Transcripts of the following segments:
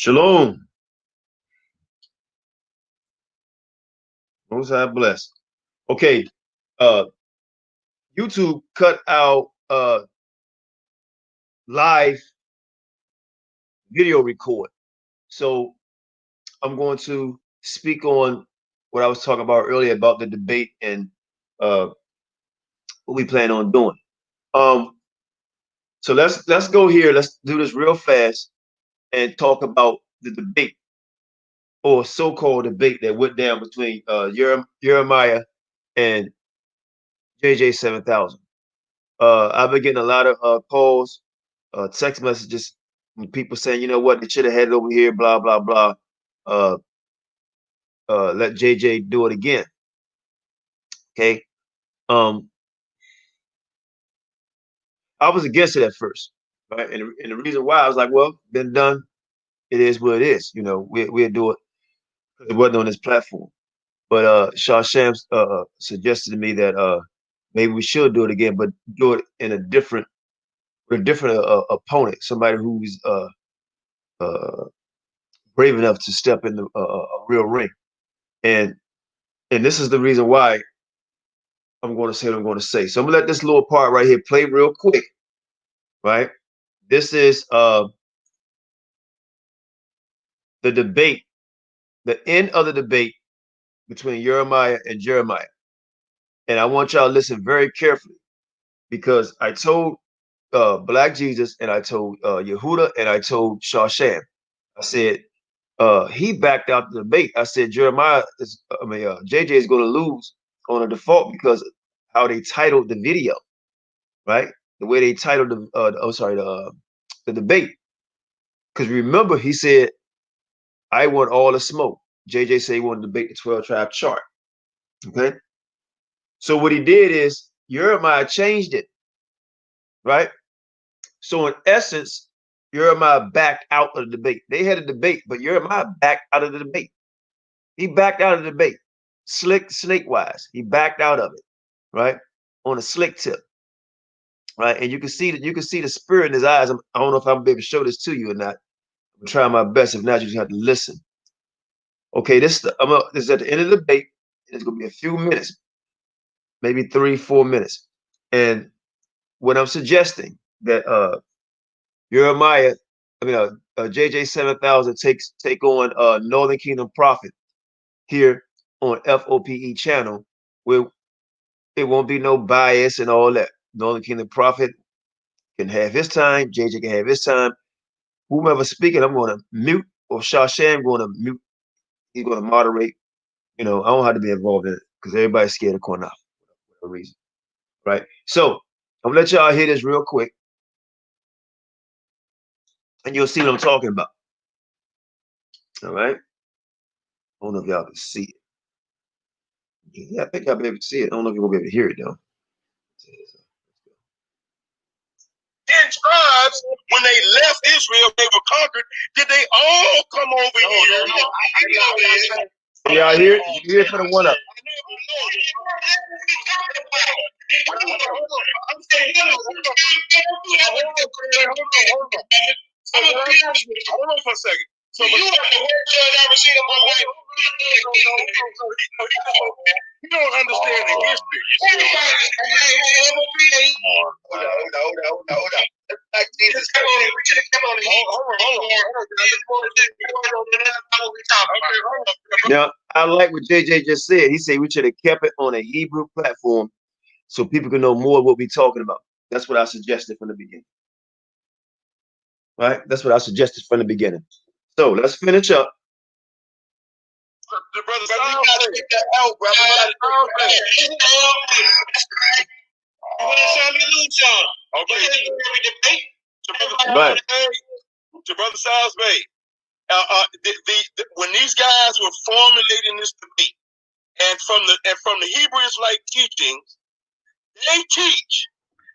Shalom. Most High bless. Okay. YouTube cut out live video record. So I'm going to speak on what I was talking about earlier about the debate and what we plan on doing. So let's go here. Let's do this real fast and talk about the debate or so-called debate that went down between Jeremiah and JJ 7000. I've been getting a lot of calls, text messages, from people saying, you know what, they should have had it over here, blah blah blah. Let JJ do it again. Okay. I was against it at first, right? And the reason why I was like, well, been done. It is what it is. You know, we'll do it because it wasn't on this platform. But Shah Shams suggested to me that maybe we should do it again, but do it in a different, with a different opponent, somebody who's brave enough to step in a real ring. And this is the reason why I'm going to say what I'm going to say. So I'm gonna let this little part right here play real quick. Right. This is the debate, the end of the debate between Jeremiah and Jeremiah. And I want y'all to listen very carefully because I told Black Jesus and I told Yehuda and I told Shawsham. I said he backed out the debate. I said JJ is going to lose on a default because how they titled the video, right? The way they titled the debate. Because remember, he said, I want all the smoke. JJ said he wanted to debate the 12 tribe chart. Okay. So what he did is Jeremiah changed it, right? So in essence, Jeremiah backed out of the debate. They had a debate, but Jeremiah backed out of the debate. He backed out of the debate, snake wise. He backed out of it, right? On a slick tip, right? And you can see that the spirit in his eyes. I don't know if I'm gonna be able to show this to you or not. I'm trying my best. If not, you just have to listen. Okay, this is at the end of the debate. It's gonna be a few minutes, maybe 3-4 minutes. And what I'm suggesting that Jeremiah, JJ 7000 take on Northern Kingdom Prophet here on F.O.P.E channel, where it won't be no bias and all that. Northern Kingdom Prophet can have his time, JJ can have his time. Whomever speaking, I'm going to mute, or Shasham going to mute. He's going to moderate. You know, I don't have to be involved in it because everybody's scared of Qanath for whatever reason, right? So I'm gonna let y'all hear this real quick, and you'll see what I'm talking about. All right. I don't know if y'all can see it. Yeah, I think I'll be able to see it. I don't know if you're gonna be able to hear it though. 10 tribes, when they left Israel, they were conquered. Did they all come over here? Y'all hear it? You hear it for the one up. Hold on for a second. So you have the word judge I received in my life. You don't understand the history. Hold on. Jesus, come on in. We should have come on in. Hold on. Now, I like what JJ just said. He said we should have kept it on a Hebrew platform so people can know more of what we're talking about. That's what I suggested from the beginning. Right? That's what I suggested from the beginning. So let's finish up. The brother, you gotta take that out, brother. Right. To Brother Styles Bay, when these guys were formulating this debate, and from the Hebrew Israelite teachings, they teach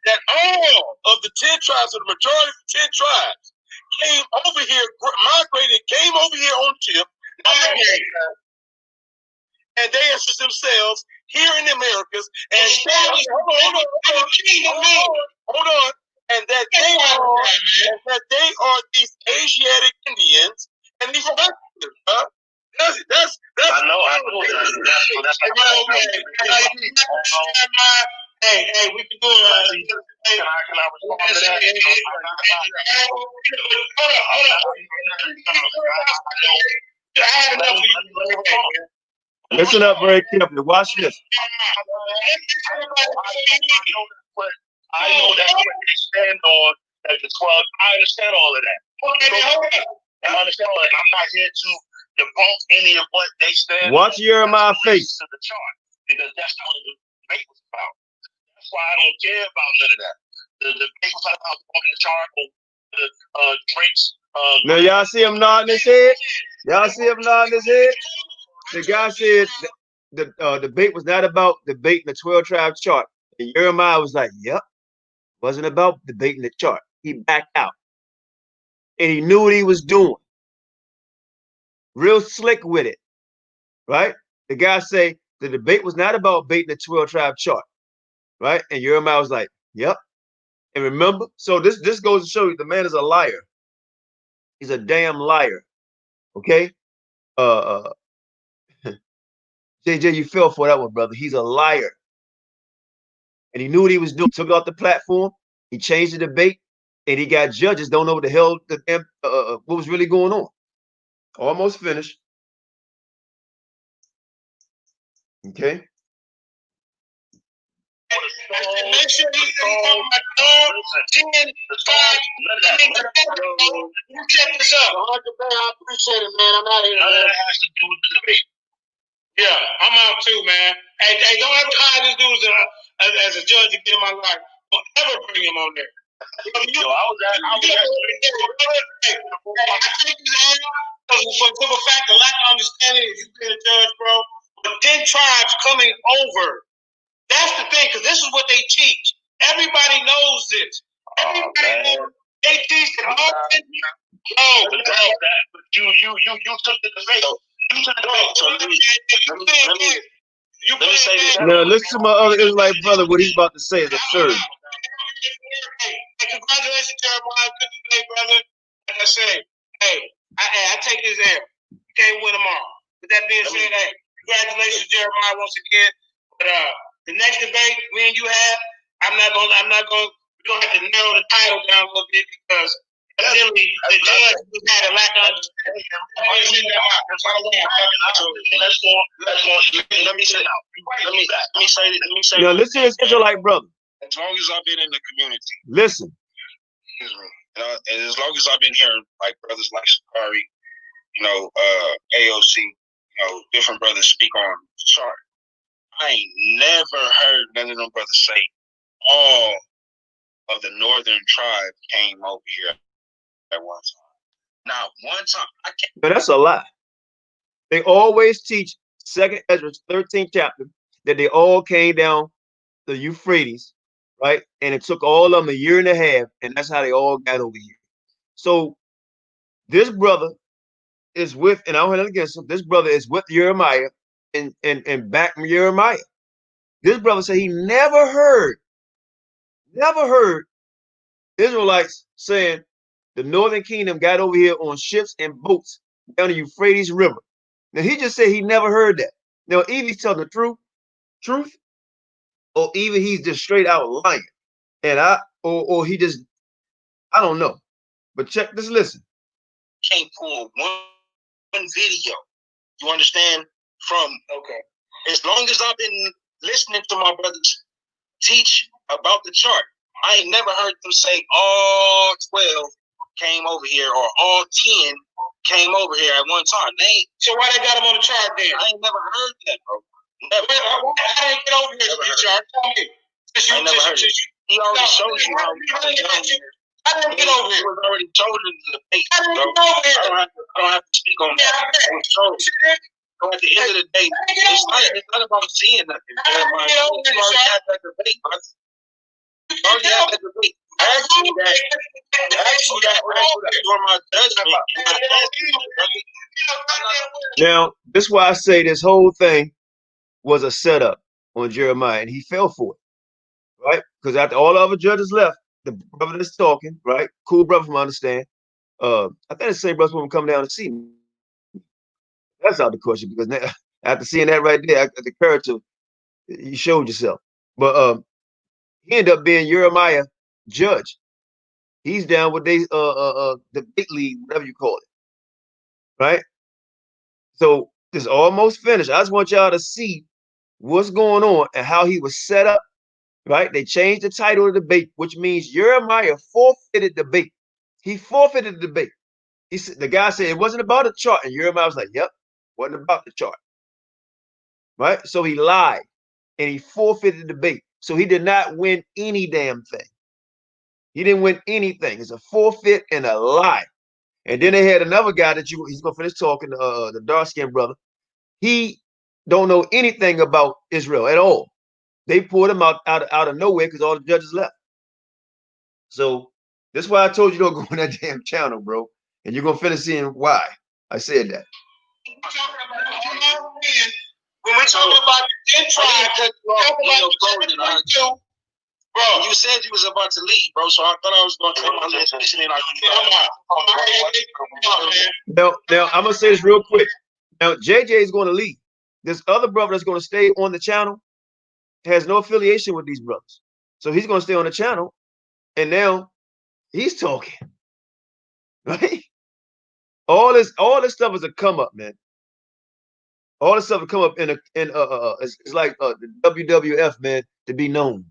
that all of the 10 tribes, or the majority of the 10 tribes, came over here, migrated, came over here on ship, and they assist themselves here in the Americas, and hold on, and that they are these Asiatic Indians, And these wrestlers, huh? That's I know that's hey, we can do it. Can I respond to that? Hold on. Listen up very carefully. Watch this. I know that's what they stand on at the 12. I understand all of that. I understand all that. I'm not here to debunk any of what they stand on. Watch Jeremiah's face. To the chart, because that's not what the debate was about. That's why I don't care about none of that. The debate was about the chart, the Drake's. Now y'all see him nodding his head? Y'all see him nodding his head? The guy said the debate was not about debating the 12 tribe chart. And Jeremiah was like, yep, wasn't about debating the chart. He backed out. And he knew what he was doing. Real slick with it. Right? The guy say the debate was not about debating the 12 tribe chart. Right? And Jeremiah was like, yep. And remember, so this goes to show you the man is a liar. He's a damn liar. Okay? JJ, you fell for that one, brother. He's a liar. And he knew what he was doing. Took off the platform. He changed the debate. And he got judges don't know what the hell what was really going on. Almost finished. Okay. Make sure he's talking about 10, 5. You check this out. I appreciate it, man. I'm out here. None of that has to do with the debate. Yeah, I'm out too, man. Hey, don't ever hire this dude as a judge to get in my life. Don't ever bring him on there. I think his for the fact of lack of understanding if you've been a judge, bro. But 10 tribes coming over. That's the thing, because this is what they teach. Everybody knows this. Everybody knows. They teach the you took the debate. You took the debate. So let me say this. Now listen to my other Israelite brother. What he's about to say is absurd. Hey, congratulations, Jeremiah. Good debate, brother. Like I said, hey, I take his L. You can't win them all. With that being said, hey, congratulations, Jeremiah, once again. But the next debate me and you have, we don't have to narrow the title down a little bit because evidently the judge had a lack of understanding. Let me say this. Now listen to this Israelite brother. As long as I've been in the community. Listen. And as long as I've been hearing like brothers like Sakari, AOC, different brothers speak on chart. I ain't never heard none of them brothers say all of the northern tribe came over here at one time. Not one time. I can't. But that's a lie. They always teach 2nd Ezra 13th chapter that they all came down the Euphrates, right? And it took all of them a year and a half, and that's how they all got over here. So this brother is with, and I don't have nothing against him, this brother is with Jeremiah and back from Jeremiah. This brother said he never heard Israelites saying the northern kingdom got over here on ships and boats down the Euphrates River. Now he just said he never heard that. Now either he's telling the truth, or even he's just straight out lying. And or he just, I don't know. But check this, listen. Can't pull one video. You understand? As long as I've been listening to my brothers teach about the chart, I ain't never heard them say all 12 came over here or all 10 came over here at one time. So why they got them on the chart then? I ain't never heard that, bro. Never. How did they get over here to the chart? Tell me. I never heard it. He already showed you how we get over here. I didn't get over here. It was already chosen in the debate. I didn't get over here. I don't have to speak on that. So at the end of the day, it's not about seeing nothing. You already had that debate, bro. You already had that debate. I asked you that during my judgment. Now, this is why I say this whole thing was a setup on Jeremiah, and he fell for it, right? Because after all the other judges left, the brother that's talking, right? Cool brother from understand. I think the same brothers will come down to see me. That's out the question, because now, after seeing that right there, the character, you showed yourself. But he ended up being Jeremiah judge. He's down with they debate league, whatever you call it, right? So it's almost finished. I just want y'all to see what's going on and how he was set up, right? They changed the title of the debate, which means Jeremiah forfeited the debate. He forfeited the debate. He said, the guy said it wasn't about a chart, and Jeremiah was like, "Yep, wasn't about the chart." Right? So he lied and he forfeited the debate. So he did not win any damn thing. He didn't win anything. It's a forfeit and a lie. And then they had another guy that he's gonna finish talking, the dark-skinned brother. He don't know anything about Israel at all. They pulled him out of nowhere because all the judges left. So that's why I told you don't go on that damn channel, bro. And you're gonna finish seeing why I said that. When we're talking about the 10 tribes, bro, you said you was about to leave, bro. So I thought I was going to take my listening in. Now I'm gonna say this real quick. Now JJ is going to leave. This other brother that's going to stay on the channel has no affiliation with these brothers, so he's going to stay on the channel. And now he's talking, right? All this stuff is a come up, man. All this stuff will come up it's like the WWF, man, to be known.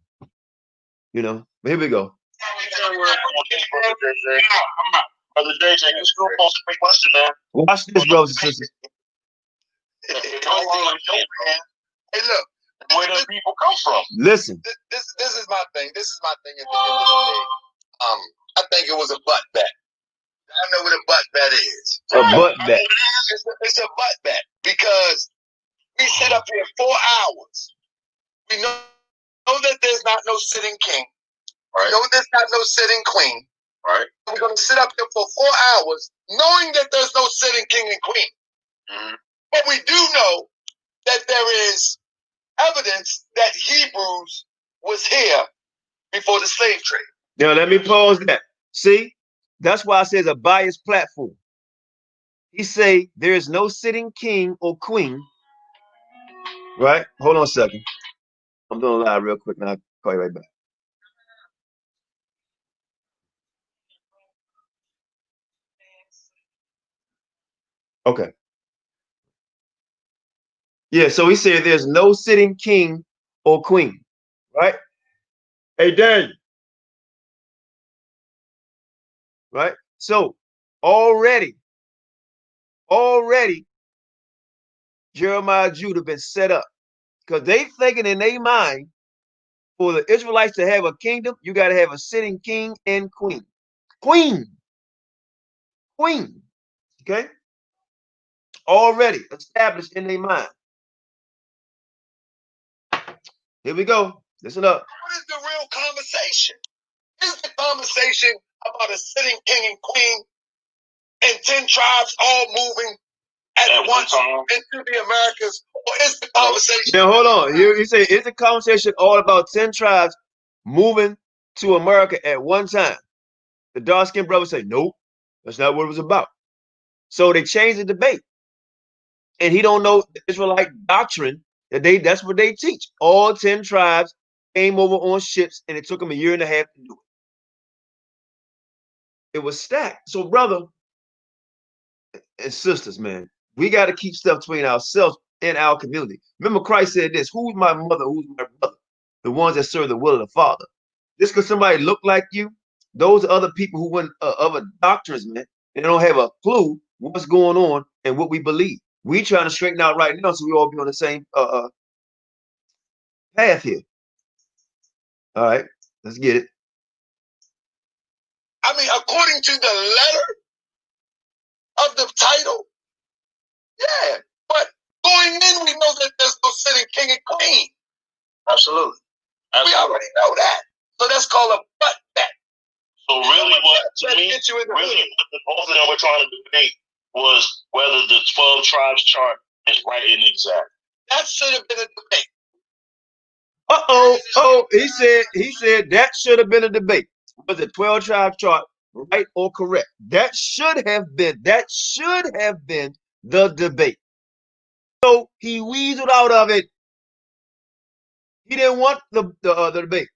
You know, here we go. Brother JJ, you still post a question, man. Watch this, brothers and sisters. Hey, look, where do people come from? Listen. This is my thing. This is my thing at the end of the day. I think it was a butt bet. I know what a butt bet is. A butt bet. It's a butt bet because we sit up here 4 hours. We know that there's not no sitting king. Right. We know there's not no sitting queen. Right. We're going to sit up here for 4 hours knowing that there's no sitting king and queen. Mm-hmm. But we do know that there is evidence that Hebrews was here before the slave trade. Now, let me pause that. See, that's why I say it's a biased platform. He say there is no sitting king or queen. Right? Hold on a second. I'm doing a live real quick now. I'll call you right back. Okay. Yeah, so he said there's no sitting king or queen, right? Hey, Daniel. Right? So already, Jeremiah Judah been set up because they thinking in their mind for the Israelites to have a kingdom, you got to have a sitting king and queen. Queen. Okay? Already established in their mind. Here we go. Listen up. What is the real conversation? Is the conversation about a sitting king and queen and 10 tribes all moving at once into the Americas? Or is the conversation? Now, hold on. You say, is the conversation all about 10 tribes moving to America at one time? The dark-skinned brother say, nope, that's not what it was about. So they changed the debate. And he don't know the Israelite doctrine that's what they teach. All 10 tribes came over on ships, and it took them 1.5 years to do it. It was stacked. So, brother and sisters, man, we got to keep stuff between ourselves and our community. Remember, Christ said this: who's my mother, who's my brother? The ones that serve the will of the Father. Just because somebody look like you, those are other people who went other doctrines, man. They don't have a clue what's going on and what we believe. We trying to straighten out right now so we all be on the same path here. All right, let's get it. I mean, according to the letter of the title, yeah. But going in, we know that there's no sitting king and queen. Absolutely. We already know that. So that's called a butt bet. So really what, to me, really what both of them were trying to debate was whether the 12 tribes chart is right and exact. That should have been a debate. He said that should have been a debate. Was the 12 tribe chart right or correct. That should have been the debate. So he weaseled out of it. He didn't want the debate.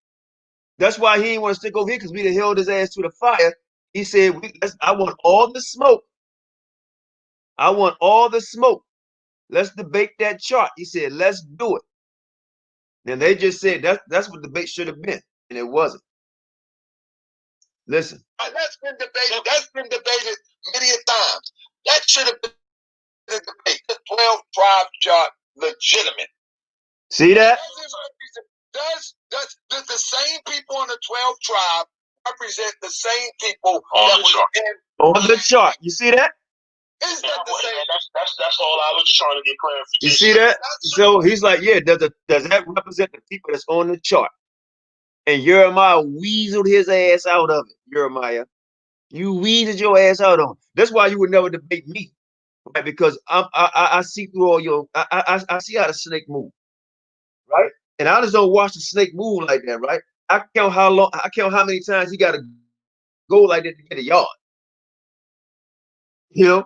That's why he didn't want to stick over here, because we held his ass to the fire. He said, I want all the smoke. I want all the smoke. Let's debate that chart. He said, let's do it. And they just said that's what debate should have been, and it wasn't. Listen. That's been debated. That's been debated many a times. That should have been the debate. The 12 tribe chart legitimate. See that? Does the same people on the 12 tribe represent the same people on the chart? On the chart. You see that? Is that the same? That's all I was just trying to get clarification. You see that? So he's like, yeah, does that represent the people that's on the chart? And Jeremiah weaseled his ass out of it. Jeremiah, you weaseled your ass out on it. That's why you would never debate me, right? Because I see through all your, I see how the snake move, right? And I just don't watch the snake move like that, right? I count how many times he got to go like that to get a yard. You know,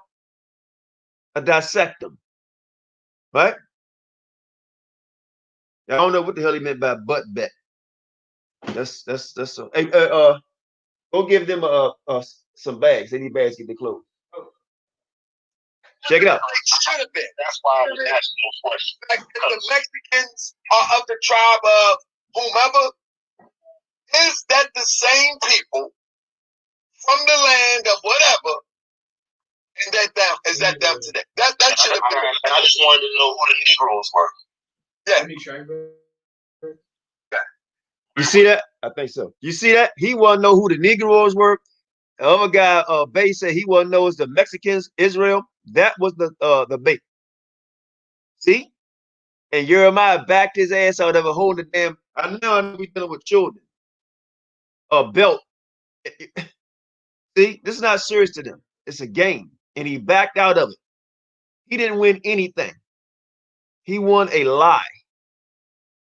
I dissect them, right? I don't know what the hell he meant by butt bet. That's so. Hey, go give them some bags. They need bags to get their clothes. Check it out. It should have been. That's why I was asking those questions. Like, the Mexicans are of the tribe of whomever. Is that the same people from the land of whatever? And is that them today? That should have been. I just wanted to know who the Negroes were. Yeah. You see that? I think so. You see that? He want to know who the Negroes were. The other guy, Bay, said he want to know is the Mexicans, Israel. That was the bait. See? And Jeremiah backed his ass out of it, holding the damn. I know we dealing with children. A belt. See, this is not serious to them. It's a game. And he backed out of it. He didn't win anything. He won a lie.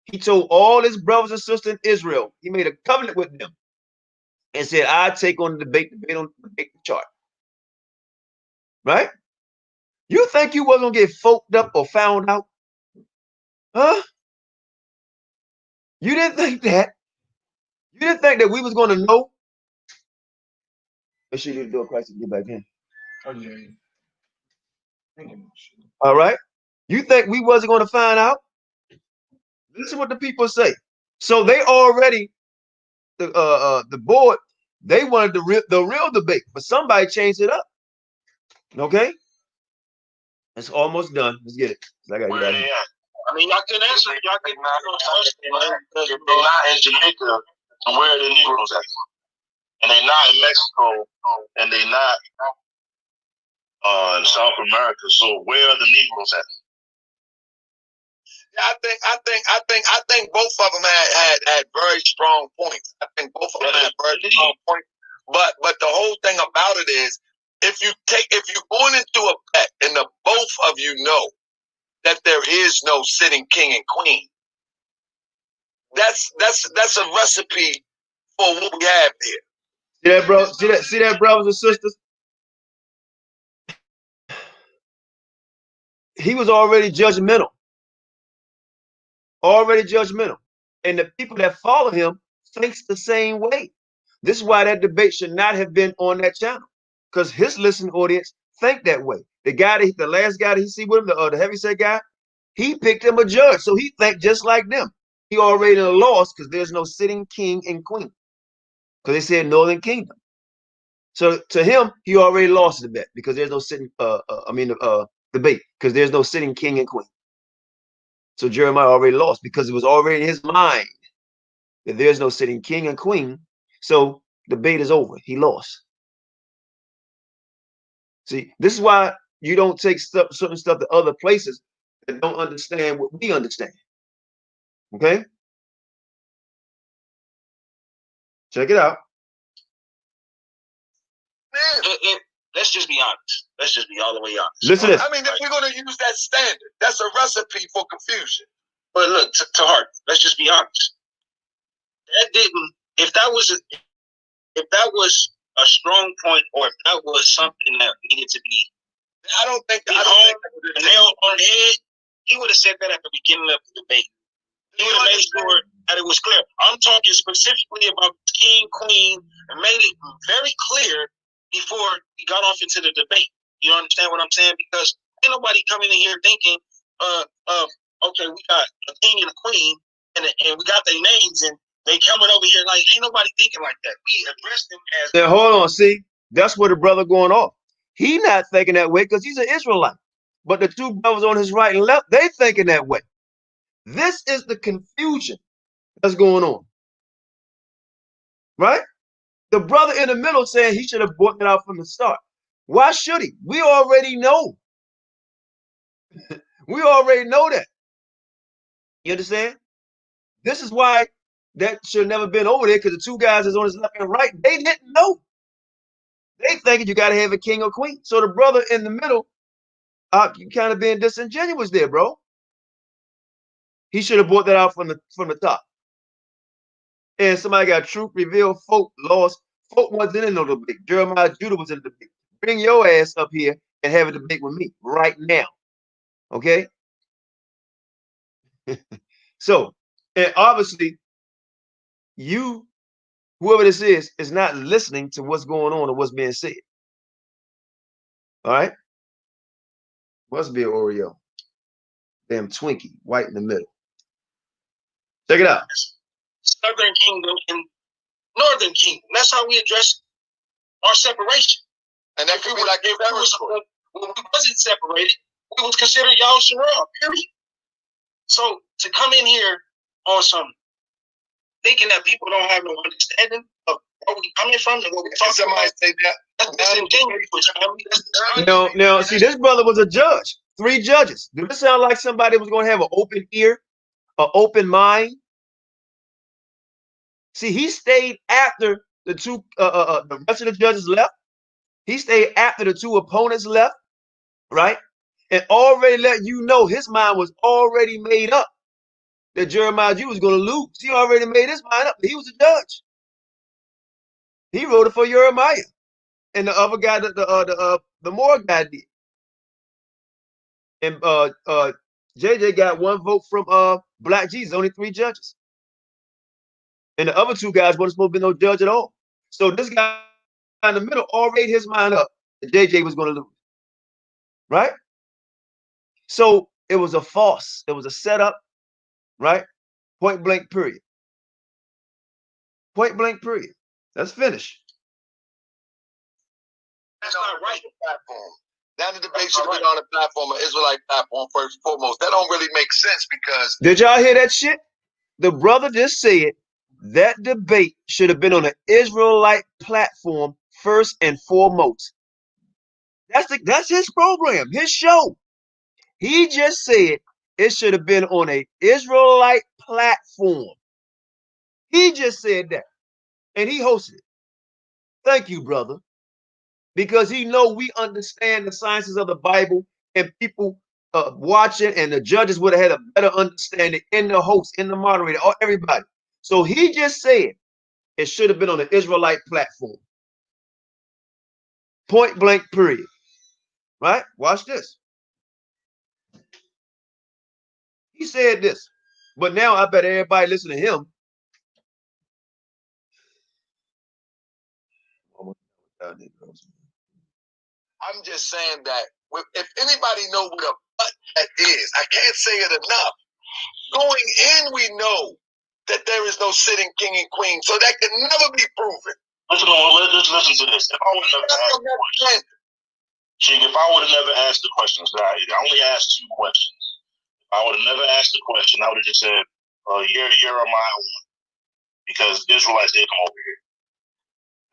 He told all his brothers and sisters in Israel, he made a covenant with them and said, I take on the debate on the chart. Right? You think you wasn't gonna get folked up or found out? Huh? You didn't think that? You didn't think that we was gonna know? Make sure you do a Christ and get back in. All right. You think we wasn't gonna find out? Listen what the people say. So they already the board, they wanted the real debate, but somebody changed it up. Okay, it's almost done. Let's get it. I gotta get out of here. I mean, y'all can answer. Y'all can if they're not in Jamaica, where are the Negroes at? And they're not in Mexico, and they're not in South America. So where are the Negroes at? Yeah, I think both of them had very strong points. I think both of them had very strong points. But the whole thing about it is, if you're going into a bet, and the both of you know that there is no sitting king and queen, that's a recipe for what we have here. See that, bro? See that, brothers and sisters? He was already judgmental. And the people that follow him thinks the same way. This is why that debate should not have been on that channel, because his listening audience think that way. The last guy that he see with him, the heavyset guy, he picked him a judge, so he think just like them. He already lost because there's no sitting king and queen, because they said Northern Kingdom. So to him, he already lost the bet because there's no sitting. Debate, because there's no sitting king and queen. So Jeremiah already lost because it was already in his mind that there's no sitting king and queen. So the debate is over. He lost. See, this is why you don't take certain stuff to other places that don't understand what we understand. Okay? Check it out. Let's just be honest. Let's just be all the way honest. Listen to this. I mean, if we're going to use that standard, that's a recipe for confusion. But look, to heart, let's just be honest. That didn't. If that was a strong point, or if that was something that needed to be, I don't think nailed on the head, he would have said that at the beginning of the debate. He would have made sure that it was clear. I'm talking specifically about king, queen, and made it very clear before he got off into the debate. You understand what I'm saying? Because ain't nobody coming in here thinking, okay, we got a king and a queen, and we got their names, and they coming over here like, ain't nobody thinking like that. We addressed them as. Now, hold on, see, that's where the brother going off. He not thinking that way because he's an Israelite. But the two brothers on his right and left, they thinking that way. This is the confusion that's going on. Right? The brother in the middle saying he should have brought it out from the start. Why should he? We already know. We already know that. You understand? This is why that should have never been over there, because the two guys that's on his left and right, they didn't know. They thinking you got to have a king or queen. So the brother in the middle, you kind of being disingenuous there, bro. He should have brought that out from the top. And somebody got truth revealed. Folk lost. Folk wasn't in no debate. Jeremiah Judah was in the debate. Bring your ass up here and have a debate with me right now. Okay? So, and obviously, whoever this is not listening to what's going on or what's being said. All right? Must be an Oreo. Damn Twinkie, white in the middle. Check it out. Southern Kingdom and Northern Kingdom. That's how we address our separation. And that could be like when we wasn't separated, we was considered y'all Sherrod, period. So to come in here on some thinking that people don't have no understanding of where we coming from and what we're talking about, that's disingenuous. Now, see, this brother was a judge. 3 judges. Does this sound like somebody was going to have an open ear, an open mind? See, he stayed after the two, the rest of the judges left. He stayed after the 2 opponents left, right? And already let you know his mind was already made up that Jeremiah Judah was going to lose. He already made his mind up. He was a judge. He wrote it for Jeremiah, and the other guy, the Moore guy did. And JJ got 1 vote from Black Jesus. Only 3 judges, and the other 2 guys wasn't supposed to be no judge at all. So this guy in the middle already his mind up that JJ was going to lose, right? So it was a farce. It was a setup, right? Point blank, period. Point blank, period. Let's finish. That's not right. Platform. Now the debate should be on a platform, an Israelite platform first and foremost. That don't really make sense because. Did y'all hear that shit? The brother just said that debate should have been on an Israelite platform first and foremost. That's his program, his show. He just said it should have been on an Israelite platform. He just said that, and he hosted it. Thank you, brother, because he know we understand the sciences of the Bible, and people watching, and the judges would have had a better understanding, in the host, in the moderator, or everybody. So he just said it should have been on an Israelite platform. Point blank, period. Right? Watch this. He said this, but now I bet everybody listen to him. I'm just saying that if anybody know what a but that is, I can't say it enough. Going in, we know that there is no sitting king and queen, so that can never be proven. Let's listen to this. If I would have never asked the question, if I would have never asked the questions, I only asked 2 questions. If I would have never asked the question, I would have just said, Jeremiah won, because the Israelites did come over here.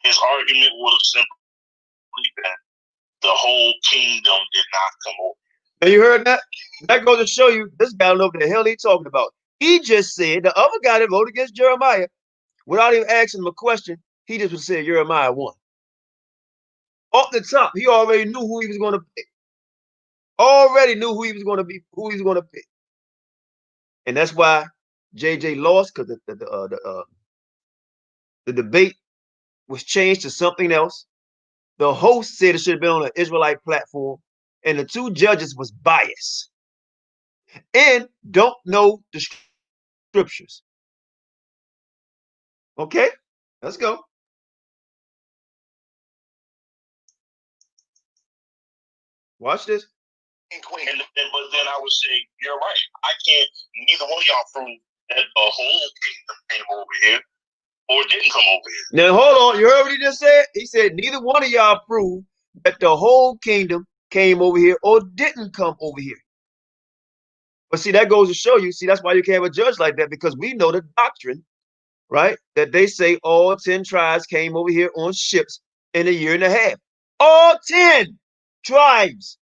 His argument would have simply been, the whole kingdom did not come over. And you heard that? That goes to show you this guy don't know what the hell he's talking about. He just said the other guy that voted against Jeremiah, without even asking him a question, he just said Jeremiah won. Off the top, he already knew who he was going to pick. Already knew who he was going to be, who he was going to pick. And that's why JJ lost, because the debate was changed to something else. The host said it should have been on an Israelite platform, and the two judges was biased and don't know the scriptures. Okay, let's go. Watch this. But then I would say, you're right. I can't, neither one of y'all prove that the whole kingdom came over here or didn't come over here. Now, hold on. You heard what he just said? He said, neither one of y'all prove that the whole kingdom came over here or didn't come over here. But see, that goes to show you, see, that's why you can't have a judge like that, because we know the doctrine, right? That they say all 10 tribes came over here on ships in a year and a half. All 10 tribes.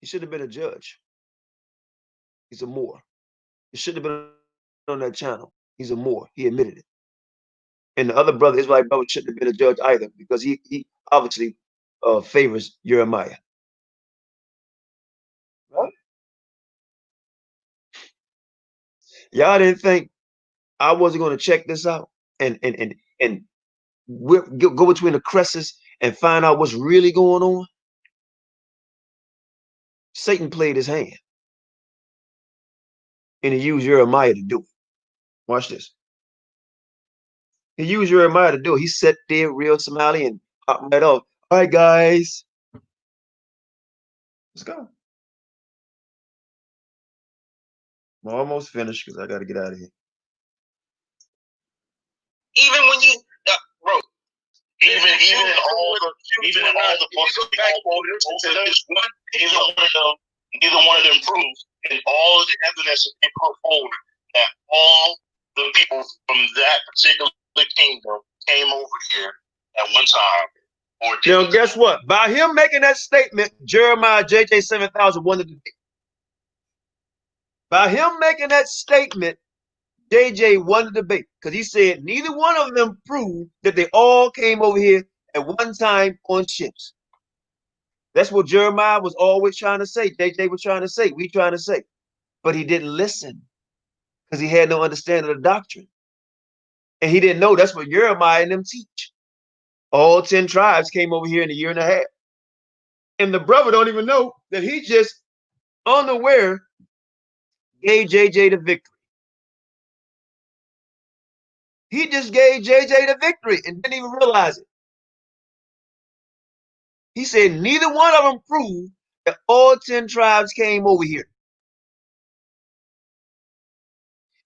He should have been a judge. He's a Moor. He should have been on that channel. He's a Moor. He admitted it. And the other brother, Israelite brother, shouldn't have been a judge either, because he obviously favors Jeremiah. Right? Y'all didn't think I wasn't going to check this out and go between the crevices and find out what's really going on? Satan played his hand, and he used Jeremiah to do it. Watch this. He used Jeremiah to do it. He sat there real smiley and popped right off. All right, guys, let's go. I'm almost finished because I got to get out of here. Even when you, bro, even in all the books, neither one of them proves in all the evidence that they put forward that all the people from that particular kingdom came over here at one time. Now, guess what? By him making that statement, Jeremiah JJ 7000 won the debate. By him making that statement, JJ won the debate, because he said neither one of them proved that they all came over here at one time on ships. That's what Jeremiah was always trying to say. JJ was trying to say. We trying to say. But he didn't listen because he had no understanding of the doctrine. And he didn't know that's what Jeremiah and them teach. All 10 tribes came over here in a year and a half. And the brother don't even know that he just unaware gave JJ the victory. He just gave JJ the victory and didn't even realize it. He said neither one of them proved that all 10 tribes came over here.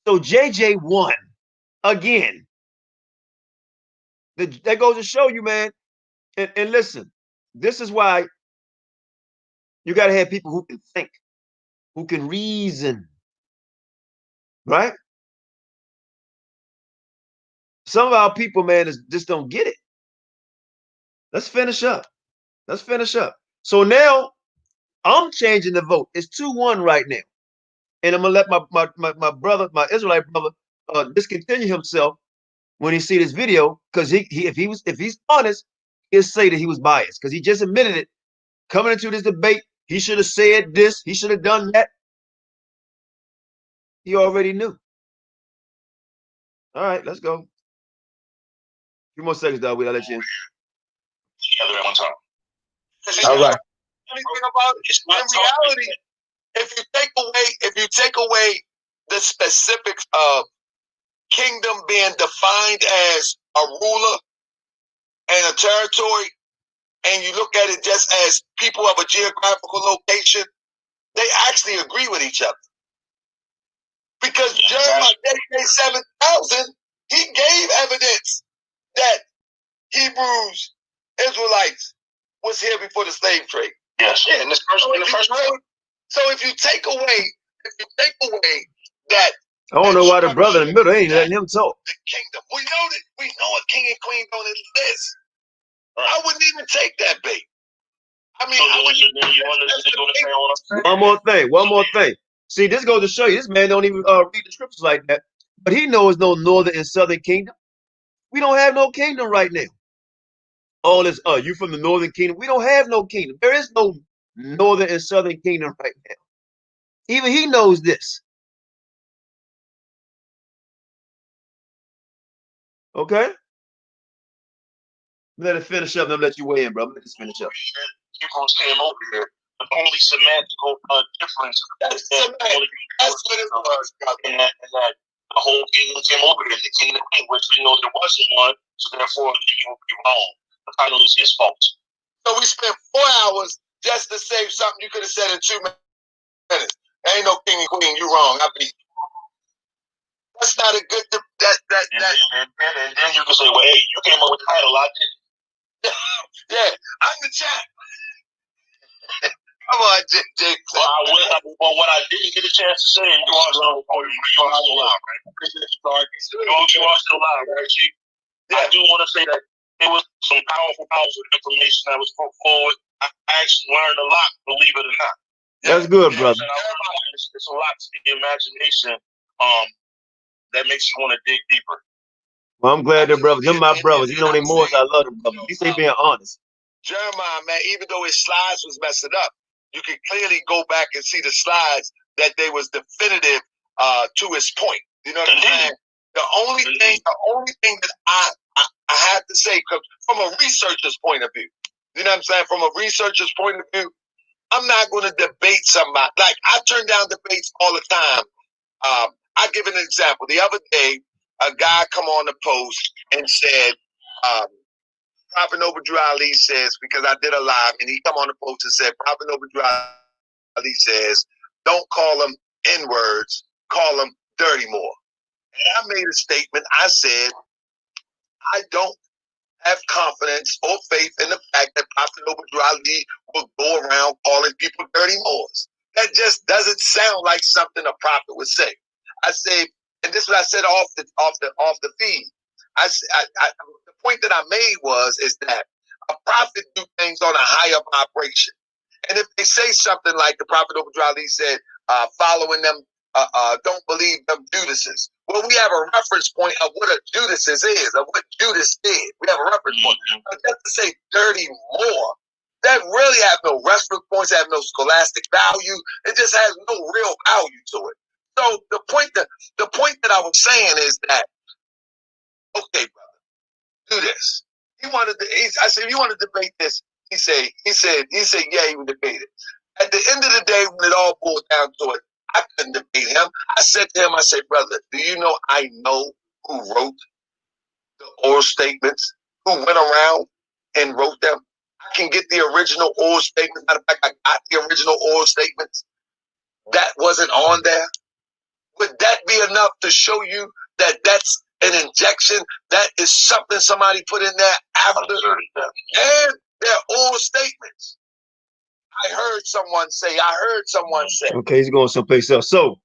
So JJ won again. That goes to show you, man. And listen, this is why you got to have people who can think, who can reason, right? Some of our people, man, just don't get it. Let's finish up. Let's finish up. So now I'm changing the vote. It's 2-1 right now. And I'm gonna let my brother, my Israelite brother, discontinue himself when he see this video, because if he's honest, he'll say that he was biased, because he just admitted it. Coming into this debate, he should have said this, he should have done that. He already knew. All right, let's go. A few more seconds, dog. I'll let you in. Together at one time. All right. Anything about it? In reality, if you take away the specifics of kingdom being defined as a ruler and a territory, and you look at it just as people of a geographical location, they actually agree with each other. Because Jeremiah 7,000, he gave evidence that Hebrews, Israelites, was here before the slave trade. Yes, yeah, in the first place. So if you take away that, I don't know why the brother in the middle ain't letting him talk. The kingdom, we know a king and queen don't exist. Right. I wouldn't even take that bait. I mean, One more thing. See, this goes to show you, this man don't even read the scriptures like that. But he knows no northern and southern kingdom. We don't have no kingdom right now. All this, you from the northern kingdom. We don't have no kingdom. There is no northern and southern kingdom right now. Even he knows this. Okay? Let it finish up and I'll let you weigh in, bro. Let this finish up. Hebrews came over here. The only semantical difference That's what it was, brother. And that the whole kingdom came over here, the king and queen, which we know there wasn't one, so therefore you will be wrong. The title is his fault. So we spent 4 hours just to save something you could have said in 2 minutes. There ain't no king and queen, you wrong. I beat you. That's not a good and then you can say, well, hey, you came up with the title, I didn't. Yeah, I'm the champ. Come on, JJ. Well, what I didn't get a chance to say, and you are still alive, right? You are still alive, right, Chief? Yeah. I do want to say that it was some powerful information that was put forward. I actually learned a lot, believe it or not. That's good, brother. It's a lot to the imagination that makes you want to dig deeper. Well, I'm glad they're brothers. They're my brothers. You know they more as I love them, brother. You say being honest. Jeremiah, man, even though his slides was messing up, you can clearly go back and see the slides that they was definitive to his point. You know what I'm saying? The only thing that I have to say, from a researcher's point of view, you know what I'm saying? From a researcher's point of view, I'm not going to debate somebody. Like, I turn down debates all the time. I give an example. The other day, a guy come on the post and said, Prophet Noble Drew Ali says, because I did a live, and he come on the post and said, Prophet Noble Drew Ali says, don't call them N-words, call them dirty more. And I made a statement. I said, I don't have confidence or faith in the fact that Prophet Noble Drew Ali will go around calling people dirty moors. That just doesn't sound like something a prophet would say. I say, and this is what I said off the feed. The point that I made is that a prophet do things on a higher vibration. And if they say something like the Prophet Noble Drew Ali said, following them, don't believe them Judases. Well, we have a reference point of what a Judas is, of what Judas did. We have a reference point. But just to say dirty more, that really have no reference points, have no scholastic value. It just has no real value to it. So the point that I was saying is that, okay, brother, do this. I said, you want to debate this? He said, yeah, he would debate it. At the end of the day, when it all boiled down to it, I couldn't debate him. I said to him, I said, brother, do you know I know who wrote the oral statements, who went around and wrote them? I can get the original oral statements. Matter of fact, I got the original oral statements. That wasn't on there. Would that be enough to show you that that's an injection? That is something somebody put in there after? And they're oral statements. I heard someone say. Okay, he's going someplace else. So,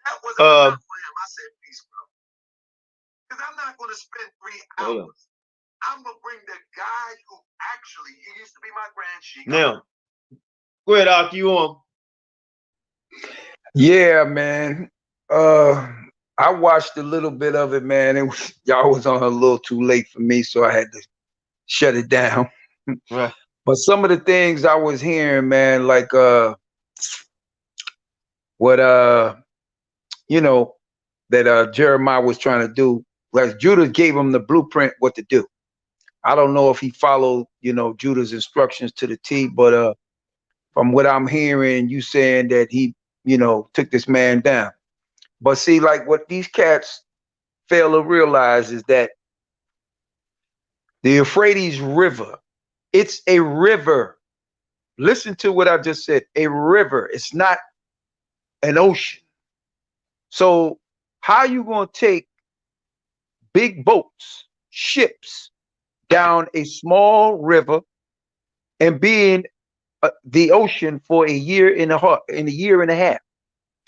that was enough for him. I said, peace, bro. Because I'm not going to spend 3 hours. I'm going to bring the guy who actually, he used to be my grand-sheik. Now, go ahead, Ak, you on. Yeah, man. I watched a little bit of it, man. Y'all was on a little too late for me, so I had to shut it down. Right. But some of the things I was hearing, man, like what that Jeremiah was trying to do, like Judah gave him the blueprint what to do. I don't know if he followed, Judah's instructions to the T, but from what I'm hearing, you saying that he, took this man down. But see, like what these cats fail to realize is that the Euphrates River, it's a river. Listen to what I just said, a river. It's not an ocean. So how you going to take big boats, ships down a small river and be in the ocean for a year and a half,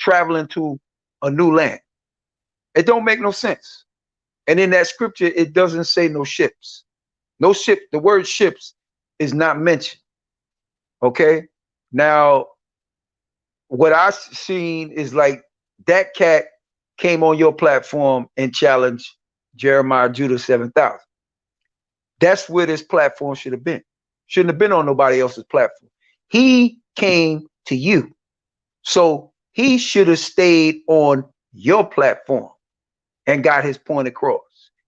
traveling to a new land? It don't make no sense. And in that scripture, it doesn't say no ships. No ship. The word ships is not mentioned. Okay. Now, what I've seen is like that cat came on your platform and challenged Jeremiah Judah 7,000. That's where this platform should have been. Shouldn't have been on nobody else's platform. He came to you. So he should have stayed on your platform and got his point across.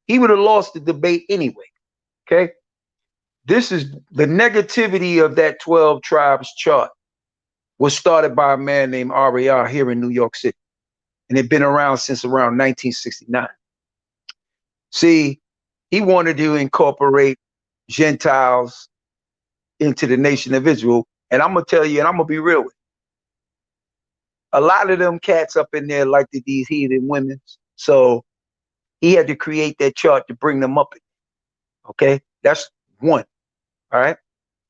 he would have lost the debate anyway. Okay. This is the negativity of that 12 tribes chart was started by a man named AREA here in New York City. And it'd been around since around 1969. See, he wanted to incorporate Gentiles into the nation of Israel. And I'm going to tell you, and I'm going to be real with you, a lot of them cats up in there like these heathen women. So he had to create that chart to bring them up. Okay, that's one. All right.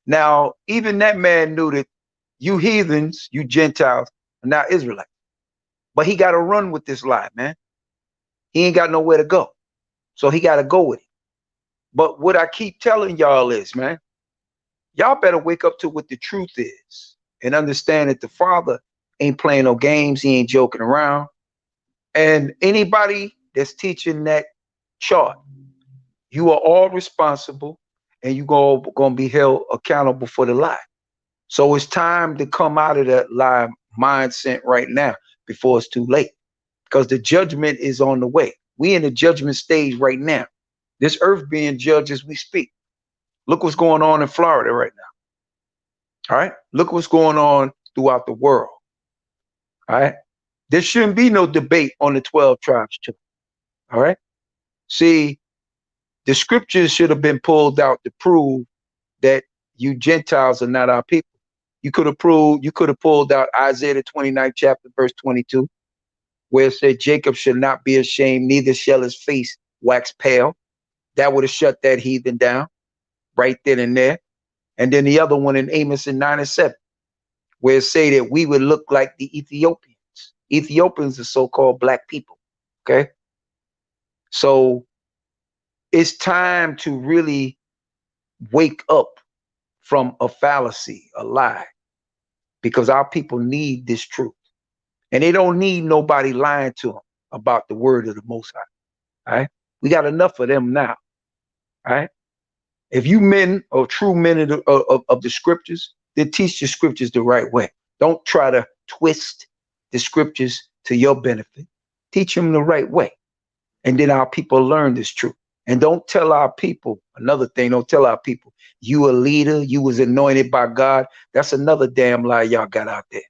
Now, even that man knew that you heathens, you Gentiles, are not Israelites. But he got to run with this lie, man. He ain't got nowhere to go. So he got to go with it. But what I keep telling y'all is, man, y'all better wake up to what the truth is and understand that the Father ain't playing no games. He ain't joking around. And anybody that's teaching that chart, you are all responsible and you going to be held accountable for the lie. So it's time to come out of that lie mindset right now before it's too late, because the judgment is on the way. We in the judgment stage right now. This earth being judged as we speak. Look what's going on in Florida right now. All right. Look what's going on throughout the world. All right. There shouldn't be no debate on the 12 tribes too. All right. See, the scriptures should have been pulled out to prove that you Gentiles are not our people. You could have pulled out Isaiah the 29th chapter, verse 22, where it said Jacob shall not be ashamed, neither shall his face wax pale. That would have shut that heathen down right then and there. And then the other one in Amos in 9:7, where it say that we would look like the Ethiopians. Ethiopians are so-called black people. Okay. So it's time to really wake up from a fallacy, a lie, because our people need this truth. And they don't need nobody lying to them about the word of the Most High. All right. We got enough of them now. All right. If you men are true men of the scriptures, then teach the scriptures the right way. Don't try to twist the scriptures to your benefit. Teach them the right way. And then our people learn this truth. And don't tell our people, another thing, don't tell our people, you a leader, you was anointed by God. That's another damn lie y'all got out there.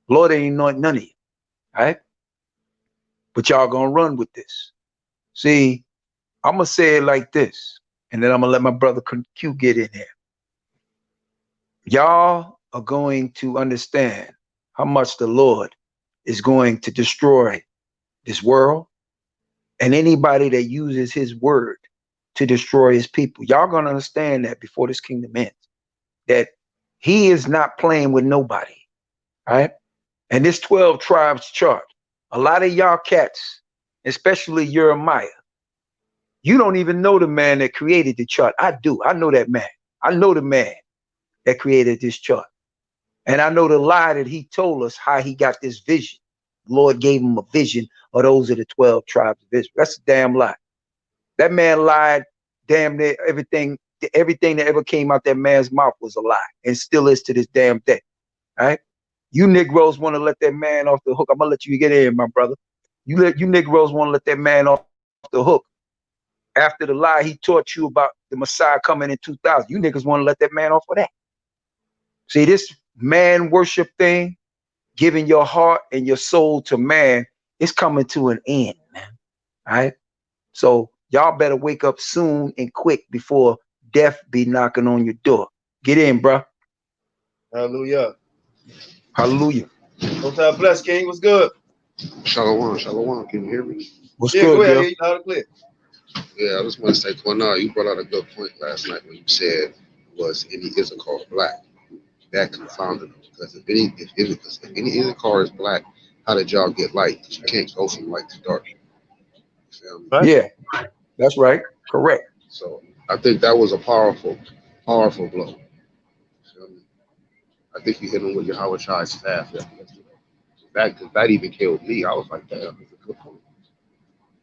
Lord ain't anoint none of you. All right. But y'all gonna run with this. See, I'm gonna say it like this, and then I'm gonna let my brother Q get in here. Y'all are going to understand how much the Lord is going to destroy this world and anybody that uses his word to destroy his people. Y'all gonna understand that before this kingdom ends, that he is not playing with nobody. All right. And this 12 tribes chart, a lot of y'all cats, especially Jeremiah, you don't even know the man that created the chart. I do. I know that man. I know the man that created this chart. And I know the lie that he told us, how he got this vision. The Lord gave him a vision of those are the 12 tribes of Israel. That's a damn lie. That man lied damn near everything that ever came out that man's mouth was a lie, and still is to this damn day. All right. You Negroes want to let that man off the hook. I'm gonna let you get in, my brother. You Negroes want to let that man off the hook after the lie he taught you about the Messiah coming in 2000. You niggas want to let that man off of that. See, this man worship thing, giving your heart and your soul to man, it's coming to an end, man. All right. So y'all better wake up soon and quick before death be knocking on your door. Get in, bro. Hallelujah. Hallelujah. Most High bless, King. What's good? Shalom, shalom. Can you hear me? What's Yeah, good, go ahead. I Gil? hear you loud and clear. Yeah, I just want to say, Qanath, you brought out a good point last night when you said, was any Issachar black? That confounded them, because if any Issachar is black, how did y'all get light? Because you can't go from light to dark. You feel me? Right. Yeah, that's right. Correct. So I think that was a powerful blow. You feel me? I think you hit him with your Yahawashi staff yesterday. That even killed me. I was like, damn, that's a good point.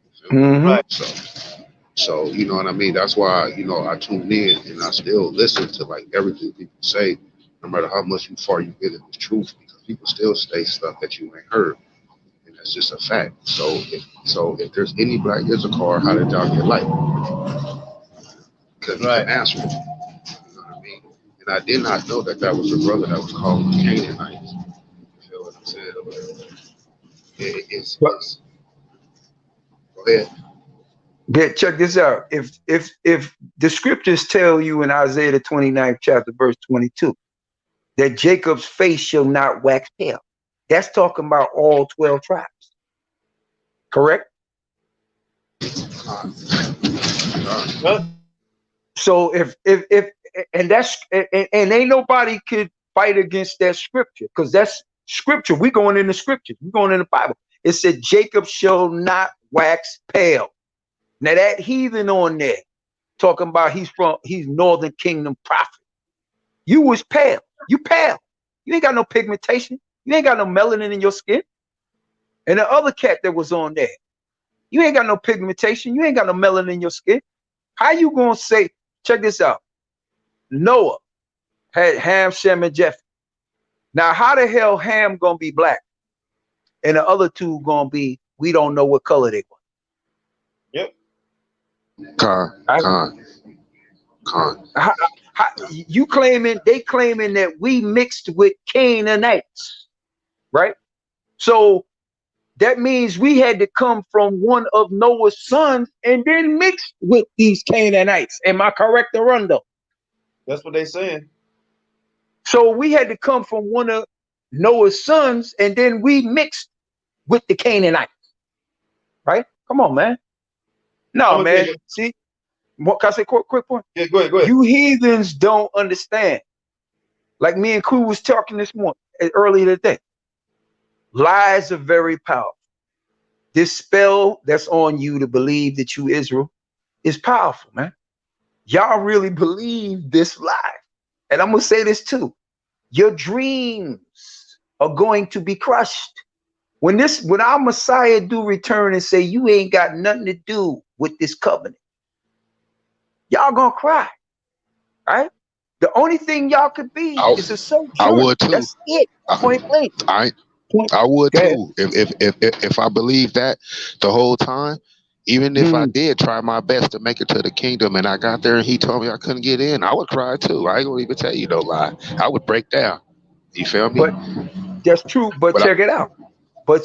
You feel me? Mm-hmm. Right. So you know what I mean? That's why, I tune in and I still listen to like everything people say, no matter how much far you get in the truth, because people still say stuff that you ain't heard. And That's just a fact. So if there's any black Issachar, how did y'all get light? Because he can answer it. You know what I mean? And I did not know that was a brother that was called Canaanites. You feel what I'm saying? It's go ahead. Yeah, check this out. If the scriptures tell you in Isaiah the 29th chapter, verse 22, that Jacob's face shall not wax pale, that's talking about all 12 tribes. Correct? So if and that's and ain't nobody could fight against that scripture, because that's scripture. We going in the scriptures. We going in the Bible. It said Jacob shall not wax pale. Now that heathen on there talking about he's Northern Kingdom prophet. You was pale. You pale. You ain't got no pigmentation. You ain't got no melanin in your skin. And the other cat that was on there, you ain't got no pigmentation. You ain't got no melanin in your skin. How you gonna say, check this out. Noah had Ham, Shem, and Japheth. Now, how the hell Ham gonna be black? And the other two gonna be, we don't know what color they were. Yep. You claiming, they claiming that we mixed with Canaanites, right? So that means we had to come from one of Noah's sons and then mix with these Canaanites. Am I correct, Arundo? That's what they saying. So we had to come from one of Noah's sons and then we mixed with the Canaanites, right? Come on, man. No, man. See, what can I say? Quick point. Yeah, go ahead. You heathens don't understand. Like me and Crew was talking this morning, earlier today. Lies are very powerful. This spell that's on you to believe that you Israel is powerful, man. Y'all really believe this lie. And I'm gonna say this too. Your dreams are going to be crushed. When our Messiah do return and say you ain't got nothing to do with this covenant, y'all gonna cry, right? The only thing y'all could be is a sojourner. I would too. That's it. Point blank. I would too. If I believed that the whole time, even if I did try my best to make it to the kingdom and I got there and he told me I couldn't get in, I would cry too. I ain't gonna even tell you no lie. I would break down. You feel me? But that's true. But check it out. Who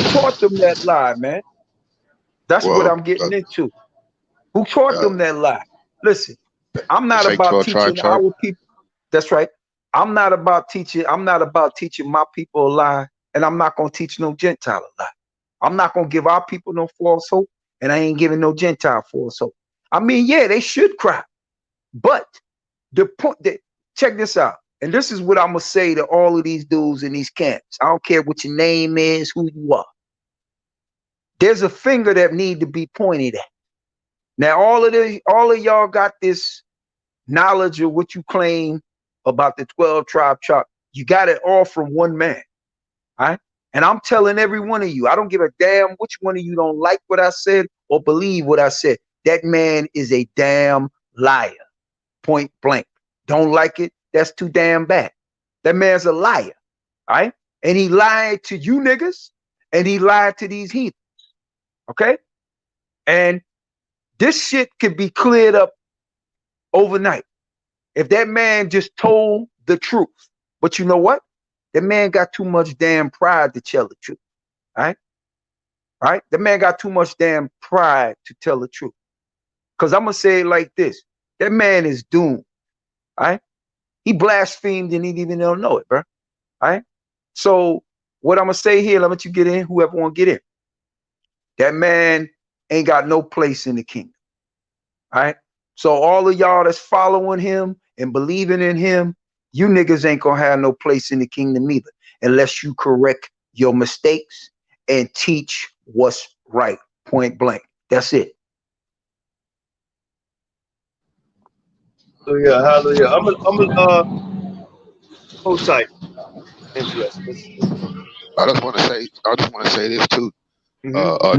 taught them that lie, man? That's what I'm getting into. Who taught them that lie? Listen, I'm not about teaching our people. That's right. I'm not about teaching my people a lie, and I'm not gonna teach no Gentile a lie. I'm not gonna give our people no false hope, and I ain't giving no Gentile false hope. I mean, yeah, they should cry, but the point that, check this out, and this is what I'm gonna say to all of these dudes in these camps. I don't care what your name is, who you are. There's a finger that need to be pointed at. Now, all of y'all got this knowledge of what you claim about the 12 tribe chart. You got it all from one man. All right. And I'm telling every one of you, I don't give a damn which one of you don't like what I said or believe what I said. That man is a damn liar. Point blank. Don't like it? That's too damn bad. That man's a liar. All right. And he lied to you niggas and he lied to these heathens. Okay. And this shit could be cleared up overnight if that man just told the truth. But you know what? That man got too much damn pride to tell the truth. All right? All right? The man got too much damn pride to tell the truth. Because I'm going to say it like this. That man is doomed. All right? He blasphemed and he didn't even know it, bro. All right? So what I'm going to say here, let you get in, whoever want to get in. That man ain't got no place in the kingdom. All right? So all of y'all that's following him and believing in him, you niggas ain't gonna have no place in the kingdom either, unless you correct your mistakes and teach what's right. Point blank. That's it. Hallelujah. I'm gonna hold tight. Interesting. I just want to say this too.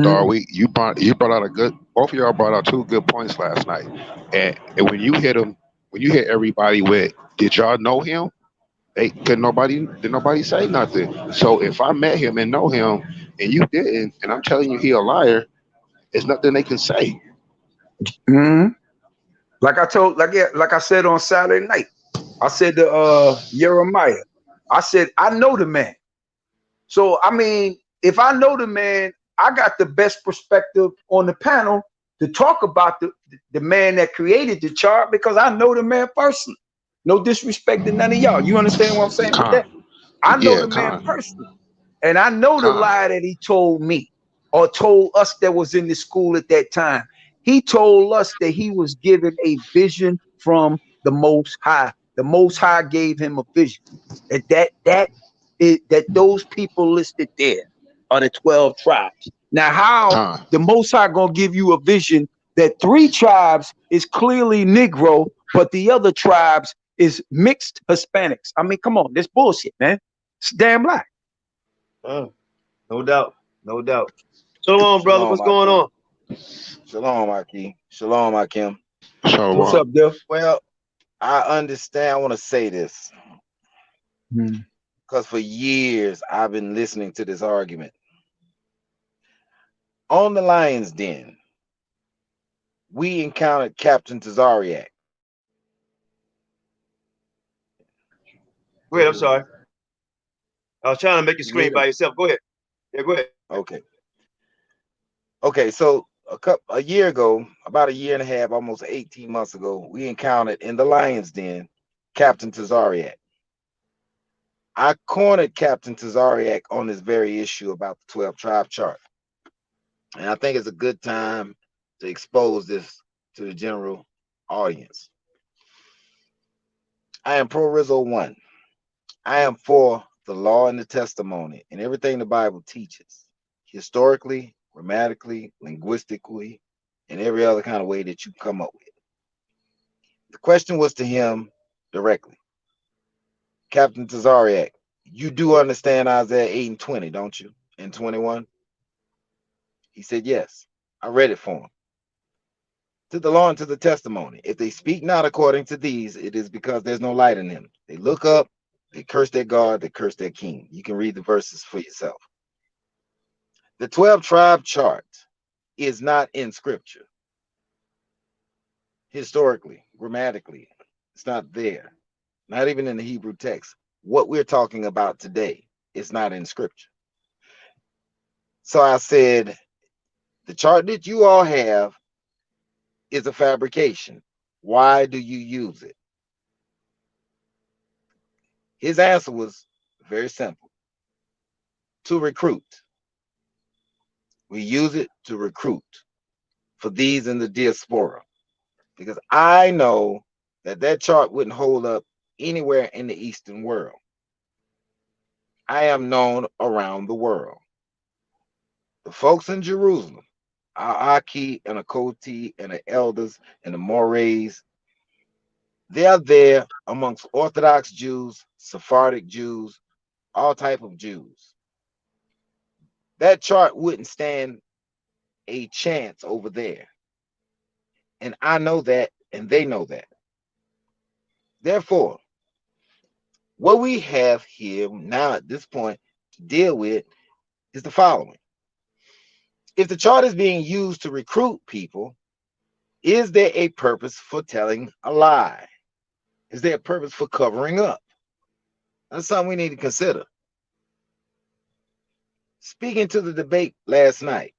Darby, you brought out both of y'all brought out two good points last night. And when you hit everybody with, did y'all know him? did nobody say nothing. So if I met him and know him and you didn't, and I'm telling you he a liar, there's nothing they can say. Mm-hmm. Like I said on Saturday night, I said to Jeremiah, I said, I know the man. So I mean, if I know the man, I got the best perspective on the panel to talk about the man that created the chart because I know the man personally. No disrespect to none of y'all. You understand what I'm saying with that? Con, I know yeah, the man con, personally. And I know the con, lie that he told me or told us that was in the school at that time. He told us that he was given a vision from the Most High. The Most High gave him a vision. That those people listed there are the 12 tribes. Now, how con, the Most High gonna give you a vision that 3 tribes is clearly Negro, but the other tribes is mixed Hispanics? I mean, come on, this bullshit, man. It's damn lie. No doubt. No doubt. Shalom, brother. Shalom, What's going Akim. on? Shalom, Akim. Shalom, Akim. What's Shalom. up, Dill? Well, I understand. I want to say this Hmm. because for years I've been listening to this argument. On the Lion's Den, we encountered Captain Tazariak. Go ahead. I'm sorry. I was trying to make you You scream muted by him? yourself. Go ahead. Yeah, go ahead. Okay. Okay, so a year ago, about a year and a half, almost 18 months ago, we encountered in the Lion's Den Captain Tazariak. I cornered Captain Tazariak on this very issue about the 12 tribe chart. And I think it's a good time to expose this to the general audience. I am pro Rizzo 1. I am for the law and the testimony and everything the Bible teaches, historically, grammatically, linguistically, and every other kind of way that you come up with. The question was to him directly. Captain Tazariak, you do understand Isaiah 8 and 20, don't you? And 21? He said, yes. I read it for him. To the law and to the testimony. If they speak not according to these, it is because there's no light in them. They look up, they curse their God, they curse their king. You can read the verses for yourself. The 12 tribe chart is not in scripture. Historically, grammatically, it's not there. Not even in the Hebrew text. What we're talking about today is not in scripture. So I said, the chart that you all have is a fabrication. Why do you use it? His answer was very simple. To recruit. We use it to recruit for these in the diaspora. Because I know that chart wouldn't hold up anywhere in the Eastern world. I am known around the world. The folks in Jerusalem, our Aki and the Koti and the elders and the Mores, they're there amongst Orthodox Jews, Sephardic Jews, all type of Jews. That chart wouldn't stand a chance over there. And I know that, and they know that. Therefore, what we have here now at this point to deal with is the following. If the chart is being used to recruit people, is there a purpose for telling a lie? Is there a purpose for covering up? That's something we need to consider. Speaking to the debate last night,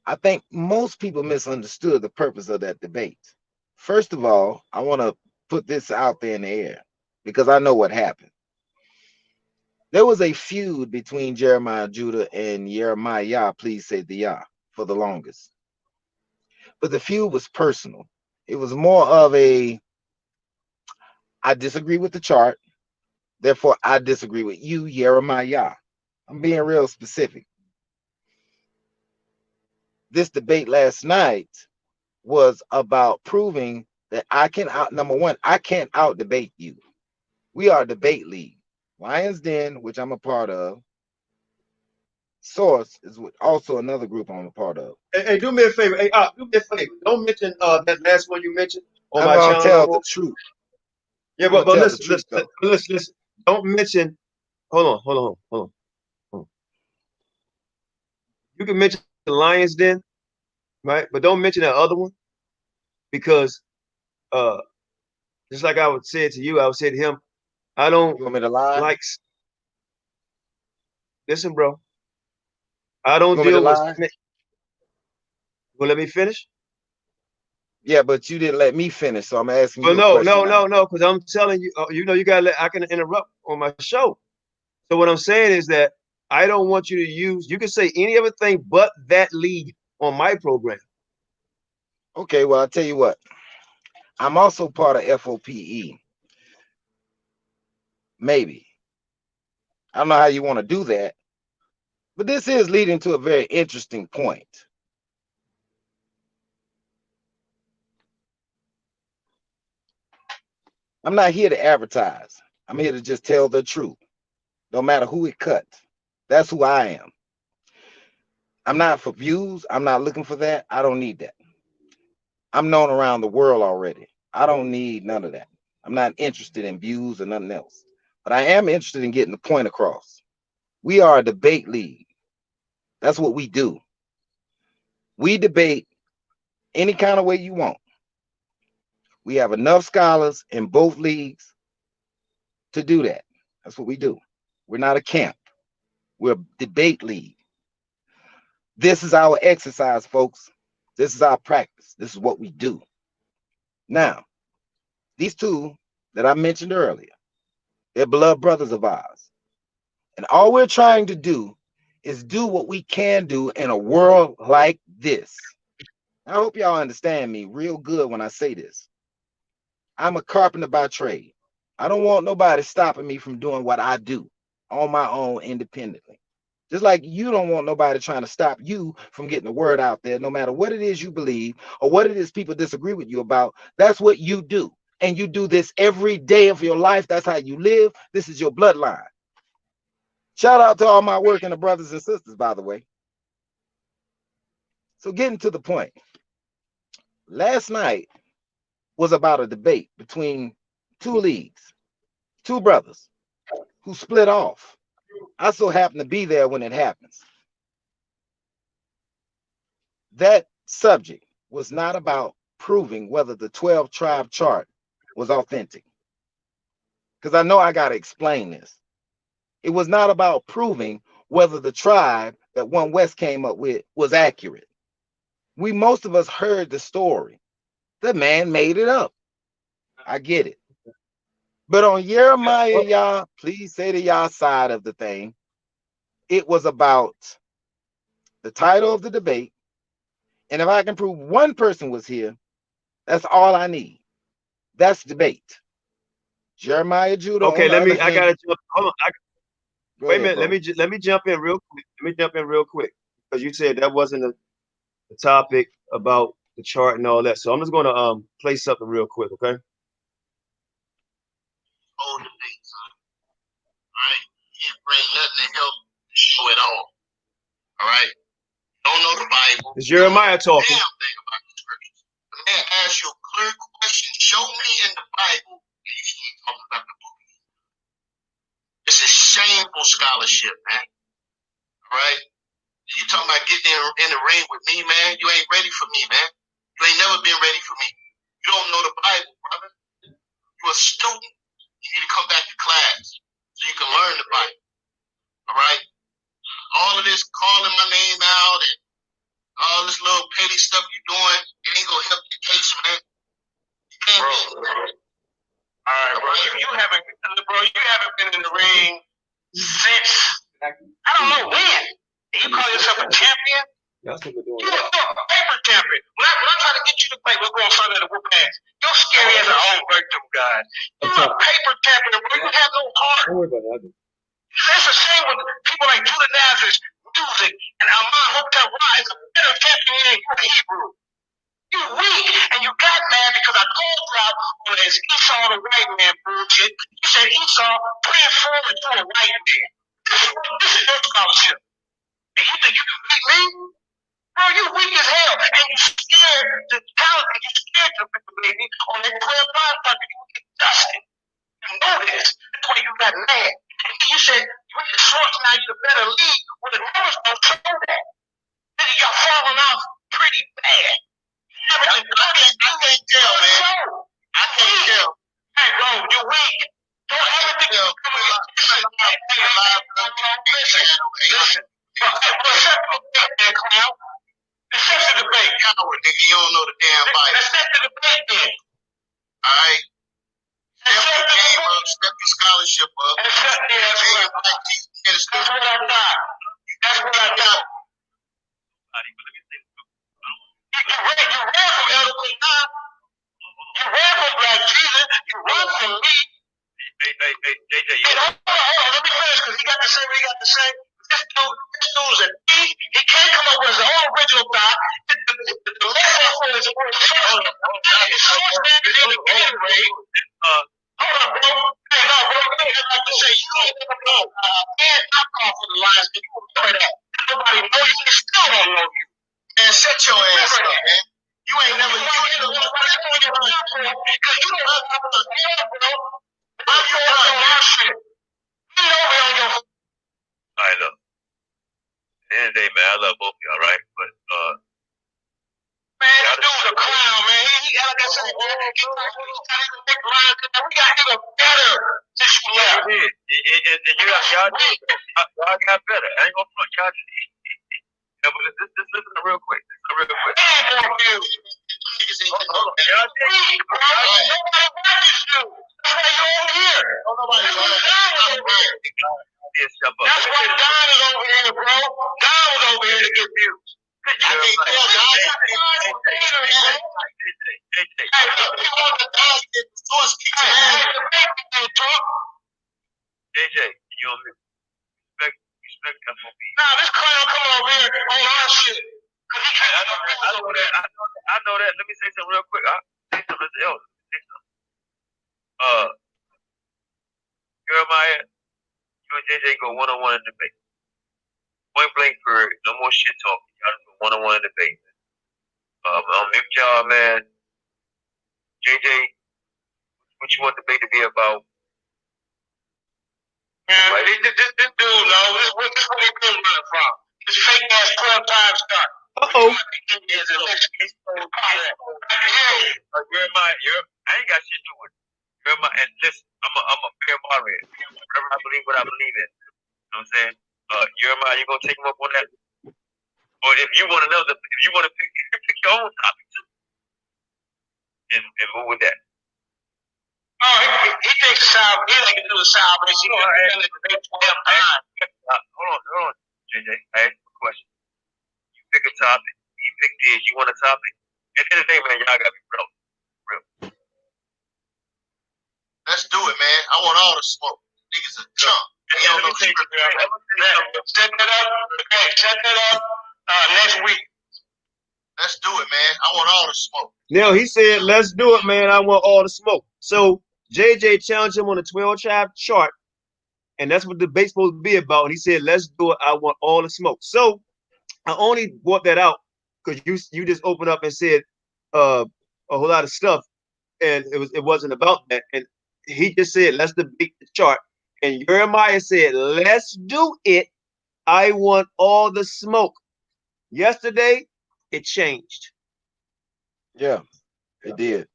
I think most people misunderstood the purpose of that debate. First of all, I want to put this out there in the air because I know what happened. There was a feud between Jeremiah Judah and Jeremiah, please say the Yah, for the longest. But the feud was personal. It was more of a, I disagree with the chart, therefore I disagree with you, Jeremiah. I'm being real specific. This debate last night was about proving that I can number one, I can't out debate you. We are a debate league. Lions Den, which I'm a part of. Source is also another group I'm a part of. Hey, do me a favor. Hey, do me a favor. Don't mention that last one you mentioned on I'm my gonna channel no tell the more. truth. Yeah, I'm gonna but tell the listen, truth though. listen. Don't mention. Hold on. You can mention the Lions Den, right? But don't mention that other one because, uh, just like I would say it to you, I would say to him, I don't You want me to lie? like. Listen, bro, I You don't want me to deal with. lie? Well, let me finish. Yeah, but you didn't let me finish, so I'm asking Well, you a question now. no, because I'm telling you, you gotta let. I can interrupt on my show. So what I'm saying is that I don't want you to use. You can say any other thing but that league on my program. Okay, well, I'll tell you what. I'm also part of F.O.P.E. Maybe. I don't know how you want to do that, but this is leading to a very interesting point. I'm not here to advertise. I'm here to just tell the truth. No matter who it cuts. That's who I am. I'm not for views. I'm not looking for that. I don't need that. I'm known around the world already. I don't need none of that. I'm not interested in views or nothing else. But I am interested in getting the point across. We are a debate league. That's what we do. We debate any kind of way you want. We have enough scholars in both leagues to do that. That's what we do. We're not a camp. We're a debate league. This is our exercise, folks. This is our practice. This is what we do. Now, these two that I mentioned earlier, they're beloved brothers of ours. And all we're trying to do is do what we can do in a world like this. I hope y'all understand me real good when I say this. I'm a carpenter by trade. I don't want nobody stopping me from doing what I do on my own independently. Just like you don't want nobody trying to stop you from getting the word out there, no matter what it is you believe or what it is people disagree with you about. That's what you do. And you do this every day of your life. That's how you live. This is your bloodline. Shout out to all my working brothers and sisters, by the way. So getting to the point. Last night was about a debate between two leagues, two brothers who split off. I so happen to be there when it happens. That subject was not about proving whether the 12 tribe chart was authentic. Because I know I got to explain this. It was not about proving whether the tribe that One West came up with was accurate. Most of us heard the story. The man made it up. I get it. But on Jeremiah, y'all, please say to y'all side of the thing, it was about the title of the debate. And if I can prove one person was here, that's all I need. That's debate. Jeremiah Judah, Okay, on the other I hand, gotta jump. Hold on. go Wait a ahead, minute. bro. Let me jump in real quick. Let me jump in real quick because you said that wasn't the topic about the chart and all that. So I'm just gonna play something real quick, okay? Whole debate, son. All right? You can't bring nothing to help show it all. All right? Don't know the Bible. It's Jeremiah talking. Damn thing about the scriptures. The man asks you a clear question. Show me in the Bible. And you start talking about the book. This is shameful scholarship, man. All right? You talking about getting in the ring with me, man? You ain't ready for me, man. You ain't never been ready for me. You don't know the Bible, brother. You're a student. You need to come back to class so you can learn the Bible. All right? All of this calling my name out and all this little petty stuff you're doing, it ain't gonna help the case, man. You can't be. All right, bro. You haven't been in the ring since I don't know when. And you call yourself a champion? That's what we're doing. You're a paper champion. When I try to get you to play, we're going further than whoop ass. You're scary as an old victim, God. You're a paper champion, bro. You have no heart. Don't worry about that. It's a shame when people like Judah Nazar's music and Amon Hotel is a better champion than you Hebrew. You weak and you got mad because I called you out on this Esau the white man bullshit. You said Esau transformed into a white man. This is your scholarship. And you think you can beat me? Bro, you weak as hell. And you scared to talent and you scared to beat me on that 12 line target. You get dusted. tell, man. I can't tell. Hey, bro, you weak. Don't ever think you're coming up. Listen. Accept the debate. Coward, nigga, you don't know the damn Bible. Accept the debate, then. All right. Step your game up, step your scholarship up. Accept the debate. That's what I thought. That's what I thought. You ran from eloquent now. You ran from Black Jesus. You run from me. Hey, JJ. Hold on. Let me finish, because he got to say what he got to say. This dude's an E. He can't come up with his own original thought. The lesson for his own thought. It's short-standing in the game, Ray. Hold on, bro. Hey, no, bro. I have to say, you don't know. Man, I'm off for the Lions. You remember that. Nobody know you. They still don't know you. Man, shut your ass up, man. You ain't never because you don't have to bro. I'm your our shit. You know me on your. I know. At the end of the day, man, I love both of y'all, right? But man, this dude's a clown, man. He like I said, man, he trying to make lines. We got even better since you left. And y'all did. Y'all got better. I ain't gonna front y'all. Yeah, but listen real quick. Nobody watches you. That's why you're over here. Nobody watches you. That's why Don is over here, bro. Don was over here to get views. I can't tell JJ, you know me. Respect F.O.P.E. Nah, this clown come over here on our shit. I know that. Let me say something real quick. Say something else. Jeremiah, you and JJ go one-on-one in debate. Point blank period. No more shit talking. Y'all just go one-on-one in debate. I'll mute y'all, man. JJ, what you want the debate to be about? Man, this dude, no, this is where he been running from. This fake ass 12 times start. Jeremiah, I ain't got shit to do with it. Jeremiah, and listen, I'm a fair moderator. I believe what I believe in. You know what I'm saying? Jeremiah, you gonna take him up on that? Or if you want to pick your own topic too. And move with that. Oh, he thinks he like to do the salvation. Hold on, JJ. I asked you a question. You pick a topic. He picked his. You want a topic? At the end of the day, man, y'all gotta be real. Let's do it, man. I want all the smoke. Niggas a chump. Set that up next week. Let's do it, man. I want all the smoke. Now he said, let's do it, man. I want all the smoke. So JJ challenged him on the 12-tribe chart, and that's what the debate's supposed to be about. And he said, let's do it. I want all the smoke. So I only brought that out because you just opened up and said a whole lot of stuff, and it wasn't about that. And he just said, let's debate the chart. And Jeremiah said, let's do it. I want all the smoke. Yesterday, it changed. Yeah, it did.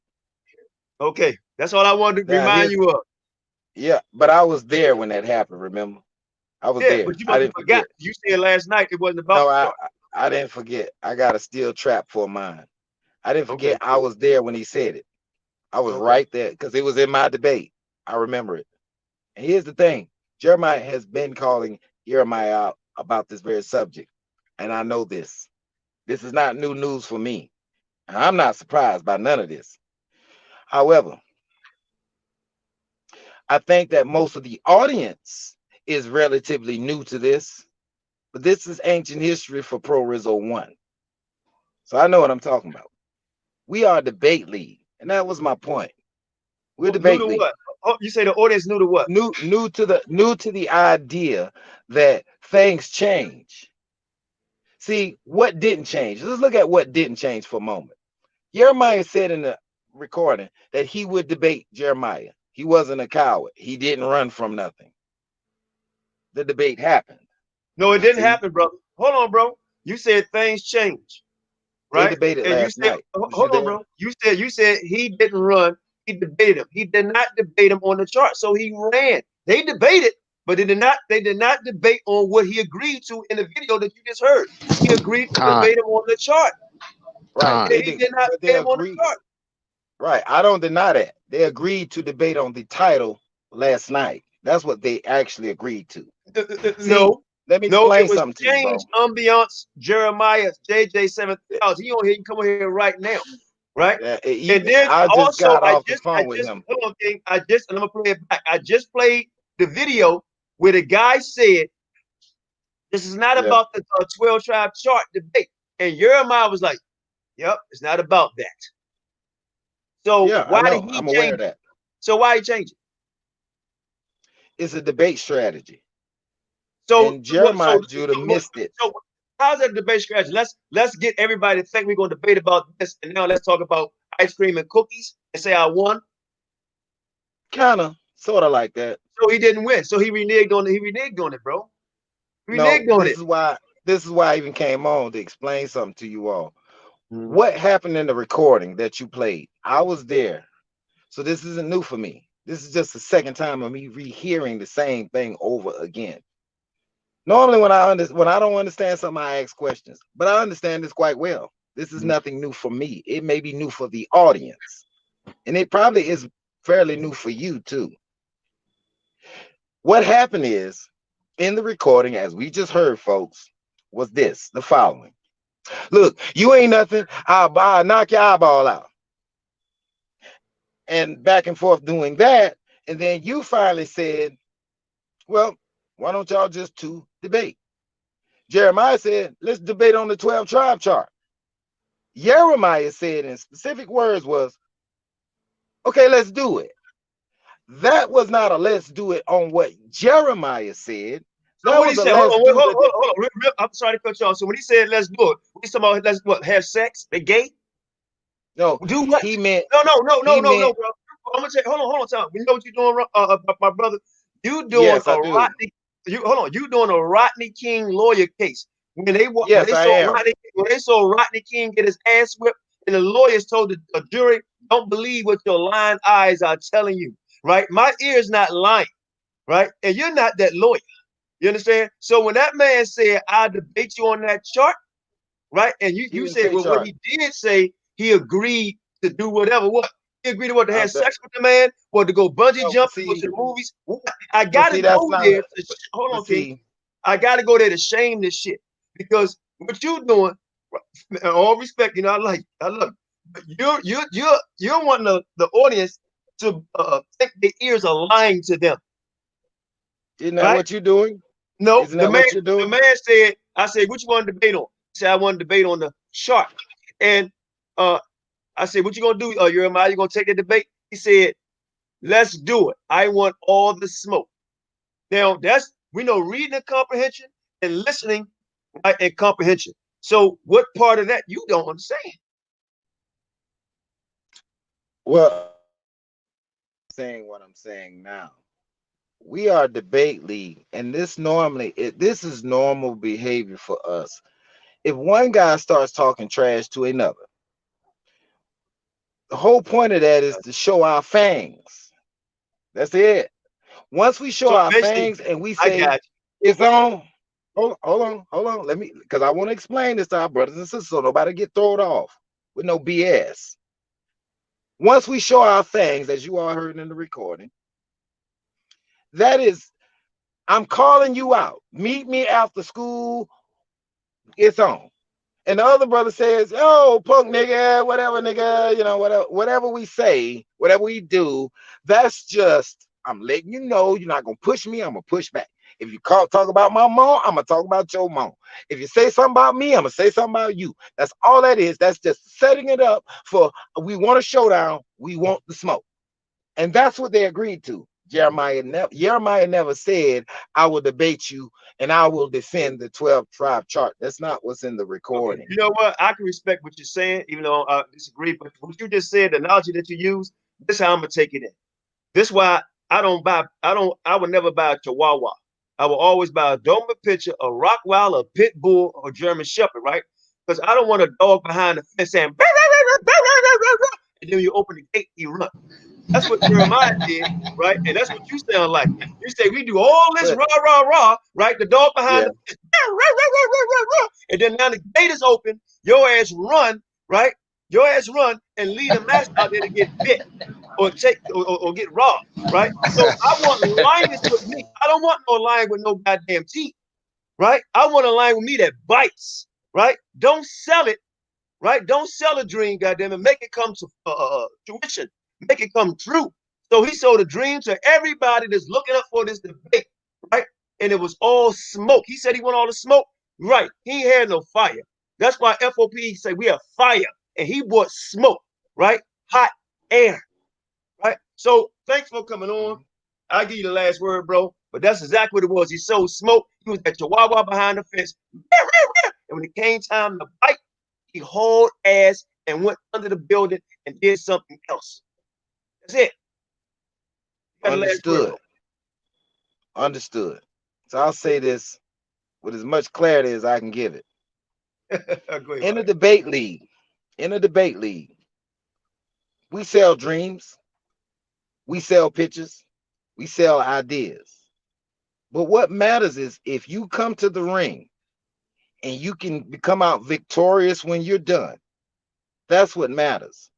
Okay, that's all I wanted to remind you of. Yeah, but I was there when that happened, remember? I was there. But you must have forgot. You said last night it wasn't about. No, I didn't forget. I got a steel trap for mine. I didn't forget. I was there when he said it. I was right there because it was in my debate. I remember it. And here's the thing. Jeremiah has been calling Jeremiah out about this very subject. And I know this. This is not new news for me. And I'm not surprised by none of this. However, I think that most of the audience is relatively new to this. But this is ancient history for Pro Rizzo 1. So I know what I'm talking about. We are a debate league. And that was my point. We're debate league. What? Oh, you say the audience new to what? New to the idea that things change. See, what didn't change? Let's look at what didn't change for a moment. Jeremiah said in the recording that he would debate Jeremiah. He wasn't a coward. He didn't run from nothing. The debate happened. No, it didn't happen, brother. Hold on, bro. You said things change. They right? debated And you last said, night. Was you hold on, there? bro. You said he didn't run. He debated him. He did not debate him on the chart, so he ran. They debated, but they did not debate on what he agreed to in the video that you just heard. He agreed to Con, debate him on the chart. Right. con. They He did, did not but they debate him on the agreed. chart. Right. I don't deny that. They agreed to debate on the title last night. That's what they actually agreed to. See, No, let me no, explain it was something to you, bro. change ambiance. Jeremiah JJ 7000. He on here. You come on here right now, right? And then I just also, got off the phone with him. hold on, King. And I'm gonna play it back. I just played the video where the guy said, "This is not Yeah. about the 12 tribe chart debate," and Jeremiah was like, "Yep, it's not about that." So Yeah, I why did know. he I'm aware change of it? that. So why he changed it? It's a debate strategy. So And what? Jeremiah Judah missed it. So how's that debate strategy? Let's get everybody to think we're going to debate about this, and now let's talk about ice cream and cookies and say I won. Kinda, sorta like that. So he didn't win. So he reneged on it. He reneged on it, bro. No, Reneged on it. this is why I even came on to explain something to you all. Mm-hmm. What happened in the recording that you played? I was there. So this isn't new for me. This is just the second time of me rehearing the same thing over again. Normally, when I don't understand something, I ask questions, but I understand this quite well. This is nothing new for me. It may be new for the audience, and it probably is fairly new for you too. What happened is in the recording, as we just heard, folks, was the following. Look, you ain't nothing. I'll knock your eyeball out. And back and forth doing that. And then you finally said, well, why don't y'all just two debate? Jeremiah said, let's debate on the 12 tribe chart. Jeremiah said in specific words was, okay, let's do it. That was not a let's do it on what Jeremiah said. So That what he was a said? Hold let's on, do hold the on. I'm sorry to cut you off. So when he said let's do it, he's talking about let's what? Have sex? They gay? no, Do what? he meant No, bro. I'm gonna say, hold on, Tom. You know what you're doing, my brother? You doing yes, I a do. Rodney? You hold on. You doing a Rodney King lawyer case when Yes, I am. When they saw Rodney King get his ass whipped, and the lawyers told the jury, "Don't believe what your lying eyes are telling you." Right? My ear's not lying. Right? And you're not that lawyer. You understand? So when that man said, "I debate you on that chart," right? And He you didn't said, say well, what chart. he did say, he agreed to do whatever. What? He agreed to what? To have The, sex with the man, or to go bungee no, jump, to go to the movies. I but gotta see, that's go not. there. Hold But on, King. see, I gotta go there to shame this shit because what you doing? In all respect, I love. But you're wanting the audience to think their ears are lying to them, isn't that right? what you're doing? No, Isn't that what you're the doing? man said, I said, what you want to debate on? He said, I want to debate on the shark. And I said, what you gonna do, Jeremiah? You gonna take the debate? He said, let's do it. I want all the smoke. Now we know reading and comprehension and listening, right, and comprehension. So what part of that you don't understand? Well, saying what I'm saying now. We are debate league, and this is normal behavior for us. If one guy starts talking trash to another, the whole point of that is to show our fangs. That's it. Once we show So our basically, fangs and we I say got it's on, hold on. Let me, because I want to explain this to our brothers and sisters so nobody get thrown off with no BS. Once we show our fangs, as you all heard in the recording, that is, I'm calling you out. Meet me after school. It's on. And the other brother says, "Oh, punk nigga, whatever, nigga, whatever we say, whatever we do, that's just, I'm letting you know you're not gonna push me, I'm gonna push back. If you talk about my mom, I'm gonna talk about your mom. If you say something about me, I'm gonna say something about you. That's all that is. That's just setting it up for, we want a showdown, we want the smoke." And that's what they agreed to. Jeremiah never said, "I will debate you and I will defend the 12 tribe chart." That's not what's in the okay. recording. You know what? I can respect what you're saying, even though I disagree. But what you just said, the analogy that you use, this is how I'm gonna take it in. This is why I would never buy a Chihuahua. I will always buy a Doberman Pinscher, a Rottweiler, a Pit Bull, or German Shepherd, right? because I don't want a dog behind the fence saying, "Rah, rah, rah, rah, rah, rah, rah, rah," and then you open the gate, he run. That's what Jeremiah did, right? And that's what you sound like. You say we do all this rah, rah, rah, right? The dog behind the fence, rah, rah, rah, rah, rah, rah, and then now the gate is open, your ass run, right? Your ass run and lead a master out there to get bit or get robbed, right? So I want lions with me. I don't want no lion with no goddamn teeth, right? I want a lion with me that bites, right? Don't sell it, right? Don't sell a dream, goddamn it. Make it come to fruition. Make it come true. So he sold a dream to everybody that's looking up for this debate, right? And it was all smoke. He said he want all the smoke, right? He ain't had no fire. That's why F.O.P.E say we have fire, and he brought smoke, right? Hot air, right? So thanks for coming on. I'll give you the last word, bro. But that's exactly what it was. He sold smoke. He was that chihuahua behind the fence. And when it came time to bite, he hauled ass and went under the building and did something else. That's it. Understood. Understood. So I'll say this with as much clarity as I can give it. In a debate league, we sell dreams, we sell pictures, we sell ideas. But what matters is if you come to the ring and you can come out victorious when you're done. That's what matters.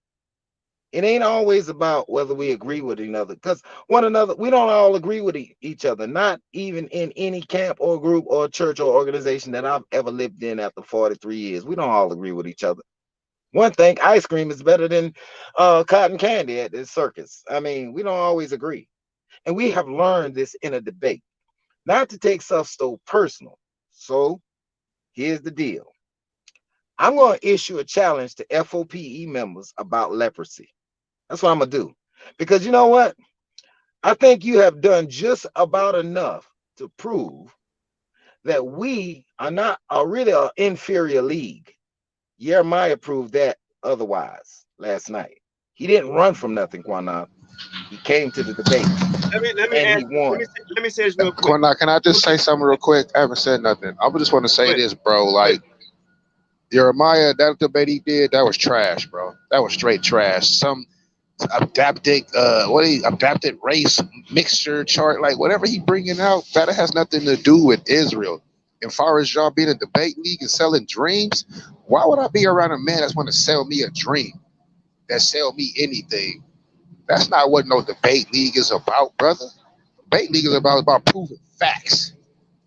It ain't always about whether we agree with each other, because one another, we don't all agree with each other, not even in any camp or group or church or organization that I've ever lived in after 43 years. We don't all agree with each other. One thing, ice cream is better than cotton candy at this circus. I mean, we don't always agree. And we have learned this in a debate, not to take stuff so personal. So here's the deal. I'm going to issue a challenge to F.O.P.E members about leprosy. That's what I'm going to do. Because you know what? I think you have done just about enough to prove that we are not really an inferior league. Jeremiah proved that otherwise last night. He didn't run from nothing, Qanath. He came to the debate. Let me say this real quick. Qanath, can I just say something real quick? I haven't said nothing. I just want to say this, bro. Like, Jeremiah, that debate he did, that was trash, bro. That was straight trash. Some adapted race mixture chart, like whatever he bringing out, that has nothing to do with Israel. As far as y'all being a debate league and selling dreams, why would I be around a man that's want to sell me a dream, that sell me anything? That's not what no debate league is about, brother. Debate league is about proving facts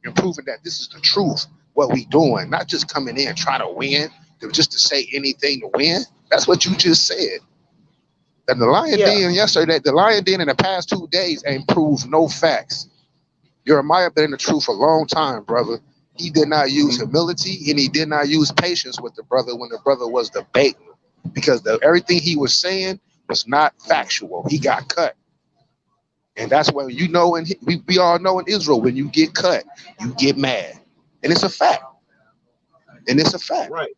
and proving that this is the truth, what we doing, not just coming in trying to win, just to say anything to win. That's what you just said. And the Lion Den yesterday, the Lion Den in the past 2 days ain't proved no facts. Jeremiah been in the truth a long time, brother. He did not use humility and he did not use patience with the brother when the brother was debating, because everything he was saying was not factual. He got cut. And that's when you know, and we all know in Israel, when you get cut, you get mad. And it's a fact. Right.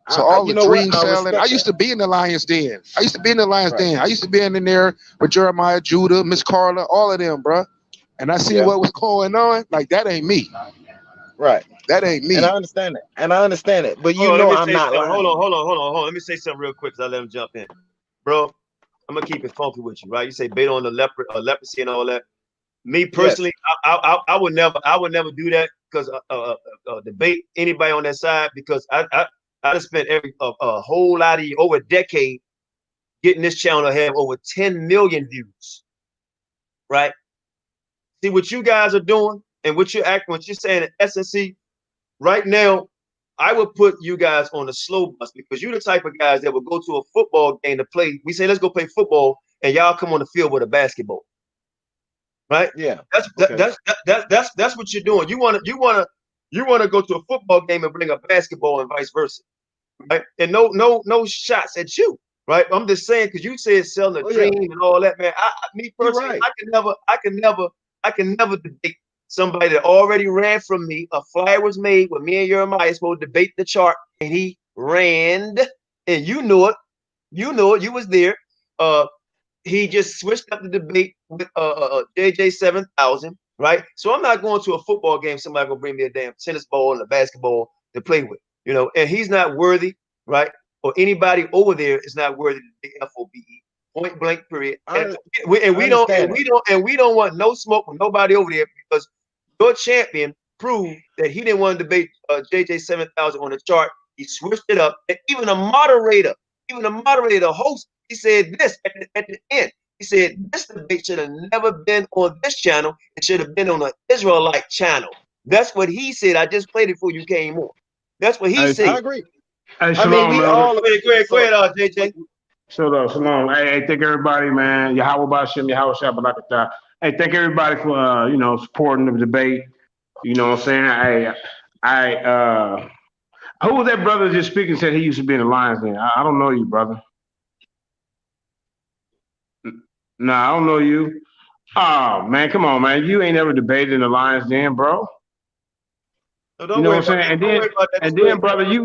So all the dream selling, I used to be in the Lions Den. I used to be in there with Jeremiah, Judah, Miss Carla, all of them, bro. And I see what was going on. Like, that ain't me. Right. That ain't me. And I understand it. But you know I'm not lying. Hold on. Let me say something real quick because I let him jump in. Bro, I'm going to keep it funky with you, right? You say bait on the leprosy and all that. Me personally, I would never do that, because debate anybody on that side, because I just spent a whole lot of over a decade getting this channel to have over 10 million views, right? See what you guys are doing and what you're saying at SNC right now. I would put you guys on the slow bus, because you're the type of guys that would go to a football game to play. We say, let's go play football, and y'all come on the field with a basketball, right? Yeah. That's what you're doing. You want to go to a football game and bring a basketball and vice versa, right? And no shots at you, right? I'm just saying, because you said selling a dream and all that, man. Me personally, I can never debate somebody that already ran from me. A flyer was made when me and Jeremiah supposed to debate the chart, and he ran, and you knew it. You was there. He just switched up the debate with JJ 7000, right? So I'm not going to a football game. Somebody gonna bring me a damn tennis ball and a basketball to play with. you know, and he's not worthy, right? Or anybody over there is not worthy to be F.O.P.E. Point blank, period. And we don't want no smoke from nobody over there, because your champion proved that he didn't want to debate JJ 7000 on the chart. He switched it up, and even a moderator, the host, he said this at the end. He said this debate should have never been on this channel. It should have been on an Israelite channel. That's what he said. I just played it before you came on. That's what he said. I agree. Hey, Shalom, we all go ahead, JJ. Shalom. Hey, thank everybody, man. Yahawashi Yahawashi. Hey, thank everybody for supporting the debate. You know what I'm saying? Who was that brother just speaking? Said he used to be in the Lions Den. I don't know you, brother. Nah, I don't know you. Oh man, come on, man. You ain't ever debated in the Lions Den, bro. So you know what I'm saying? And then, brother, I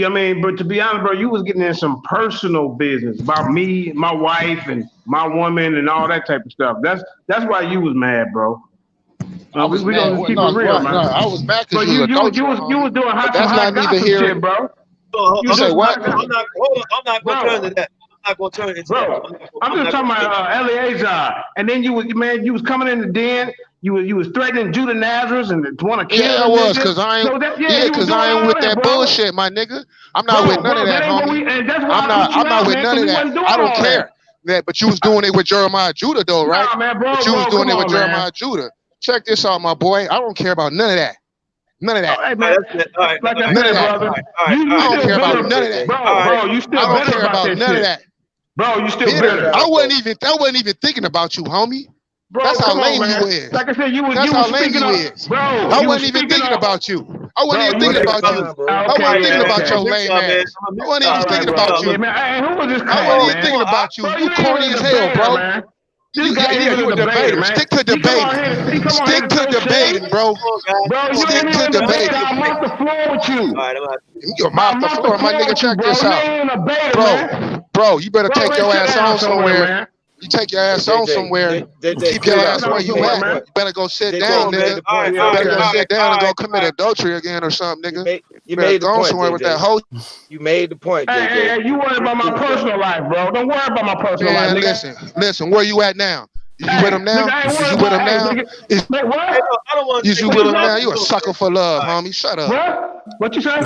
mean, but to be honest, bro, you was getting in some personal business about me, my wife, and my woman, and all that type of stuff. That's why you was mad, bro. We gonna keep it real, man. No, I was mad because you was doing high gossip shit, bro. You say what? I'm not gonna turn to that. I'm not gonna turn into that. I'm just talking about Eleazar, and then you was coming in the den. You was threatening Judah Nazareth and want to kill. Yeah, I was, because I ain't with that bullshit, my nigga. I'm not with none of that, homie. I'm not with none of that. I don't care. But you was doing it with Jeremiah Judah, though, right? Nah, man, bro, but you was doing it with Jeremiah Judah. Check this out, my boy. I don't care about none of that. None of that. Hey, man. Like I said, brother. I don't care about none of that. Bro, you still I don't care about none of that. Bro, you still bitter. I wasn't even thinking about you, homie. Bro, that's how lame you is. Like I said, that's how lame you is. Bro, I wasn't even thinking about you. I wasn't even thinking about you. I wasn't thinking about your lame ass. I wasn't even thinking about you. Who was this? I wasn't even thinking about you. You corny as hell, bro. You a debater. Stick to debating. Stick to debating, bro. Stick to debating. I'm off the floor with you. You're off the floor, my nigga. Check this out, bro. You better take your ass on somewhere. You take your ass on somewhere. Keep your ass where you at. You better go sit down, nigga. You better go sit down and go commit adultery again or something, nigga. You made the point somewhere with that hoe. You made the point. Hey, you worry about my personal life, bro. Don't worry about my personal life, nigga. Listen. Where you at now? You with him now? Is you with him now? Is you with him now? You a sucker for love, homie. Shut up. What you say? I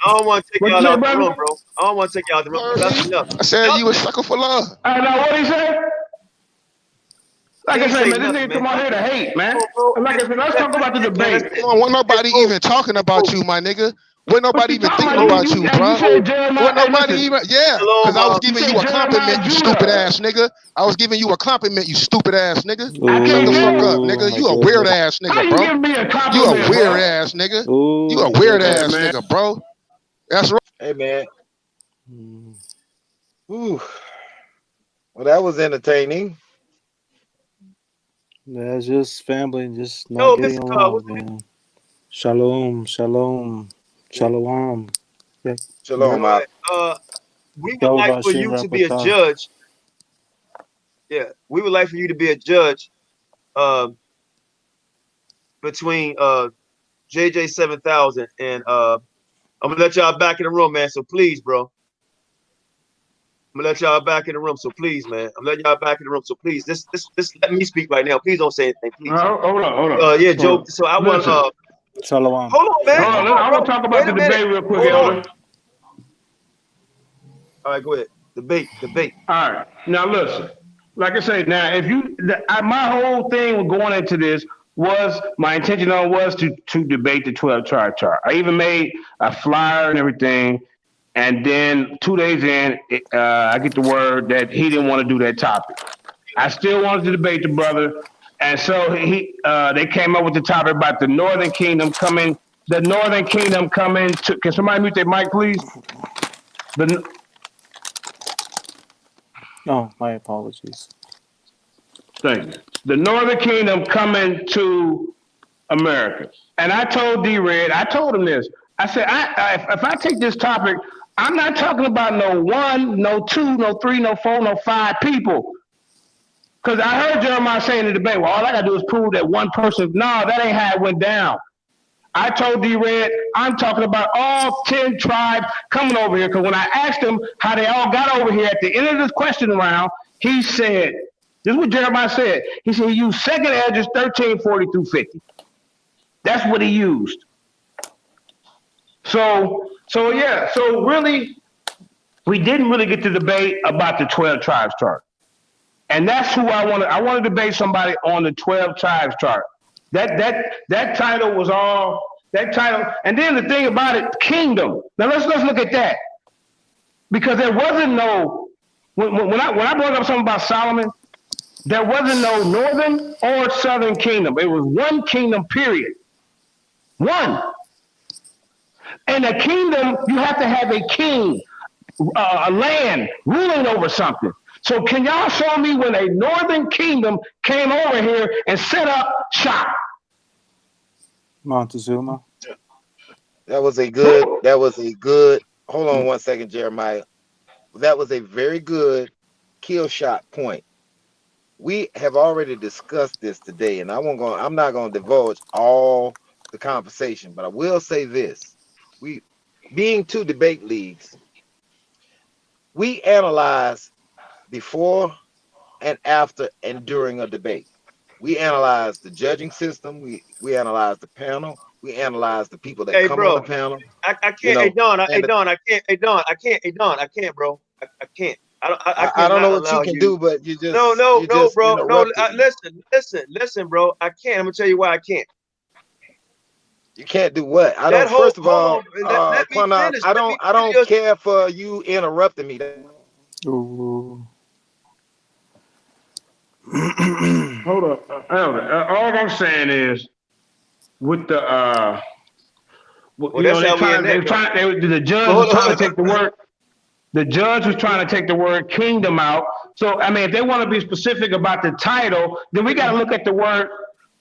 don't want to take y'all out the room, bro. I don't want to take y'all out the room. That's enough. I said you a sucker for love. Now what he say? Like I said, man, this nigga come out here to hate, man. Like I said, let's talk about the debate. Wasn't nobody even talking about you, my nigga. Wasn't nobody even thinking about you, bro. Wasn't nobody even, because I was giving you a compliment, you stupid ass nigga. I was giving you a compliment, you stupid ass nigga. Shut the fuck up, nigga. You a weird ass nigga, bro. You a weird ass nigga. You a weird ass nigga, bro. That's right. Hey, man. Ooh. Well, that was entertaining. That's just family, just not getting along, man. Shalom. Yeah. Shalom, we would like for you to be a judge. Yeah, we would like for you to be a judge between JJ 7000 and I'm gonna let y'all back in the room, man. So please, bro. I'm gonna let y'all back in the room. So please, man. I'm letting y'all back in the room. So please, just let me speak right now. Please don't say anything. Please. Hold on. Yeah, Joe. So I want Shalom. Hold on, man. I want to talk about the debate real quick, Elder. All right, go ahead. Debate. All right. Now listen. Like I say, now if my whole thing with going into this was my intention was to debate the 12 tribe chart. I even made a flyer and everything. And then 2 days in, I get the word that he didn't want to do that topic. I still wanted to debate the brother. And so they came up with the topic about the Northern Kingdom coming to, can somebody mute their mic, please? Oh, my apologies. Thank you. The Northern Kingdom coming to America. And I told D-Red, I told him this. I said, if I take this topic, I'm not talking about no 1, no 2, no 3, no 4, no 5 people. Because I heard Jeremiah say in the debate, well, all I got to do is prove that one person. No, that ain't how it went down. I told D-Red, I'm talking about all 10 tribes coming over here. Because when I asked him how they all got over here at the end of this question round, he said, this is what Jeremiah said. He said he used 2nd Esdras 13:40 through 50. That's what he used. So really, we didn't really get to debate about the 12 tribes chart. And that's who I want to debate somebody on the 12 tribes chart. That title was all that title. And then the thing about it, kingdom. Now let's look at that. Because there wasn't no when I brought up something about Solomon, there wasn't no northern or southern kingdom. It was one kingdom, period. One. And a kingdom, you have to have a king, a land ruling over something. So can y'all show me when a northern kingdom came over here and set up shop? Montezuma. That was a good, hold on one second, Jeremiah. That was a very good kill shot point. We have already discussed this today, and I'm not going to divulge all the conversation, but I will say this. We, being 2 debate leagues, we analyze before and after and during a debate. We analyze the judging system. We analyze the panel. We analyze the people that come on the panel. I can't. You know, hey Don, I can't, bro. I can't. I don't know what you can do, but you just bro. Listen, bro. I can't. I'm gonna tell you why I can't. You can't do what? I don't. First of all, Qanath, I don't care for you interrupting me. Ooh. Hold up, Elder. All I'm saying is, with the the judge was trying to take the word. The judge was trying to take the word kingdom out. So I mean, if they want to be specific about the title, then we got to look at the word.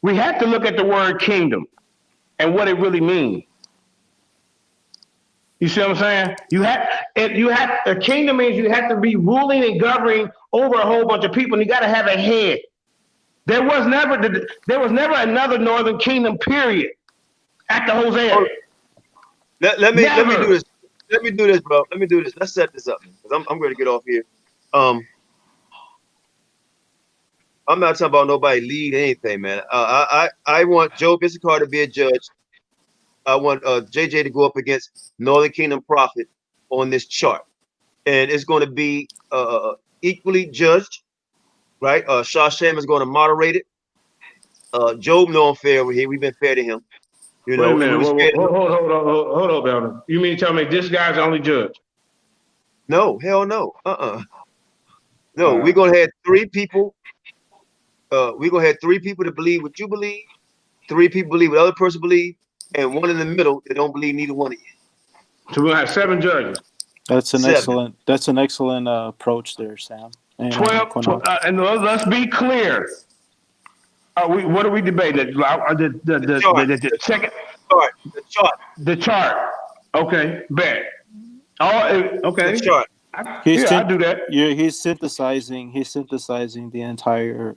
We have to look at the word kingdom and what it really means. You see what I'm saying? A kingdom means you have to be ruling and governing over a whole bunch of people, and you got to have a head. There was never another northern kingdom, period, after Hosea. Let me do this. Let me do this, bro. Let me do this. Let's set this up, because I'm going to get off here. I'm not talking about nobody lead anything, man. I want Joe Issachar to be a judge. I want JJ to go up against Northern Kingdom Prophet on this chart, and it's going to be equally judged, right? Shashem is going to moderate it. Job, no, I'm fair over here. We've been fair to him. You know, wait a minute. Hold on, Elder. You mean to tell me this guy's the only judge? No, hell no. No, we're gonna have 3 people. We're gonna have 3 people that believe what you believe, 3 people believe what other person believe, and 1 in the middle that don't believe neither one of you. So we'll have 7 judges. That's an excellent approach there, Sam. And 12, and let's be clear. What are we debating? The second. The chart. Okay, bet. Okay. The chart. I do that. He's synthesizing the entire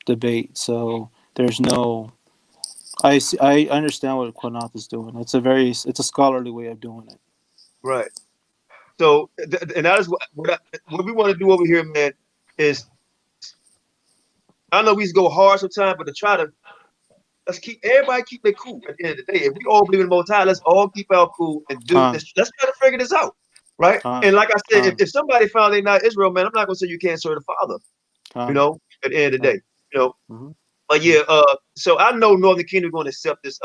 debate. So there's no. I understand what Qanath is doing. It's a scholarly way of doing it. Right. So, and that is what we want to do over here, man. Is I know we go hard sometimes, but to try to everybody keep their cool at the end of the day. If we all believe in the Most High, let's all keep our cool and do this. Let's try to figure this out, right? And like I said, if somebody found they're not Israel, man, I'm not gonna say you can't serve the Father. You know, at the end of the day, you know. Mm-hmm. But yeah, so I know Northern Kingdom going to accept this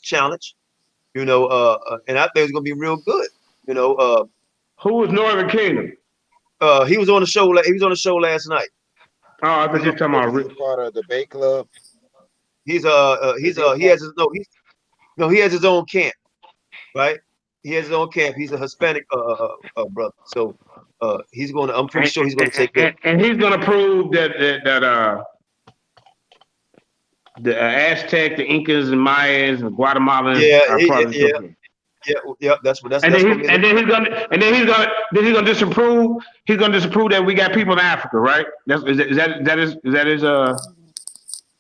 challenge, you know, and I think it's gonna be real good, you know. Who was Northern Kingdom? He was on the show. He was on the show last night. Oh, I thought you were talking about part of the debate club. He has his own camp, right? He has his own camp. He's a Hispanic brother, so he's going to. I'm pretty sure he's going to take that. And he's going to prove that the Aztec, the Incas, and Mayas, and Guatemalans. Yeah. That's what. And then he's gonna disapprove. He's gonna disapprove that we got people in Africa, right? Is that his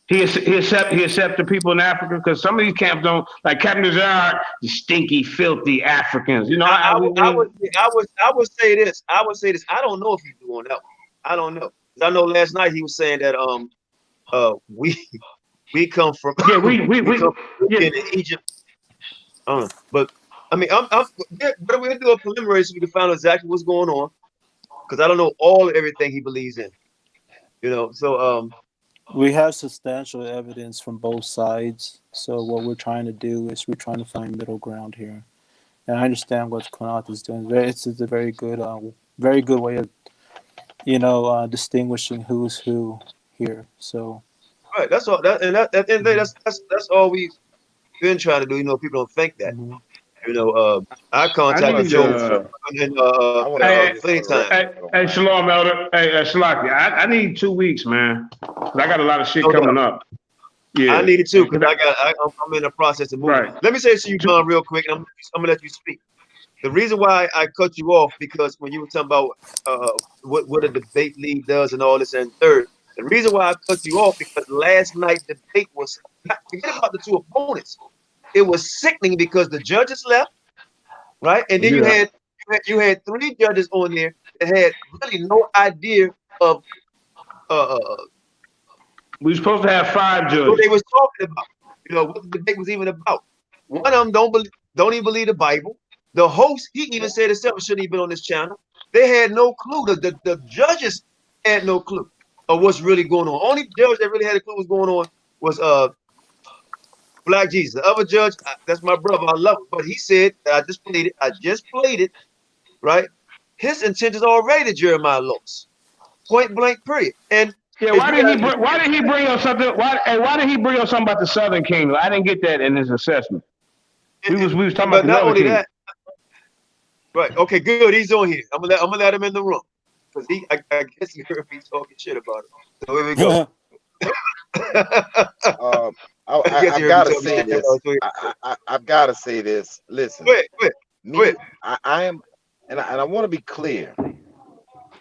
He accept the people in Africa, because some of these camps don't, like Captain Desire, the stinky, filthy Africans. You know, I would say this. I don't know if he's doing that one. I don't know. I know last night he was saying that we come from we come from yeah. in Egypt. But I mean, but we're gonna do a preliminary so we can find out exactly what's going on, because I don't know everything he believes in. You know, so we have substantial evidence from both sides. So what we're trying to do is we're trying to find middle ground here. And I understand what Qanath is doing. It's a very good way of, distinguishing who's who here. So right, that's all. That's all we've been trying to do. You know, people don't think that. mm-hmm. You know, I I contacted need Joe hey, plenty of times. hey, Shalom, Elder. Hey, Shalaki, I need 2 weeks, man. 'Cause I got a lot of shit No doubt. coming up. Yeah, I need it too, because I'm in the process of moving. Right. Let me say to you, John, real quick, and I'm gonna let you speak. The reason why I cut you off, because when you were talking about what a debate league does and all this and third, the reason why I cut you off, because last night debate was, forget about the two opponents. It was sickening because the judges left, right? And then you had 3 judges on there that had really no idea of we were supposed to have 5 judges. what they was talking about. You know, what the debate was even about. One of them don't even believe the Bible. The host, he even said himself, shouldn't even been on this channel. They had no clue. The judges had no clue of what's really going on. Only judge that really had a clue what's going on was Black Jesus. The other judge, that's my brother, I love him, but he said, I just played it, right? His intentions already Jeremiah lost. Point blank, period. And yeah, why did he bring up something? Why did he bring up something about the Southern Kingdom? I didn't get that in his assessment. We was talking about the not only Kingdom. that. Right. Okay. Good. He's on here. I'm gonna let him in the room, because I guess he heard me talking shit about him. So here we go. I gotta say this. I've gotta say this. Listen. Wait. I am, and I want to be clear.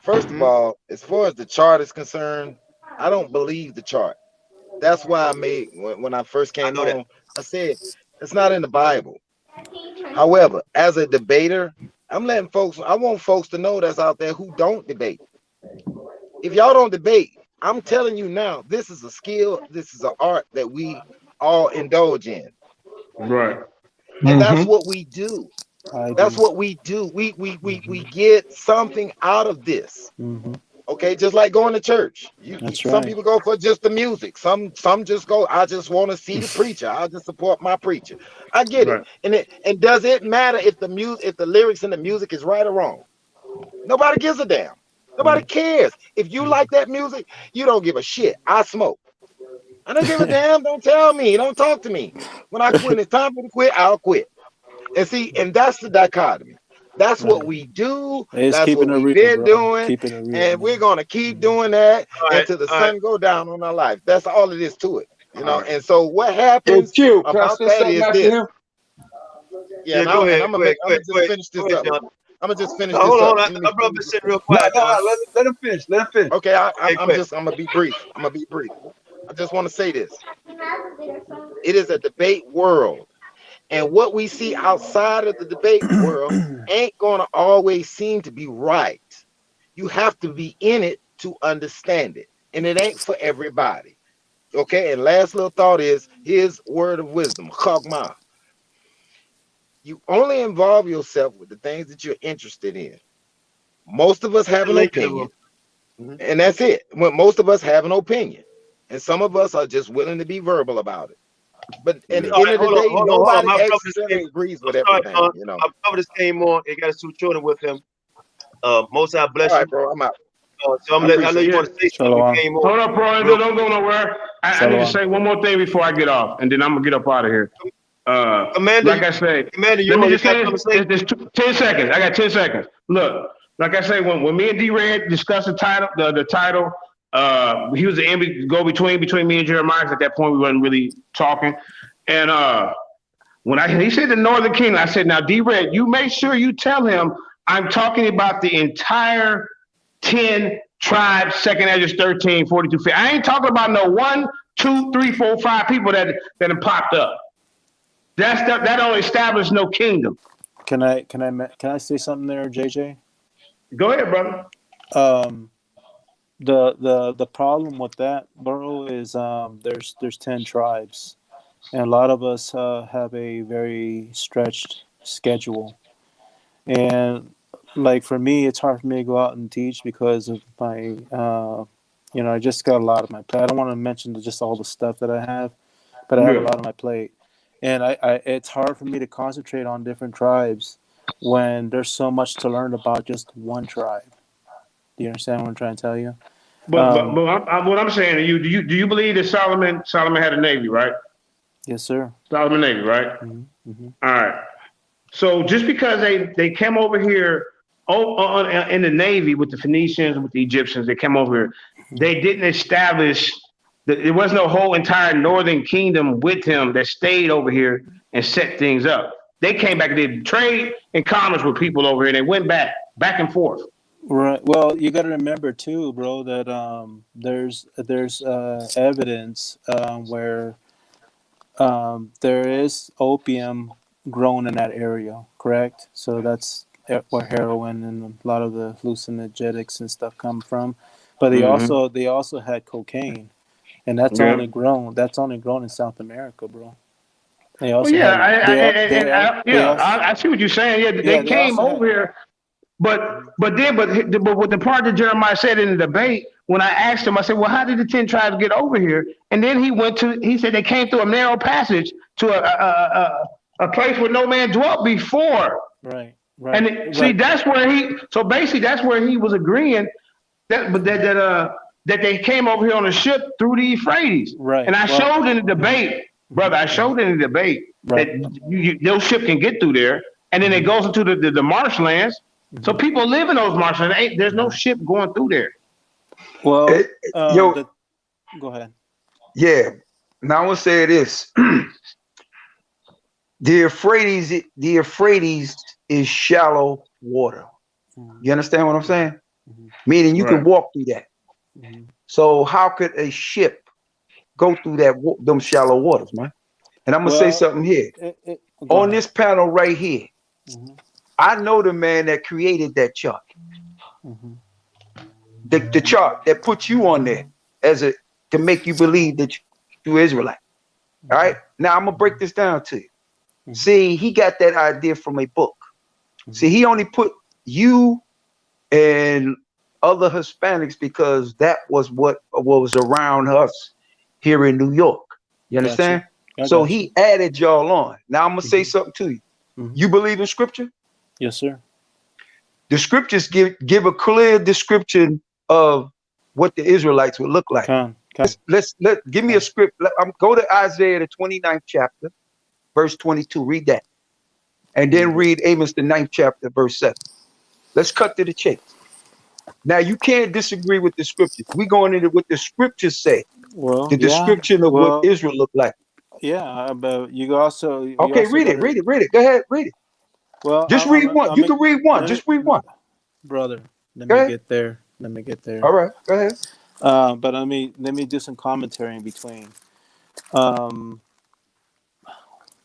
First of all, as far as the chart is concerned, I don't believe the chart. That's why I made, when I first came on, I said it's not in the Bible. However, as a debater, I want folks to know that's out there who don't debate. If y'all don't debate, I'm telling you now, this is a skill, this is an art that we all indulge in. Right. And that's what we do. That's what we do. We get something out of this. Okay, just like going to church. Some people go for just the music. Some just go, I just want to see the preacher. I'll just support my preacher. I get it. And does it matter if the lyrics and the music is right or wrong? Nobody gives a damn. Nobody cares. If you like that music, you don't give a shit. I smoke. I don't give a damn. Don't tell me. Don't talk to me. When I quit, it's time for me to quit, I'll quit. And see, and that's the dichotomy. That's what we do. That's what we've been doing. And we're going to keep doing that until the sun go down on our life. That's all it is to it. You know, and so what happens about that is this. Yeah, go ahead. I'm going to just finish this up. I'm going to just finish this up. Hold on. My brother sitting real quiet. Let him finish. Okay, I'm going to be brief. I just want to say this. It is a debate world. And what we see outside of the debate world ain't going to always seem to be right. You have to be in it to understand it. And it ain't for everybody. Okay, and last little thought is, here's word of wisdom, chagma. You only involve yourself with the things that you're interested in. Most of us have an opinion. And that's it. Most of us have an opinion. And some of us are just willing to be verbal about it. But at the end of the day, nobody actually agrees with everything. You know, my brother just came on. He got his 2 children with him. Most I bless you, bro. I'm out. So I know you want to say something. You came on. Hold up, bro. Don't go nowhere. I need to say one more thing before I get off, and then I'm gonna get up out of here. Commander, like I said, Commander, let me just say this. 10 seconds. I got 10 seconds. Look, like I say, when me and D-Red discussed the title, he was the go-between between me and Jeremiah. At that point, we wasn't really talking. And when he said the Northern Kingdom, I said, now, D-Red, you make sure you tell him I'm talking about the entire 10 tribes, 2nd Ezra 13, 42, 50. I ain't talking about no 1, 2, 3, 4, 5 people that have popped up. That don't establish no kingdom. Can I say something there, JJ? Go ahead, brother. The problem with that, bro, is there's 10 tribes, and a lot of us have a very stretched schedule, and like for me, it's hard for me to go out and teach because of my I just got a lot on my plate. I don't want to mention just all the stuff that I have, but I have a lot on my plate, and I it's hard for me to concentrate on different tribes when there's so much to learn about just one tribe. Do you understand what I'm trying to tell you? But what I'm saying to you, do you believe that Solomon had a navy, right? Yes, sir. Solomon Navy, right? Mm-hmm. Mm-hmm. All right. So just because they came over here in the Navy with the Phoenicians and with the Egyptians, they came over here. They didn't establish. There was no whole entire northern kingdom with him that stayed over here and set things up. They came back and did trade and commerce with people over here. And they went back and forth. Right. Well, you got to remember too, bro, that there's evidence where there is opium grown in that area, correct? So that's where heroin and a lot of the hallucinogenics and stuff come from. But they also had cocaine, and that's only grown in South America, bro. They also I see what you're saying. Yeah, they came over here. But what the part that Jeremiah said in the debate, when I asked him, I said, well, how did the 10 tribes get over here? And then he said they came through a narrow passage to a place where no man dwelt before. Right. And see, that's where he was agreeing that they came over here on a ship through the Euphrates. Right. And I showed in the debate, brother, that those ships can get through there. And then it goes into the marshlands. So people live in those marshlands. There's no ship going through there. Well, go ahead. Yeah. Now I want to say this. The Euphrates is shallow water. You understand what I'm saying? Mm-hmm. Meaning you can walk through that. Mm-hmm. So how could a ship go through them shallow waters, man? And I'm gonna say something here. On this panel right here, I know the man that created that chart. Mm-hmm. The chart that puts you on there to make you believe that you're Israelite. All right. Now I'm gonna break this down to you. Mm-hmm. See, he got that idea from a book. Mm-hmm. See, he only put you and other Hispanics because that was what was around us here in New York. You understand? So he added y'all on. Now I'm gonna say something to you. Mm-hmm. You believe in scripture? Yes, sir. The scriptures give a clear description of what the Israelites would look like. Let's give me a script. Go to Isaiah the 29th chapter, verse 22. Read that, and then read Amos the 9th chapter, verse 7. Let's cut to the chase. Now you can't disagree with the scriptures. We're going into what the scriptures say. Well, the description of what Israel looked like. Yeah, but you also read it. Go ahead, read it. Well, just read one. You can read one. Just read one, brother. Let me get there. All right, go ahead. But let me do some commentary in between.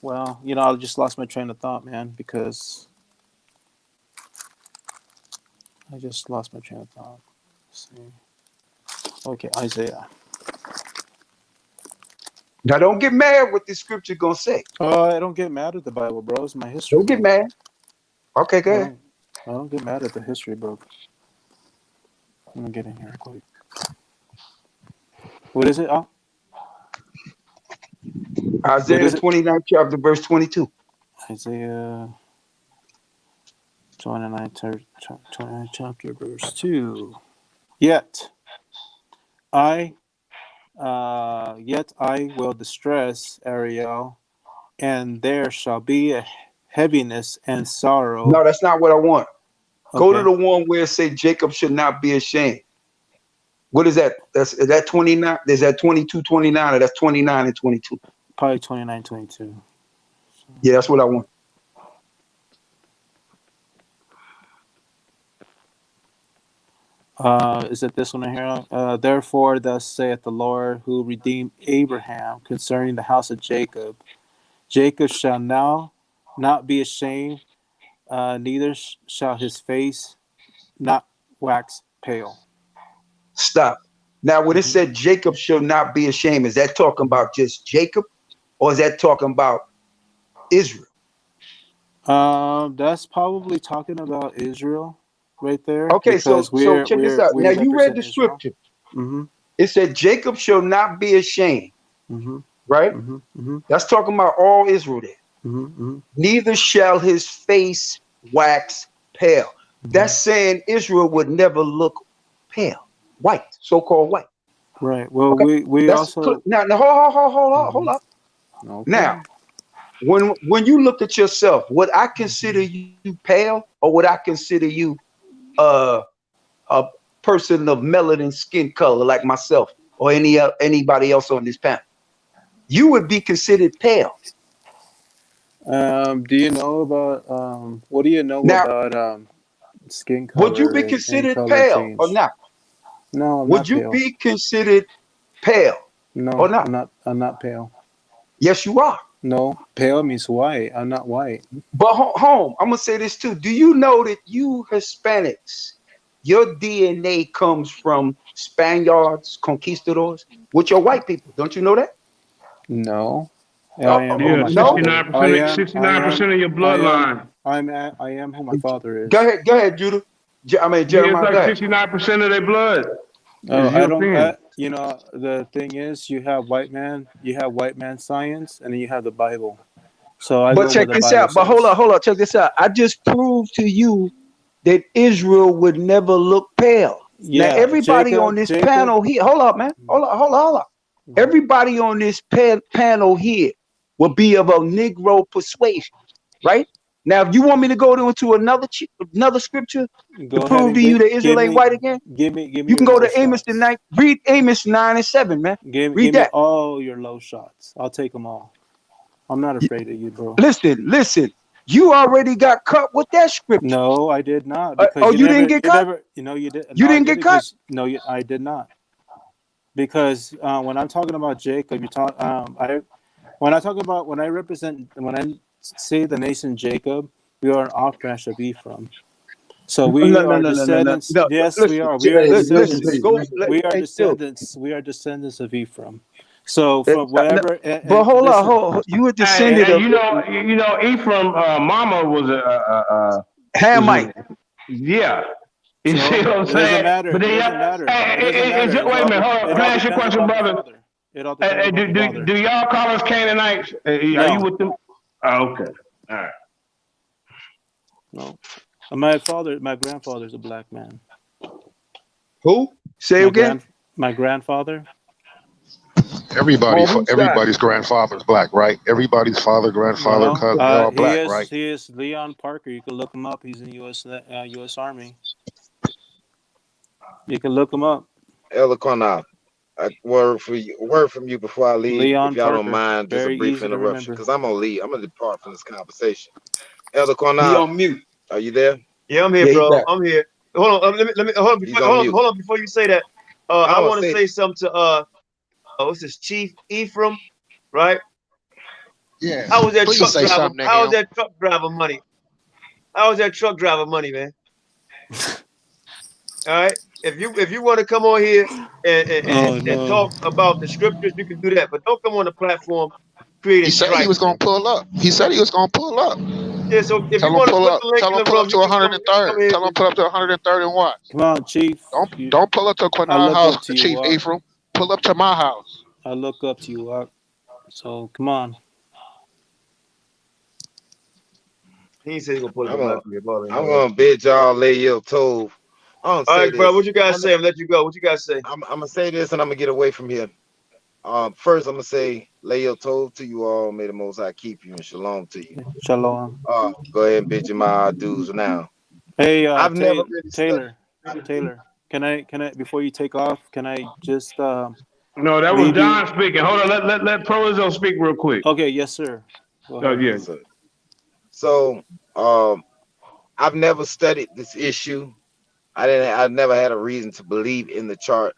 Well, I just lost my train of thought, man, because I just lost my train of thought. Let's see. Okay, Isaiah. Now, don't get mad what the scripture gonna say. Oh, I don't get mad at the Bible, bro. It's my history. Don't get mad. Okay, go ahead. I don't get mad at the history, bro. Let me get in here quick. What is it? Isaiah 29th chapter, verse 22. Isaiah 29th chapter, verse 2. Yet I will distress Ariel, and there shall be a heaviness and sorrow. No, that's not what I want. Okay. Go to the one where it says Jacob should not be ashamed. What is that? Is that 29? Is that 22, 29, or that's 29 and 22? Probably 29, 22. Yeah, that's what I want. Is it this one here? Therefore, thus saith the Lord, who redeemed Abraham concerning the house of Jacob. Jacob shall now not be ashamed, neither shall his face not wax pale. Stop. Now, when it said Jacob shall not be ashamed, is that talking about just Jacob, or is that talking about Israel? That's probably talking about Israel right there. Okay, so we're, check this we're, out. we Now you read represent the Israel. scripture. Mm-hmm. It said Jacob shall not be ashamed, Mm-hmm. right? Mm-hmm. Mm-hmm. That's talking about all Israel there. Mm-hmm. Neither shall his face wax pale. That's saying Israel would never look pale, white, so-called white. Right. Well, Okay, we also now hold up. okay. Now, when you look at yourself, would I consider you pale, or would I consider you a person of melanin skin color like myself or anybody else on this panel? You would be considered pale. Do you know about what do you know Now, about skin would you color be and considered color pale or change? not? No, I'm Would not you pale. be considered pale or No, not? I'm not pale. Yes, you are. No, pale means white. I'm not white. But home, I'm gonna say this too. Do you know that you Hispanics, your DNA comes from Spaniards, conquistadors, which are white people? Don't you know that? No. I am who Yeah, my No. father. 69% of your bloodline. I am who my father Go is. ahead, Judah. Yeah, it's Jeremiah. Go like ahead. 69% of their blood Oh, is I don't. European. You know, the thing is, you have white man science, and then you have the Bible. So I But go where check the this Bible out. But says. hold up. Check this out. I just proved to you that Israel would never look pale. Now, Yeah, everybody on this Jacob. panel here, hold up, man. Hold up. Everybody on this panel here will be of a Negro persuasion, right? Now, if you want me to go into another scripture Go to ahead prove and to you that Israel ain't white again, give me you can your go low to Amos shots. tonight. Read Amos 9 and 7, man. Give Read me that. all your low shots. I'll take them all. I'm not afraid of you, bro. Listen. You already got cut with that scripture. No, I did not because You didn't get cut? you did. You No, I didn't did get cut? because no, I did not. Because when I'm talking about Jacob, when I represent, when I say the nation Jacob, we are an off branch of Ephraim. So we are descendants. No. Yes, we Listen, are. We are listen. descendants. Go. We are Hey, Phil. descendants. We are descendants of Ephraim. So from whatever, But and hold listen, on. You a descendant Hey, of you know, Ephraim, mama was Hamite. yeah. You so see what I'm it doesn't saying? matter. But It then, doesn't matter. It doesn't matter. wait a minute, hold on. It Can all I ask you a depends question, about the brother? father. It all depends about the father. Do y'all call us Canaanites? Are you No, with them? Oh, okay. All right. no. My grandfather is a black man. Who? Say again? My grandfather. Everybody's grandfather's black, right? Everybody's father, grandfather, No, cousin, they're all black, right? he is Leon Parker. You can look him up. He's in the U.S. Army. You can look him up. Elder Qanath, a word from you before I leave, Leon if y'all don't Parker. mind, just a Very brief easy to interruption, remember. because I'm gonna leave. I'm gonna depart from this conversation. Elder He Qanath, on mute. are you there? Yeah, I'm here, Yeah, he bro. back. I'm here. Hold on. Let me hold on He's on mute. hold on before you say that. I I'm gonna want to say, say something to what's this, Chief Ephraim, right? Yeah. How was that Please truck say driver? something to How was him. that truck driver money? How was that truck driver money, man? All right. If you want to come on here Oh and no. talk about the scriptures, you can do that. But don't come on the platform creating He said he strife, was man. gonna pull up. He said he was gonna pull up. Yeah. So if you Tell him want to pull put up. the link Tell in him the pull up room, to you can come 103rd. here. Tell him pull up to 103rd and watch. Come on, Chief. Don't pull up to I Qanah's look house, up to you, Chief Wak. Ephraim. Pull up to my house. I look up to you, Wak. So come on. He said he gonna pull up I'm in my gonna, crib. I'm gonna bid y'all lay your toe. I'm gonna All say right, bro. What this. you guys say? I'm gonna let you go. What you guys say? I'm gonna say this, and I'm gonna get away from here. First, I'm gonna say, lay your toe to you all. May the Most High keep you, and shalom to you. Shalom. Go ahead and bid you my dues now. Hey, I've never really studied. Taylor. Can I before you take off? Can I just No, that was leave you? Don speaking. Hold on, let Proviso speak real quick. Okay, yes, sir. Go Oh ahead. yeah. So, I've never studied this issue I never had a reason to believe in the chart.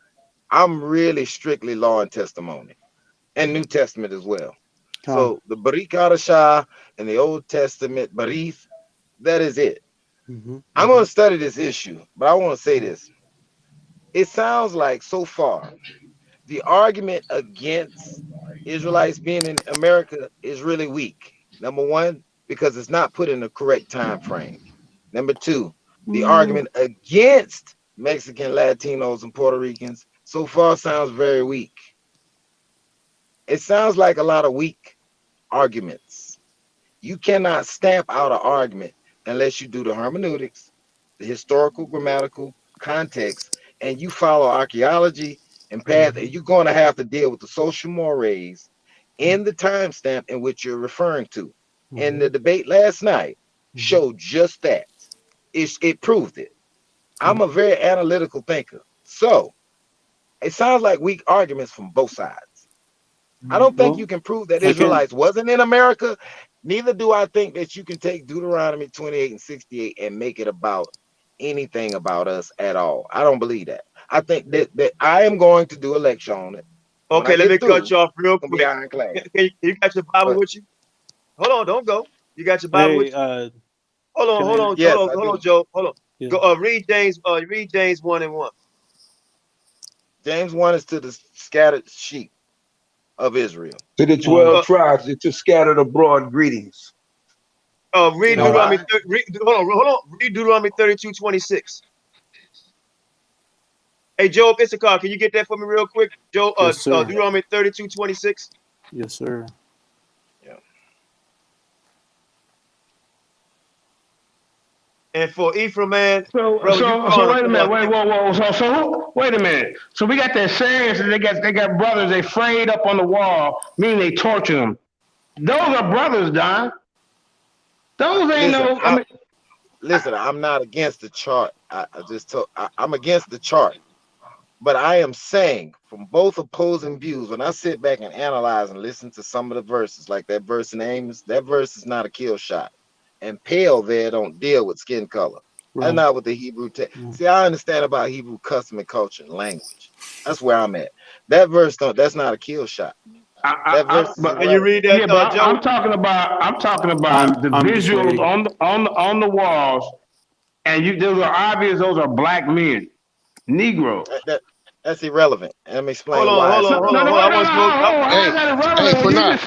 I'm really strictly law and testimony, and New Testament as well. So the Barik Hadashah and the Old Testament Barith, that is it. I'm going to study this issue, but I want to say this. It sounds like so far the argument against Israelites being in America is really weak. Number one, because it's not put in the correct time frame. Number two, the argument against Mexican, Latinos, and Puerto Ricans so far sounds very weak. It sounds like a lot of weak arguments. You cannot stamp out an argument unless you do the hermeneutics, the historical, grammatical context, and you follow archaeology and path, and you're going to have to deal with the social mores in the timestamp in which you're referring to. And the debate last night showed just that. It proved it. I'm a very analytical thinker. So it sounds like weak arguments from both sides. I don't think you can prove that Israelites wasn't in America. Neither do I think that you can take Deuteronomy 28 and 68 and make it about anything about us at all. I don't believe that. I think that I am going to do a lecture on it. Okay, let me cut you off real quick. You got your Bible with you? Hold on, don't go. You got your Bible with you? Hold on, Joe. Hold on. Yeah. Go read James 1:1. James 1 is to the scattered sheep of Israel. To the 12 tribes, to scattered abroad greetings. Read Deuteronomy. Hold on. Read Deuteronomy 32:26. Hey, Joe Issachar, can you get that for me real quick? Joe, yes, Deuteronomy 32:26. Yes, sir. Yeah. And for Ephraim, man. So wait a minute. Wait a minute. So we got that saying. So they got brothers. They frayed up on the wall, meaning they torture them. Those are brothers, Don. Those ain't Listen, I'm not against the chart. I'm against the chart. But I am saying from both opposing views, when I sit back and analyze and listen to some of the verses, like that verse in Amos, that verse is not a kill shot. And pale there don't deal with skin color. Right. That's not what the Hebrew text. See, I understand about Hebrew custom and culture and language. That's where I'm at. That verse that's not a kill shot. Can you read that? Yeah, but I'm talking about the visuals on the walls, and those are obvious. Those are black men, Negro. That's irrelevant. Let me explain why. Hold on. Hey, Qanath.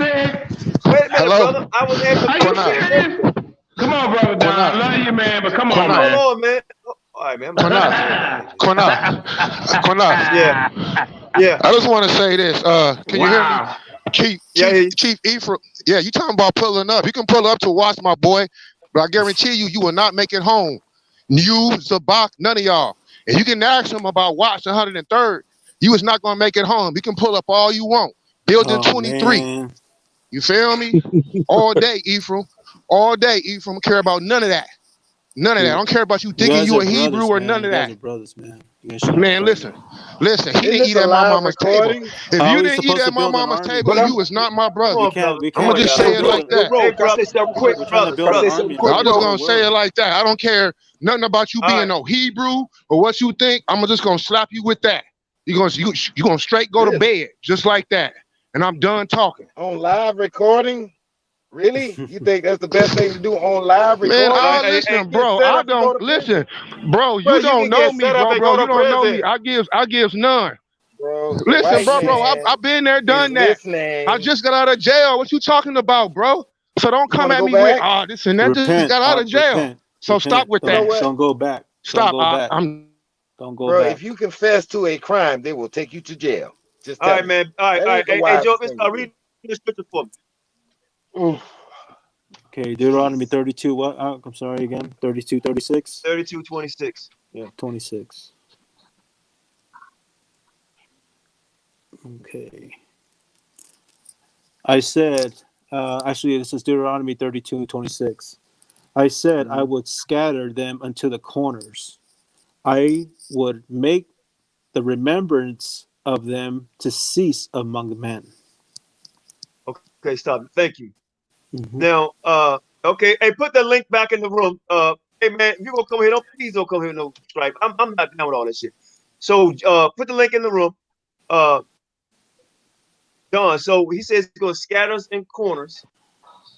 Wait a minute, brother. I was asking. Are you serious? Come on, brother Don. I love you, man, but come on, man. Hold on, man. All right, man. Qanath. Yeah. I just want to say this. Can you hear me? Chief Ephraim. Yeah, you talking about pulling up. You can pull up to watch, my boy, but I guarantee you will not make it home. You, Zabak, none of y'all. And you can ask him about Watch 103rd. You was not going to make it home. You can pull up all you want. Building 23. Man. You feel me? All day, Ephraim. All day, Ephraim. I don't care about none of that. None of that. I don't care about you thinking you a Hebrew or none of that. Brothers, man. Man, listen. He didn't eat at my mama's table. If you didn't eat at my mama's table, you was not my brother. I'm going to just say it like that. Hey, bro, say something quick, brother. I'm just going to say it like that. I don't care nothing about you being no Hebrew or what you think. I'm just going to slap you with that. You're going to straight go to bed just like that. And I'm done talking. On live recording? Really? You think that's the best thing to do on live recording? Man, listen, bro. I don't listen, bro. You don't know me, bro. You don't know me. I gives none. Bro, listen, bro. I've been there, done that. I just got out of jail. What you talking about, bro? So don't come at me with this and that. Just got out of jail. So stop with that. Don't go back. Stop. Don't go bro, back. If you confess to a crime, they will take you to jail. Just all right, man. All right. Hey, Joe, read the scripture for me. Okay, Deuteronomy 32. What? I'm sorry again. 32, 36. 32:26. Yeah, 26. Okay. I said, actually, this is Deuteronomy 32:26. I said, I would scatter them unto the corners. I would make the remembrance of them to cease among men. Okay, stop. Thank you. Now, okay, hey, put the link back in the room. Hey man, if you gonna come here, please don't come here no stripe. I'm not down with all that shit. So put the link in the room. Don. So he says he's gonna scatter us in corners,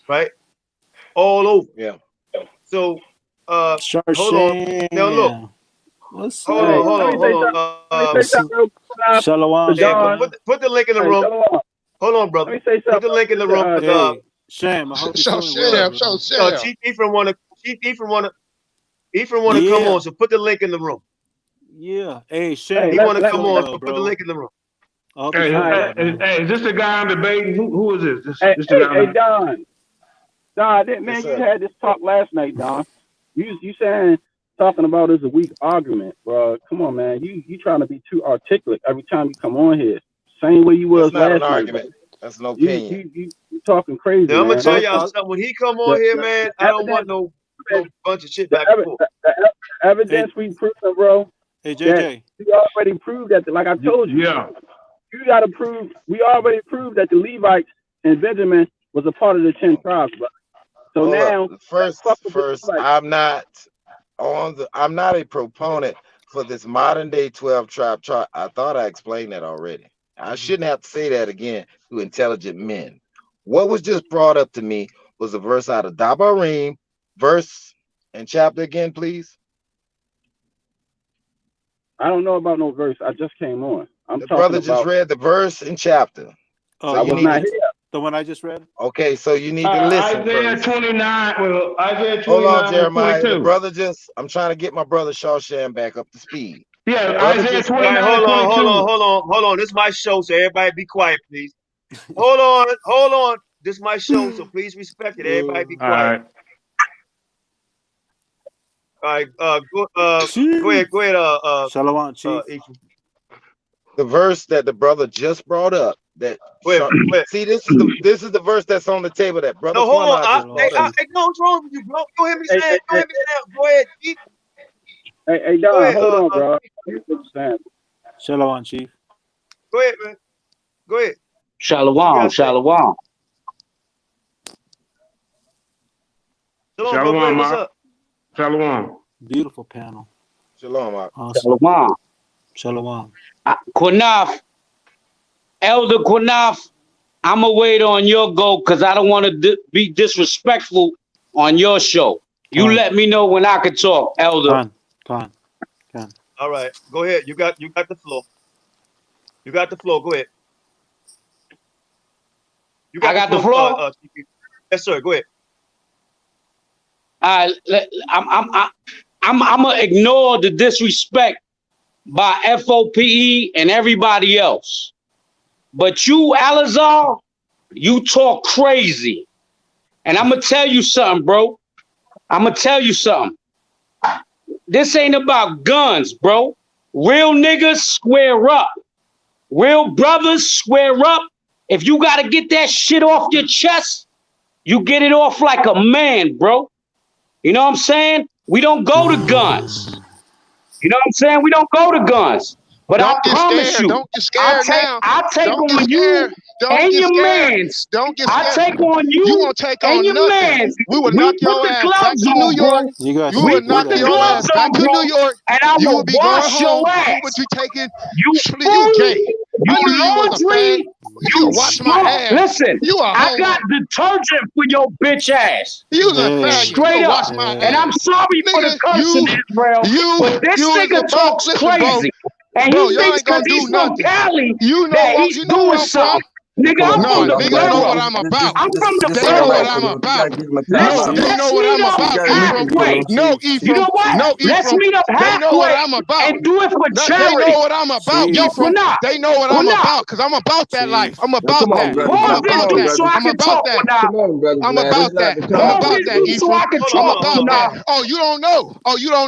right? All over. Yeah. So hold on. Now look. What's Hold on. Shalom. Hey, put the link in the room. Hold on, brother. Let me say Put the link in the room. Hey, Shem, I hope you're feeling well. Chief Ephraim wanna come on, so put the link in the room. Yeah. Hey, Shem. He wanna come on, so put the link in the room. Hey, is this the guy I'm debating? Who is this? Hey, Don. Don, man, you had this talk last night, Don. You saying talking about is a weak argument, bro. Come on, man. You trying to be too articulate every time you come on here. Same way you was last night. Argument. That's no opinion. You talking crazy. Now, I'm man. gonna tell y'all something. When he come on here, man, I don't want no bunch of shit back and forth. The evidence we proved, bro. Hey, JJ. You already proved that. Like I told you. Yeah. You got to prove. We already proved that the Levites and Benjamin was a part of the 10 tribes, bro. So now, first, I'm not a proponent for this modern day 12 tribe chart. I thought I explained that already. I shouldn't have to say that again to intelligent men. What was just brought up to me was a verse out of Dabarim, verse and chapter again, please. I don't know about no verse. I just came on. The brother just read the verse and chapter. Oh, so you need to, the one I just read? Okay, so you need to listen. Isaiah first. 29. Well, Isaiah 29. Hold on, Jeremiah. 22. The brother I'm trying to get my brother Shawshan back up to speed. Yeah, Isaiah 29. Right, hold on. This is my show, so everybody be quiet, please. Hold on. This is my show, so please respect it. Everybody be quiet. All right. Go ahead. Shalom, Chief. The verse that the brother just brought up. See, this is the verse that's on the table that brother. No, hold on. No, what's wrong with you, bro? You hear me saying? Go ahead, Chief. Hey, Don, hold on, bro. Shalom, Chief. Go ahead, man. Go ahead. Shalom. Shalom, bro. What's up? Shalom. Beautiful panel. Shalom. Awesome. Shalom. Qanath, Elder Qanath, I'm going to wait on your go because I don't want to be disrespectful on your show. You let me know when I can talk, Elder. Con. All right. Go ahead. You got the floor. Go ahead. I got the floor? Yes, sir. Go ahead. I'm gonna ignore the disrespect by F.O.P.E. and everybody else. But you, Alazar, you talk crazy. And I'm gonna tell you something, bro. This ain't about guns, bro. Real niggas square up. Real brothers square up. If you gotta get that shit off your chest, you get it off like a man, bro. You know what I'm saying? We don't go to guns. You know what I'm saying? We don't go to guns. But I promise you, don't get scared now. I take on you and your mans. Don't get scared. I take on you. You won't take on and your nothing. mans. We will knock your ass back to New York. You guys will knock your ass back to New York. And I you will will be going wash home. your ass. What you taking? You gay. I knew you was a fan. You wash my ass. Listen, you I got detergent for your bitch ass. You a faggot. Straight up. Wash my ass. And I'm sorry for the cursing, Israel. But this nigga talks crazy. And he thinks because he's from Cali that he's doing something. Nigga, I'm from the niggas know what I'm about. I'm from the They know what I'm about. They know what I'm about. No, Ephraim. You know what? No, Ephraim. Let's meet up halfway. They know what I'm about. And do it for charity. They know what I'm about. Ephraim. They know what I'm about because I'm about that life. I'm about that. Pause this dude so I can talk now. I'm about that. I'm about that, Ephraim. I'm about that. Oh, you don't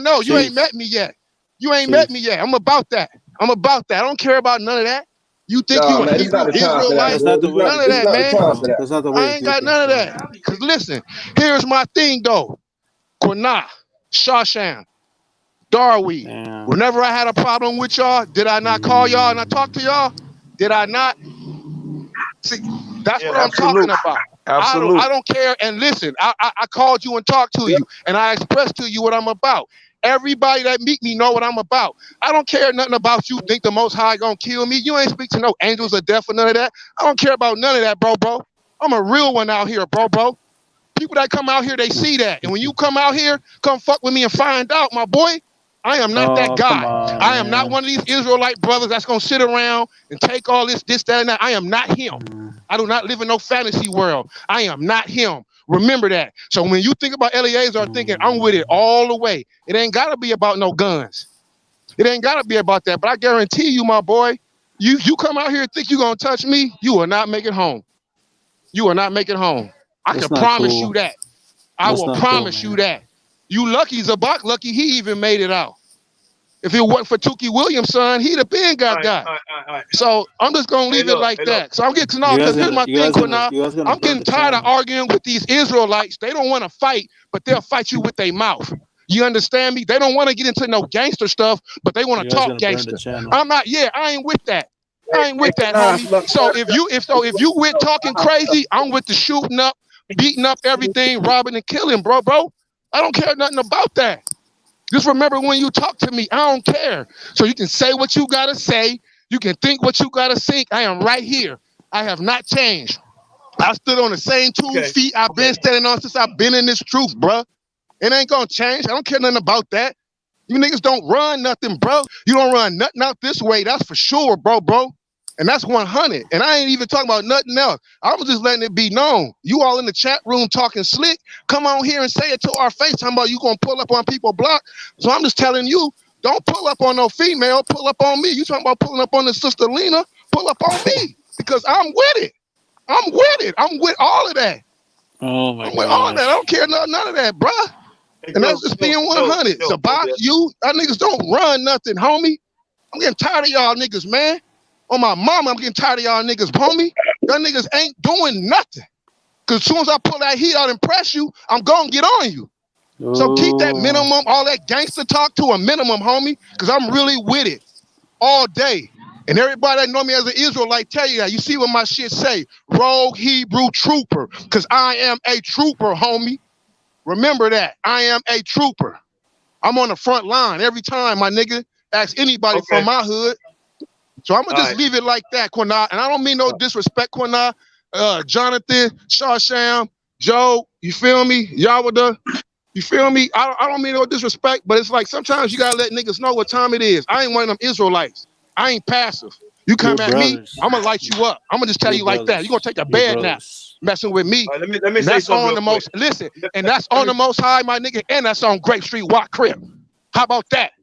know. You ain't met me yet. I'm about that. I don't care about none of that. You think you a Hebrew Israelite? None of that, man. I ain't got none of that. Because listen, here's my thing, though. Qanath, Shawshan, Darweed. Whenever I had a problem with y'all, did I not call y'all and I talk to y'all? Did I not? See, that's what I'm talking about. Absolutely. I don't care. And listen, I called you and talked to you, and I expressed to you what I'm about. Everybody that meet me know what I'm about. I don't care nothing about you think the Most High gonna kill me. You ain't speak to no angels of death or none of that. I don't care about none of that, bro. I'm a real one out here, bro. People that come out here, they see that. And when you come out here, come fuck with me and find out, my boy, I am not that guy. Come on, I am not one of these Israelite brothers that's gonna sit around and take all this, that, and that. I am not him. I do not live in no fantasy world. I am not him. Remember that. So when you think about Eliezer, thinking I'm with it all the way. It ain't gotta be about no guns. It ain't gotta be about that. But I guarantee you, my boy, you come out here and think you're gonna touch me, you will not make it home. You will not make it home. I can promise you that. I will promise you that. You lucky, Zabak lucky he even made it out. If it wasn't for Tukey Williams' son, he'd have been got. So I'm just gonna leave it like that. So I'm getting off because here's my thing, Qanath. I'm getting tired of arguing with these Israelites. They don't want to fight, but they'll fight you with their mouth. You understand me? They don't want to get into no gangster stuff, but they want to talk gangster. I'm not. Yeah, I ain't with that. I ain't with that, homie. So if you with talking crazy, I'm with the shooting up, beating up everything, robbing and killing, bro. I don't care nothing about that. Just remember when you talk to me, I don't care. So you can say what you gotta say. You can think what you gotta think. I am right here. I have not changed. I stood on the same 2 feet I've been standing on since I've been in this truth, bro. It ain't gonna change. I don't care nothing about that. You niggas don't run nothing, bro. You don't run nothing out this way. That's for sure, bro. And that's 100. And I ain't even talking about nothing else. I was just letting it be known. You all in the chat room talking slick. Come on here and say it to our face. Talking about you gonna pull up on people block. So I'm just telling you, don't pull up on no female. Pull up on me. You talking about pulling up on the sister Lena? Pull up on me because I'm with it. I'm with all of that. Oh my God. I'm with all of that. I don't care none of that, bro. And that's just being 100. Sabak, you niggas don't run nothing, homie. I'm getting tired of y'all niggas, man. On my mama, I'm getting tired of y'all niggas, homie. Y'all niggas ain't doing nothing. Because as soon as I pull that heat out and press you, I'm going to get on you. So keep that minimum, all that gangster talk to a minimum, homie, because I'm really with it all day. And everybody that know me as an Israelite tell you that. You see what my shit say? Rogue Hebrew trooper, because I am a trooper, homie. Remember that. I am a trooper. I'm on the front line every time, my nigga. Ask anybody from my hood. So I'm going to just leave it like that, Qanath. And I don't mean no disrespect, Qanath. Jonathan, Shawsham, Joe, you feel me? Yawada, you feel me? I don't mean no disrespect, but it's like sometimes you got to let niggas know what time it is. I ain't one of them Israelites. I ain't passive. You come at me, I'm going to light you up. I'm going to just tell you like that. You're going to take a bed nap messing with me. Let me say that's something on the most, listen, and that's on the Most High, my nigga, and that's on Grape Street Walk Crib. How about that?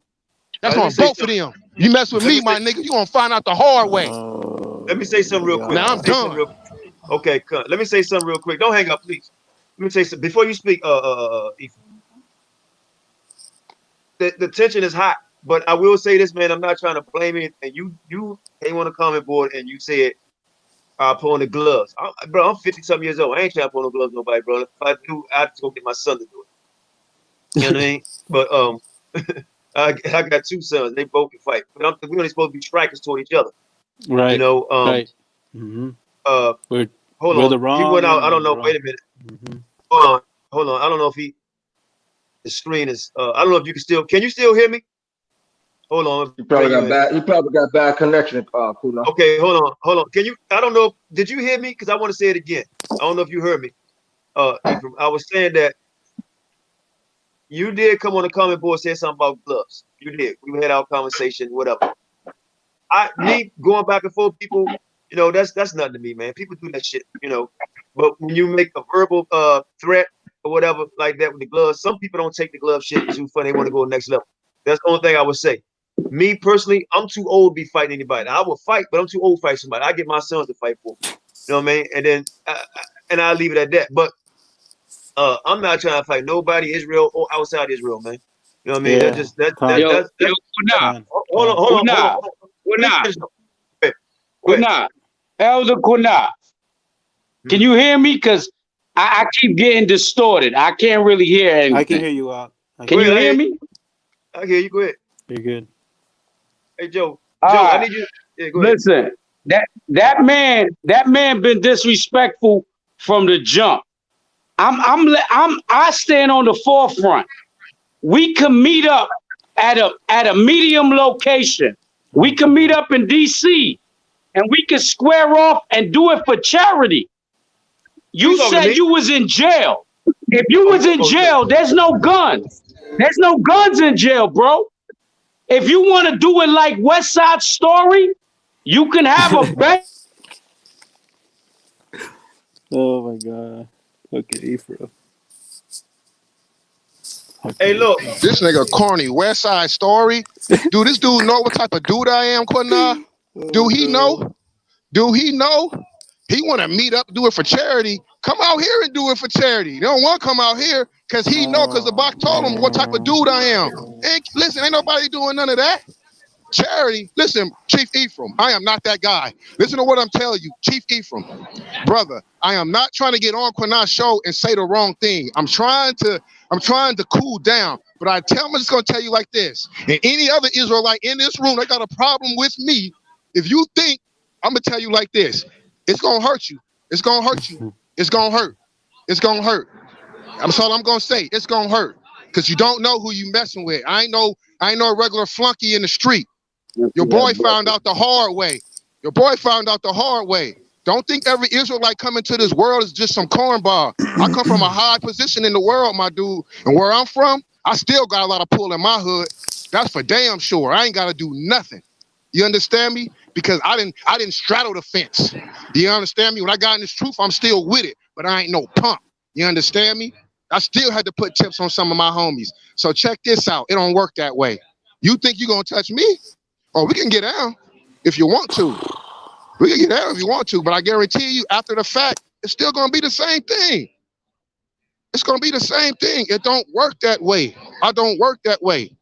That's on both of them. You mess with me, my nigga, you gonna find out the hard way. Let me say something real quick. Now I'm done. Okay, let me say something real quick. Don't hang up, please. Let me say something before you speak. The tension is hot, but I will say this, man. I'm not trying to blame anything. You came on the comment board and you said pull on the gloves. Bro, I'm 50-something years old. I ain't trying to pull no gloves, nobody, bro. If I do, I have to go get my son to do it. You know what I mean? But I got 2 sons. They both can fight. But we're only supposed to be strikers toward each other. Right. You know. Right. Hold on. He went out. I don't know. Wait a minute. Hold on. I don't know if the screen is. I don't know if you can still. Can you still hear me? Hold on. He probably got bad connection. Qanath. Okay. Hold on. Can you? I don't know. Did you hear me? Because I want to say it again. I don't know if you heard me. Ephraim, I was saying that. You did come on the comment board and say something about gloves. You did. We had our conversation, whatever. Me going back and forth, people, you know, that's nothing to me, man. People do that shit, you know. But when you make a verbal threat or whatever like that with the gloves, some people don't take the glove shit too far. They want to go next level. That's the only thing I would say. Me personally, I'm too old to be fighting anybody. I will fight, but I'm too old to fight somebody. I get my sons to fight for me. You know what I mean? And then I'll leave it at that. But I'm not trying to fight nobody, Israel or outside Israel, man. You know what I mean? Yeah. Hold on. Elder Qanath, can you hear me? Because I keep getting distorted. I can't really hear anything. I can hear you out. Can you hear me? I hear you. Go ahead. You're good. Hey, Joe. I need you. Yeah, go ahead. Listen, that man been disrespectful from the jump. I stand on the forefront. We can meet up at a medium location. We can meet up in DC and we can square off and do it for charity. You said you was in jail. If you was in jail, there's no guns. There's no guns in jail, bro. If you want to do it like West Side Story, you can have a bank. Oh my God. Okay, Ephraim. Okay. Hey, look. This nigga corny. West Side Story. Do this dude know what type of dude I am, Qanath? Do he know? Do he know? He want to meet up, do it for charity. Come out here and do it for charity. They don't want to come out here because he know, because the box told him what type of dude I am. Listen, ain't nobody doing none of that. Charity. Listen, Chief Ephraim, I am not that guy. Listen to what I'm telling you, Chief Ephraim. Brother, I am not trying to get on Qanath's show and say the wrong thing. I'm trying to cool down. But I'm just going to tell you like this. And any other Israelite in this room that got a problem with me, if you think, I'm going to tell you like this. It's going to hurt you. It's going to hurt you. It's going to hurt. It's going to hurt. That's all I'm going to say. It's going to hurt. Because you don't know who you messing with. I ain't no regular flunky in the street. Your boy found out the hard way. Your boy found out the hard way. Don't think every Israelite coming to this world is just some cornball. I come from a high position in the world, my dude. And where I'm from, I still got a lot of pull in my hood. That's for damn sure. I ain't got to do nothing. You understand me? Because I didn't straddle the fence. Do you understand me? When I got in this truth, I'm still with it, but I ain't no punk. You understand me? I still had to put tips on some of my homies. So check this out. It don't work that way. You think you're going to touch me? Oh, we can get down if you want to. We can get down if you want to, but I guarantee you after the fact, it's still going to be the same thing. It's going to be the same thing. It don't work that way. I don't work that way.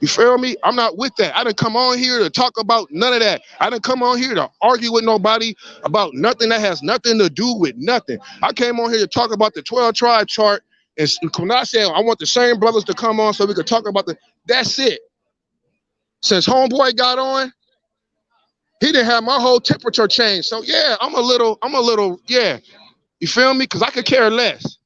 You feel me? I'm not with that. I didn't come on here to talk about none of that. I didn't come on here to argue with nobody about nothing that has nothing to do with nothing. I came on here to talk about the 12 tribe chart. And Qanath said, I want the same brothers to come on so we could talk about that's it. Since homeboy got on, he didn't have my whole temperature change. So yeah, I'm a little, yeah. You feel me? Because I could care less.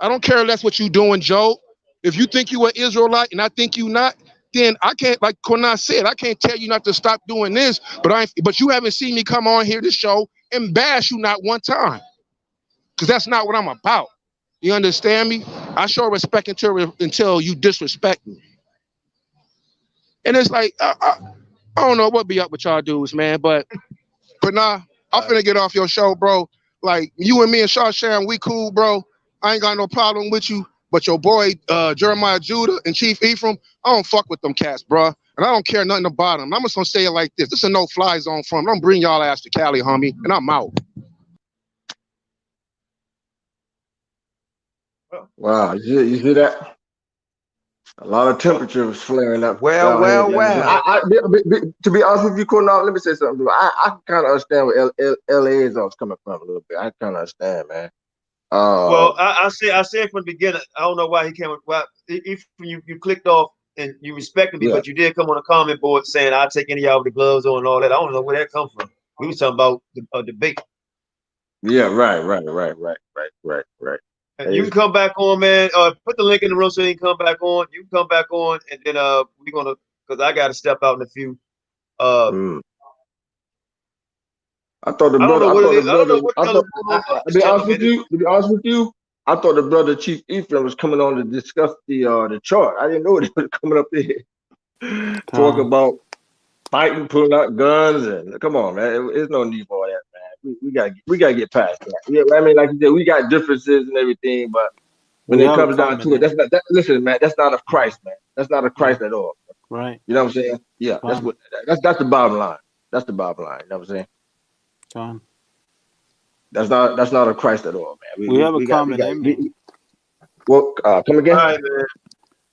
I don't care less what you doing, Joe. If you think you an Israelite and I think you not, then I can't, like Qanath said, I can't tell you not to stop doing this, but you haven't seen me come on here to show and bash you not one time. Because that's not what I'm about. You understand me? I show respect until you disrespect me. And it's like, I don't know what be up with y'all dudes, man, but nah, I'm finna get off your show, bro. Like, you and me and Shawshan, we cool, bro. I ain't got no problem with you. But your boy, Jeremiah Judah and Chief Ephraim, I don't fuck with them cats, bro. And I don't care nothing about them. I'm just gonna say it like this. This is a no-fly zone for them. Don't bring y'all ass to Cali, homie. And I'm out. Wow, you see that? A lot of temperature was flaring up. Well. To be honest with you, Qanath, let me say something. I kind of understand where LA is coming from a little bit. I kind of understand, man. Well, I said from the beginning. I don't know why he came. Well, if you clicked off and you respected me, but you did come on a comment board saying I'll take any of y'all with the gloves on and all that. I don't know where that come from. We was talking about a debate. Yeah, right. And you can come back on, man. Put the link in the room so you can come back on. You can come back on, and then we're gonna, because I got to step out in a few. I thought the brother. To be honest with you, I thought the brother Chief Ephraim was coming on to discuss the chart. I didn't know he was coming up there talk about fighting, pulling out guns, and come on, man. There's no need for all that, man. We gotta get past that. Yeah, I mean, like you said, we got differences and everything, but when it comes down to it, listen, man, that's not of Christ, man. That's not of Christ at all. Right. You know what I'm saying? Yeah, that's the bottom line. That's the bottom line. You know what I'm saying? John. That's not a Christ at all, man. We have a common enemy. Well, come again? All right, man.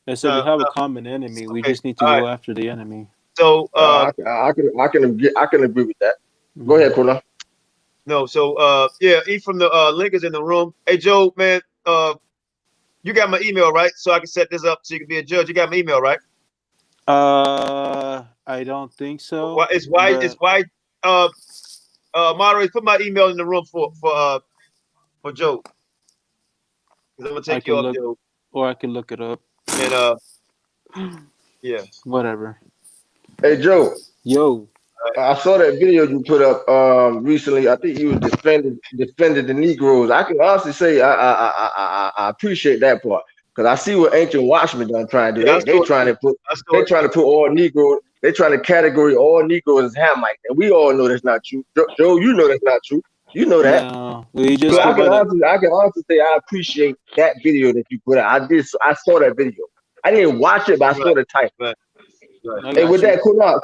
I said we have a common enemy. We just need to go after the enemy. So I can agree with that. Go ahead, Qanath. No, so yeah, Ephraim, the link is in the room. Hey Joe, man, you got my email, right? So I can set this up so you can be a judge. You got my email, right? I don't think so. It's why Moderators, put my email in the room for Joe. I'm gonna take you off, Joe. Or I can look it up. And yeah. Whatever. Hey Joe. Yo. I saw that video you put up recently. I think you was defending the Negroes. I can honestly say I appreciate that part because I see what Ancient Watchmen done trying to do. They trying to put all Negroes. They trying to category all Negroes as Hamites, and we all know that's not true. Joe, you know that's not true. You know that. No, we just so I can honestly say I appreciate that video that you put out. I saw that video. I didn't watch it, but I saw the title. Right. Hey, with that, Qanath,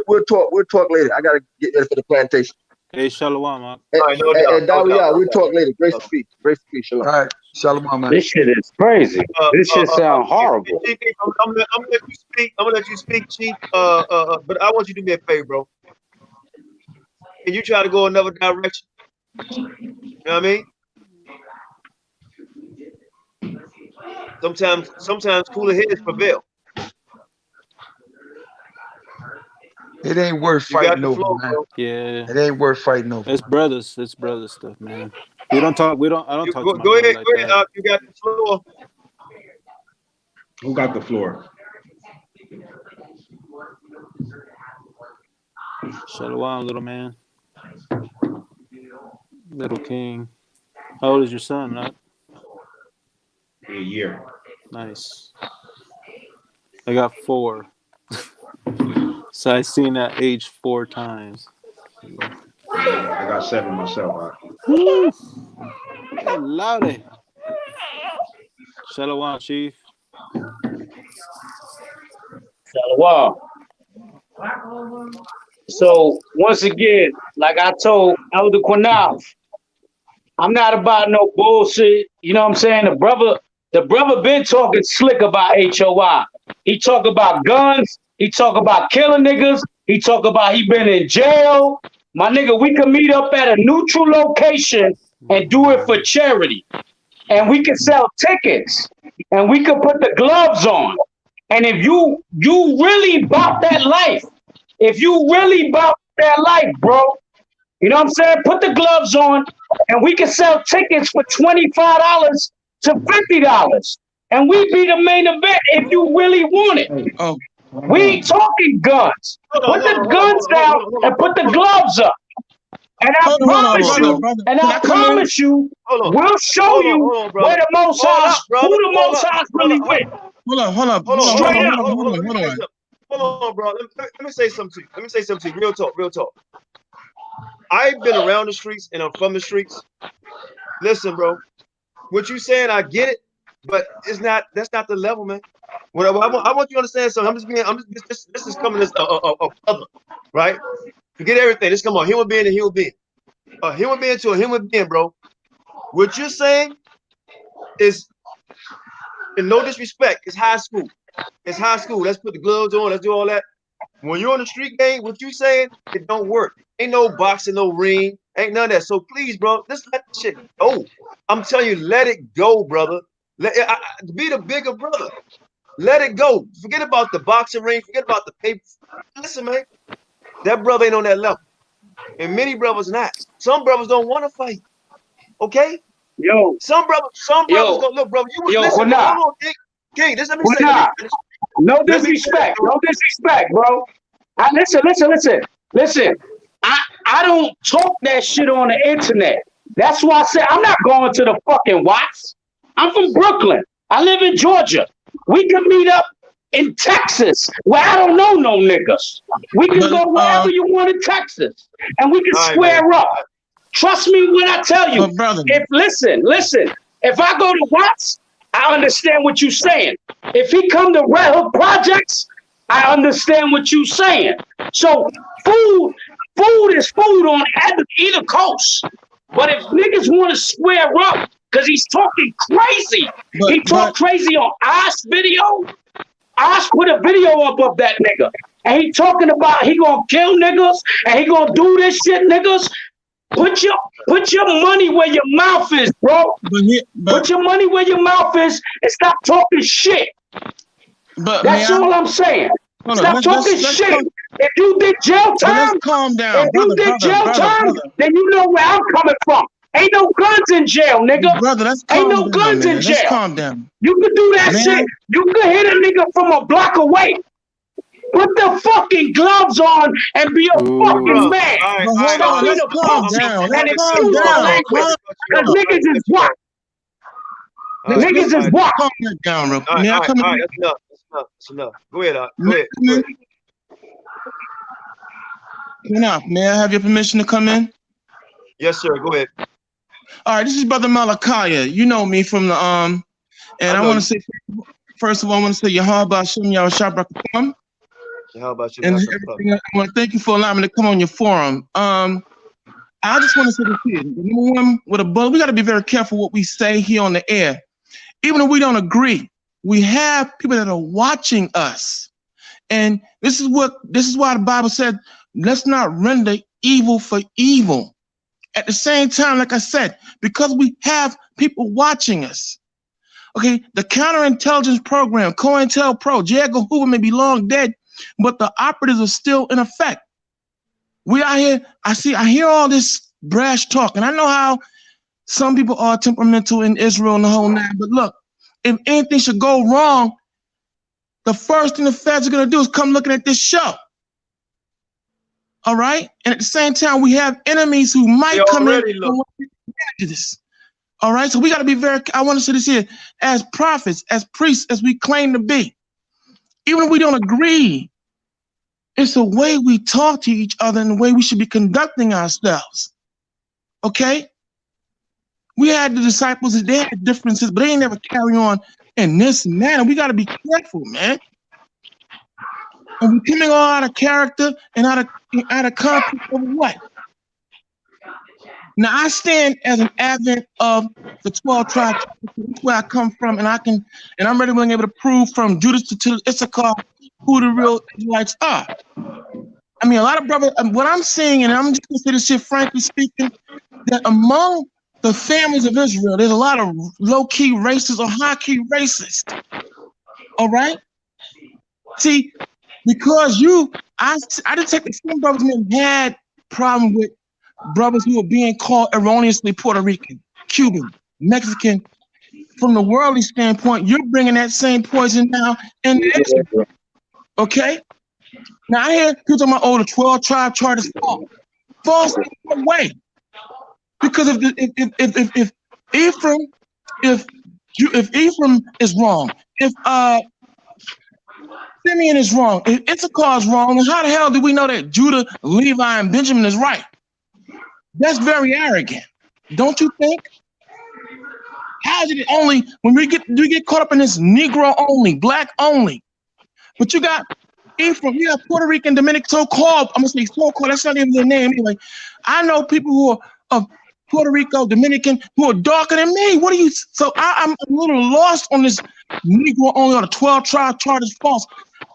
we'll talk later. I gotta get ready for the plantation. Hey, shalom, man. And Dawiyah, we'll talk later. Grace and peace. Grace and peace. Shalom. All right, shalom, man. This shit is crazy. This shit sound horrible. I'm gonna let you speak. I'm gonna let you speak, Chief. But I want you to do me a favor, bro. Can you try to go another direction? You know what I mean? Sometimes cooler heads prevail. It ain't worth fighting over, man. Yeah. It ain't worth fighting over. It's brothers stuff, man. I don't talk Go ahead, like go ahead, you got the floor. Who got the floor? Shalom, little man. Little king. How old is your son, Nut? A year. Nice. I got 4. So I seen that age 4 times. I got 7 myself. Woo! Loudy. Shalom, Chief. Shalom. So once again, like I told Elder Qanath, I'm not about no bullshit. You know what I'm saying? The brother been talking slick about HOI. He talk about guns. He talk about killing niggas. He talk about he been in jail. My nigga, we can meet up at a neutral location and do it for charity. And we can sell tickets. And we can put the gloves on. And if you really about that life, bro, you know what I'm saying? Put the gloves on and we can sell tickets for $25 to $50. And we be the main event if you really want it. Oh. We ain't talking guns. Put the guns down and put the gloves up. And I promise you, we'll show you where the Most High, who the Most High really with. Hold on, bro. Let me say something to you. Real talk. I've been around the streets and I'm from the streets. Listen, bro. What you saying, I get it, but that's not the level, man. I want you to understand something. This is coming as a brother, right? Forget everything. This come on, human being to human being. A human being to a human being, bro. What you're saying is, in no disrespect, it's high school. It's high school. Let's put the gloves on. Let's do all that. When you're on the street game, what you saying, it don't work. Ain't no boxing, no ring. Ain't none of that. So please, bro, just let the shit go. I'm telling you, let it go, brother. Be the bigger brother. Let it go. Forget about the boxing ring. Forget about the paper. Listen, man, that brother ain't on that level. And many brothers not. Some brothers don't want to fight. Okay? Yo. Some brothers don't look, brother. You was listening. Hold on, King. Let me say. No disrespect, bro. Listen. I don't talk that shit on the internet. That's why I said I'm not going to the fucking Watts. I'm from Brooklyn. I live in Georgia. We can meet up in Texas, where I don't know no niggas. We can go wherever you want in Texas, and we can square up. Trust me when I tell you. Listen. If I go to Watts, I understand what you're saying. If he come to Red Hook Projects, I understand what you're saying. So food is food on either coast. But if niggas want to square up, because he's talking crazy. He talked crazy on Osh video. Osh put a video up of that nigga. And he talking about he gonna kill niggas and he gonna do this shit, niggas. Put your money where your mouth is, bro. Put your money where your mouth is and stop talking shit. That's all I'm saying. Stop talking shit. If you did jail time, calm down. If you did jail time, then you know where I'm coming from. Ain't no guns in jail, nigga. Brother, let's Ain't no calm down, guns man. in jail. Let's calm down. You can do that shit. You can hit a nigga from a block away. Put the fucking gloves on and be a fucking man. Hold on, let's calm down. And excuse my language, because niggas is what? Niggas is what? Calm that down, real quick. That's enough. Go ahead, Go ahead. Qanath, may I have your permission to come in? Yes, sir. Go ahead. All right, this is Brother Malachi. You know me from the and I want to say, first of all, I want to say Yahawashi Yahawashi. And everything, I want to thank you for allowing me to come on your forum. I just want to say this here. Number one, with a bullet, we got to be very careful what we say here on the air. Even if we don't agree, we have people that are watching us. And this is why the Bible said, let's not render evil for evil. At the same time, like I said, because we have people watching us. Okay, the counterintelligence program, COINTELPRO, J. Edgar Hoover may be long dead, but the operatives are still in effect. We out here, I hear all this brash talk, and I know how some people are temperamental in Israel and the whole nine, but look, if anything should go wrong, the first thing the feds are gonna do is come looking at this show. All right? And at the same time, we have enemies who might come in and want to do this. All right? So we gotta be I want to say this here, as prophets, as priests, as we claim to be, even if we don't agree, it's the way we talk to each other and the way we should be conducting ourselves. Okay? We had the disciples, they had differences, but they ain't never carry on in this manner. We got to be careful, man. And we're coming all out of character and out of context of what? Now, I stand as an advent of the 12 tribes. That's where I come from, and I'm ready being able to prove from Judas to Issachar who the real Israelites are. I mean, a lot of brothers, what I'm seeing, and I'm just going to say this shit frankly speaking, that among the families of Israel, there's a lot of low-key racists or high-key racists. All right? See, because I detected some brothers had problem with brothers who are being called erroneously Puerto Rican, Cuban, Mexican. From the worldly standpoint, you're bringing that same poison now in Israel. Okay? Now I hear people talking about, the 12 tribe chart is false. False in what way? Because if Ephraim is wrong, if Simeon is wrong, if Issachar is wrong, then how the hell do we know that Judah, Levi, and Benjamin is right? That's very arrogant, don't you think? How is it only when we get caught up in this Negro only, black only? But you got Ephraim, you got Puerto Rican, Dominican, so-called. I'm gonna say so-called. That's not even their name anyway. I know people who are of Puerto Rico, Dominican, who are darker than me. What are you? So I'm a little lost on this Negro only, or the 12 tribe chart is false.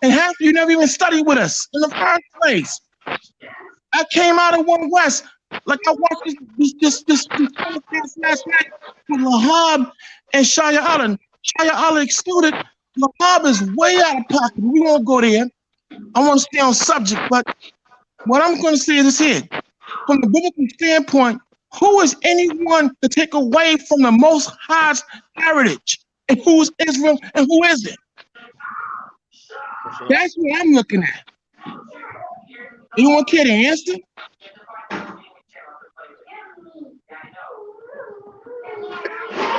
And half of you never even studied with us in the first place. I came out of One West. Like I watched this last night with Lahab and Shaya Allah. Shaya Allah excluded. Lahab is way out of pocket. We won't go there. I want to stay on subject, but what I'm going to say is this here. From the biblical standpoint, who is anyone to take away from the Most High's heritage? And who is Israel and who isn't? That's what I'm looking at. Anyone care to answer?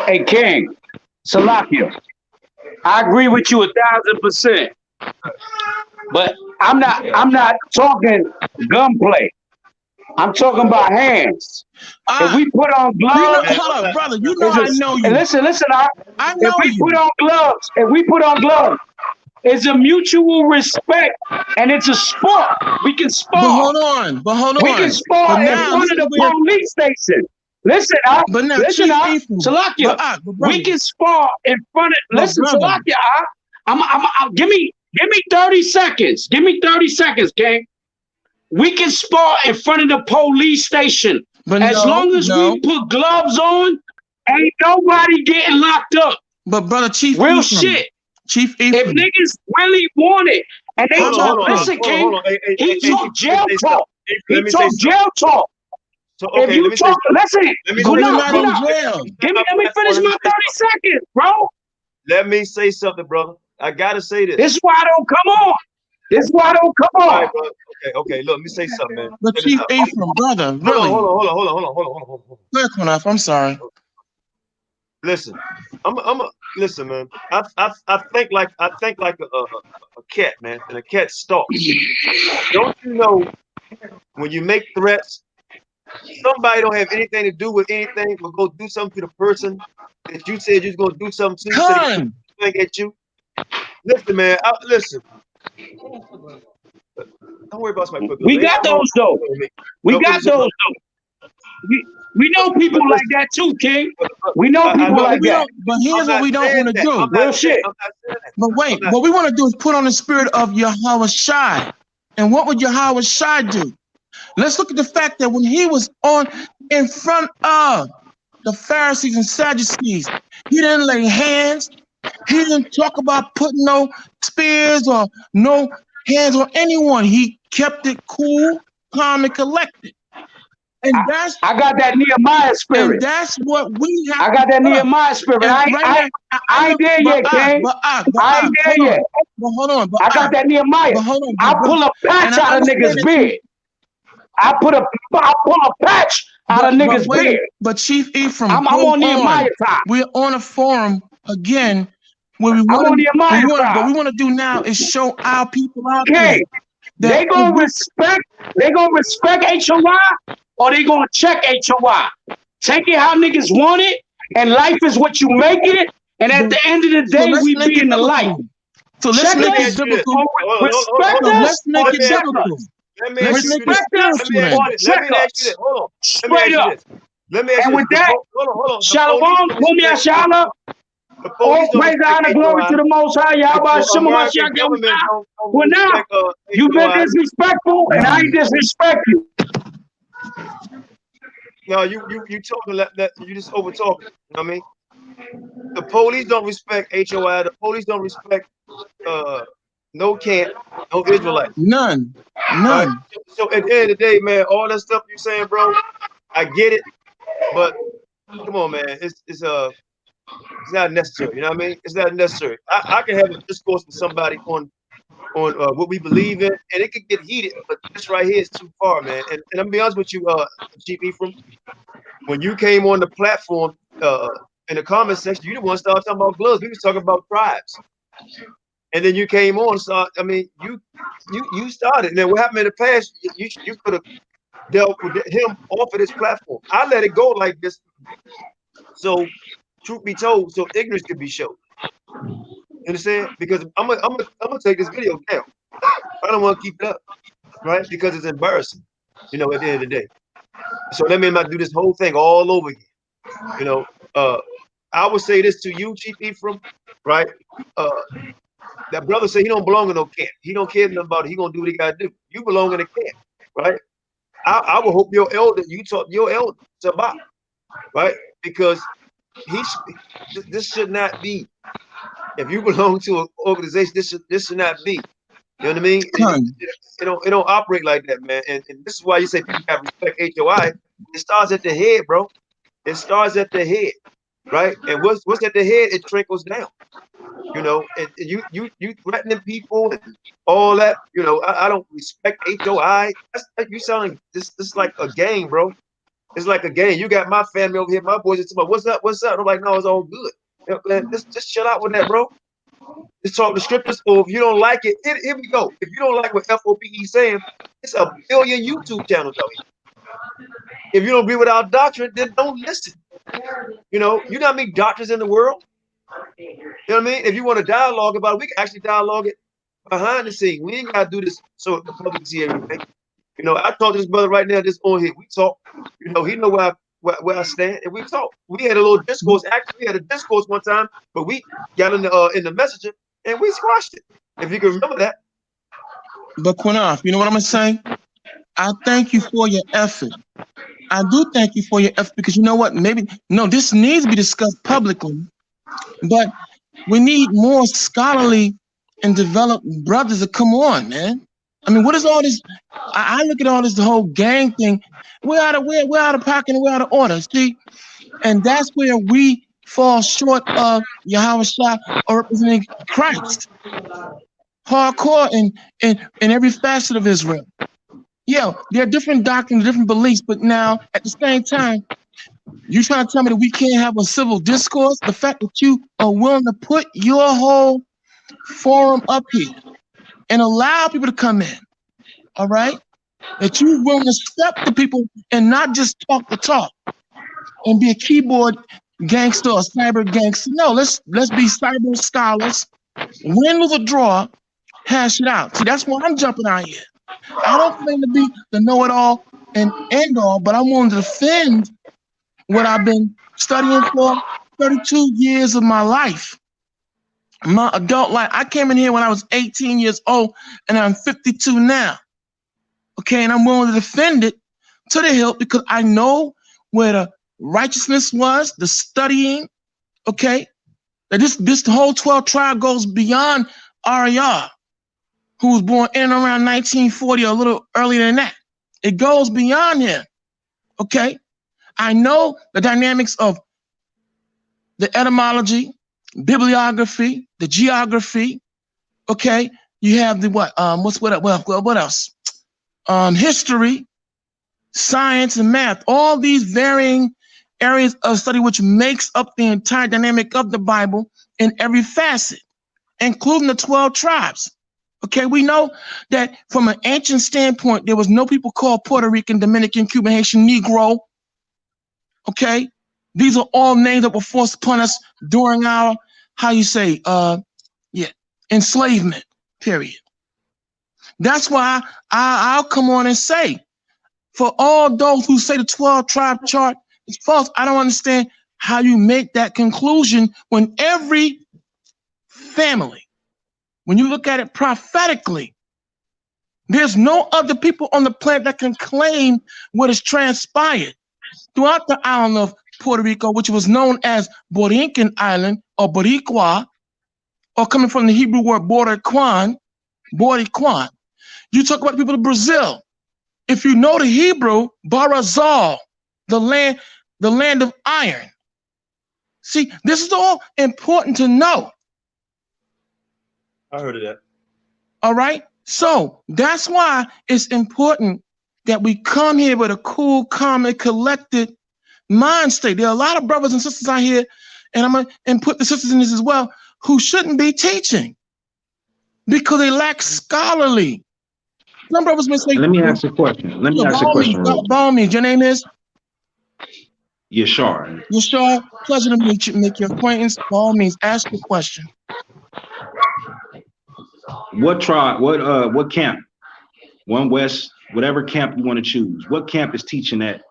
Hey, King, Salakia, I agree with you 1,000%. But I'm not talking gunplay. I'm talking about hands. If we put on gloves, hold on, brother. You know I know you. Listen. I know if we put on gloves, it's a mutual respect and it's a sport. We can spar. But hold on. We can spar in front of the police station. Listen, Salakia, we can spar in front of. Listen, Salakia, give me 30 seconds. Give me 30 seconds, King. We can spar in front of the police station. But as long as we put gloves on, ain't nobody getting locked up. But brother Chief Real Ephraim, shit. Chief Ephraim. If niggas really want it And they talk, listen, King, he took jail talk. He took jail talk. So, okay, if you talk, listen, but we're not in jail. Let me finish my 30 seconds, bro. Let me say something, brother. I gotta say this. This is why I don't come on. This is why I don't come on. Right, okay. Look, let me say something, man. But Chief Ephraim, brother, really. Hold on. Go ahead, Qanath, I'm sorry. Listen, listen, man. I think like a cat, man, and a cat stalks. Don't you know when you make threats, somebody don't have anything to do with anything, but go do something to the person that you said you're gonna do something to, so they can at you. Listen, man. Listen. Don't worry about my quick. We got those though. We got those though. We know people like that too, King. We know people like that. But here's what we don't want to do. Real shit. But wait, what we want to do is put on the spirit of Yahawashi. And what would Yahawashi do? Let's look at the fact that when he was in front of the Pharisees and Sadducees, he didn't lay hands. He didn't talk about putting no spears or no hands on anyone. He kept it cool, calm, and collected. And I got that Nehemiah spirit. And that's what we have. I got that Nehemiah spirit. I ain't there yet, King. I ain't there yet. But hold on. I got that Nehemiah. I pull a patch out of niggas' beard. I pull a patch out of niggas' beard. But Chief Ephraim, I'm on Nehemiah time. We're on a forum again where we want what we want to do now is show our people out there. They gonna respect HOI or they gonna check HOI. Take it how niggas want it, and life is what you make it. And at the end of the day, we be in the light. So let's make it biblical. Respect us. Let's make it biblical. Let's respect us or check us. Straight up. Let me ask and you with that, Shalom, Kumya Shalom. All praise, honor, glory to the Most High, Yahweh, Ha Mashayach Yahawashi. Well, now, you've been disrespectful, and I disrespect you. No, you talking that you just over talking. You know what I mean? The police don't respect HOI. The police don't respect no camp, no Israelites. None. Right? So at the end of the day, man, all that stuff you saying, bro, I get it, but come on, man, it's not necessary. You know what I mean? It's not necessary. I can have a discourse with somebody on what we believe in, and it could get heated, but this right here is too far, man. And I'm gonna be honest with you, Chief Ephraim, when you came on the platform in the comment section, you didn't want to start talking about gloves. We was talking about tribes. And then you came on, so I mean, you started. And then what happened in the past, you could have dealt with him off of this platform. I let it go like this. So truth be told, so ignorance could be shown. You understand? Because I'm gonna take this video down. I don't want to keep it up, right? Because it's embarrassing, you know, at the end of the day. So let me not do this whole thing all over again. You know, I would say this to you, Chief Ephraim, right? That brother said he don't belong in no camp. He don't care nothing about it. He gonna do what he gotta do. You belong in a camp, right? I would hope your elder, you taught your elder about, right? Because this should not be. If you belong to an organization, this should not be. You know what I mean? It don't operate like that, man. And this is why you say people have respect HOI. It starts at the head, bro. It starts at the head, right? And what's at the head, it trickles down. You know, and you threatening people and all that. You know, I don't respect HOI. You sounding this like a game, bro. It's like a game. You got my family over here, my boys. It's about what's up. I'm like, no, it's all good. Man, just chill out with that, bro. Just talk the scriptures. Or if you don't like it, here we go. If you don't like what F.O.P.E saying, it's a billion YouTube channels out here. If you don't agree with our doctrine, then don't listen. You know how many doctors in the world? You know what I mean? If you want to dialogue about it, we can actually dialogue it behind the scene. We ain't gotta do this so the public can see everything. You know, I talk to this brother right now, just on here. We talk. You know, he know where I stand, and we talk. We had a little discourse. Actually, we had a discourse one time, but we got in the messenger and we squashed it. If you can remember that. But Qanath, you know what I'm gonna say? I thank you for your effort. I do thank you for your effort because you know what? This needs to be discussed publicly, but we need more scholarly and develop brothers to come on, man. I mean, what is all this? I look at all this, the whole gang thing. We're out of pocket and we're out of order. See, and that's where we fall short of Yahawashi or representing Christ. Hardcore in every facet of Israel. Yeah, there are different doctrines, different beliefs, but now at the same time, you trying to tell me that we can't have a civil discourse? The fact that you are willing to put your whole forum up here and allow people to come in, all right? That you're willing to step to people and not just talk the talk and be a keyboard gangster or cyber gangster. No, let's be cyber scholars, win, lose, or draw, hash it out. See, that's why I'm jumping out here. I don't claim to be the know-it-all and end-all, but I'm willing to defend what I've been studying for 32 years of my life. My adult life. I came in here when I was 18 years old, and I'm 52 now. Okay, and I'm willing to defend it to the hilt because I know where the righteousness was, the studying, okay? That this whole 12 tribe goes beyond AREA, who was born in and around 1940 or a little earlier than that. It goes beyond him, okay? I know the dynamics of the etymology, bibliography, the geography, okay? You have the what else? History, science, and math, all these varying areas of study which makes up the entire dynamic of the Bible in every facet, including the 12 tribes. Okay, we know that from an ancient standpoint, there was no people called Puerto Rican, Dominican, Cuban, Haitian, Negro. Okay, these are all names that were forced upon us during our, enslavement, period. That's why I'll come on and say, for all those who say the 12 tribe chart is false, I don't understand how you make that conclusion when every family, when you look at it prophetically, there's no other people on the planet that can claim what has transpired throughout the island of Puerto Rico, which was known as Borinquen Island or Boricua, or coming from the Hebrew word Boricuan. You talk about people of Brazil. If you know the Hebrew, Barazal, the land of iron. See, this is all important to know. I heard of that. All right. So that's why it's important that we come here with a cool, calm, and collected mind state. There are a lot of brothers and sisters out here, and I'm gonna put the sisters in this as well, who shouldn't be teaching because they lack scholarly. Some brothers may say, let me ask you a question. Let me ask you a question. By means, your name is? Yashar. Yashar, pleasure to meet you, make your acquaintance. By all means, ask your question. What tribe, what camp, One West, whatever camp you want to choose, what camp is teaching that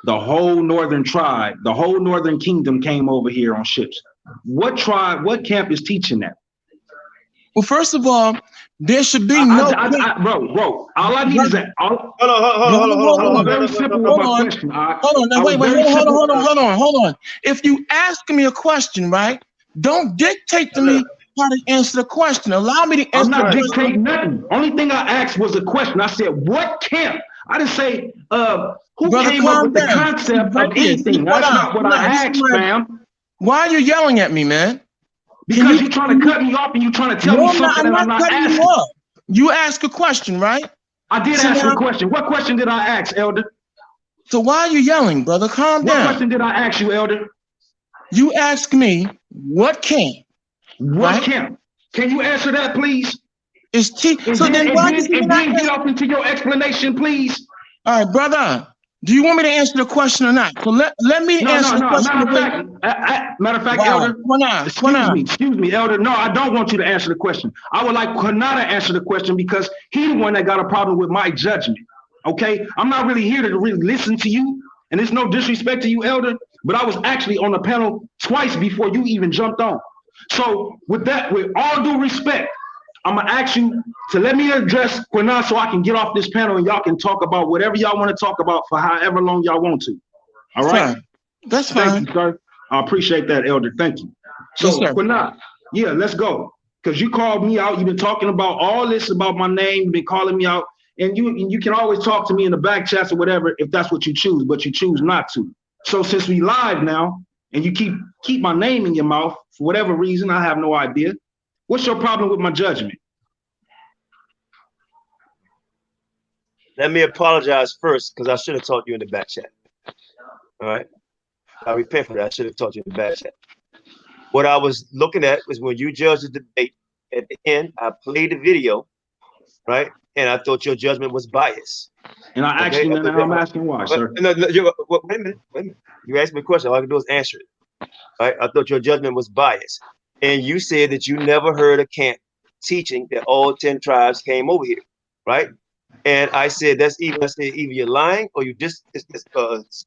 the whole northern tribe, the whole northern kingdom came over here on ships? What tribe, what camp is teaching that? Well, first of all, there should be no. Bro, all I need is that. Hold on. Very simple with my question. Hold on. If you ask me a question, right, don't dictate to me how to answer the question. Allow me to answer. I'm not dictating nothing. Only thing I asked was a question. I said, what camp? I didn't say who came up with the concept of anything. That's not what I asked, fam. Why are you yelling at me, man? Because you're trying to cut me off and you're trying to tell me something that I'm not asking. You ask a question, right? I did ask a question. What question did I ask, Elder? So why are you yelling, brother? Calm down. What question did I ask you, Elder? You asked me what camp. What camp? Can you answer that, please? So then get off into your explanation, please. All right, brother. Do you want me to answer the question or not? So let me answer the question. Matter of fact, Elder. Excuse me, Elder. No, I don't want you to answer the question. I would like Qanath to answer the question because he's the one that got a problem with my judgment. Okay? I'm not really here to really listen to you, and there's no disrespect to you, Elder, but I was actually on the panel twice before you even jumped on. So with that, with all due respect, I'm gonna ask you to let me address Qanath so I can get off this panel and y'all can talk about whatever y'all want to talk about for however long y'all want to. All right? Fine. That's fine. Thank you, sir. I appreciate that, Elder. Thank you. So, yes, Qanath, yeah, let's go. because you called me out. You've been talking about all this about my name. You've been calling me out, and you can always talk to me in the back chats or whatever if that's what you choose, but you choose not to. So since we live now, and you keep my name in your mouth for whatever reason, I have no idea. What's your problem with my judgment? Let me apologize first, because I should have talked to you in the back chat. All right. I repent for that. I should have talked to you in the back chat. What I was looking at was when you judged the debate at the end, I played the video, right? And I thought your judgment was biased. And I asked you, and I'm asking why, sir. No, wait a minute. You asked me a question. All I can do is answer it. Right? I thought your judgment was biased. And you said that you never heard a camp teaching that all 10 tribes came over here, right? And I said either you're lying, or you just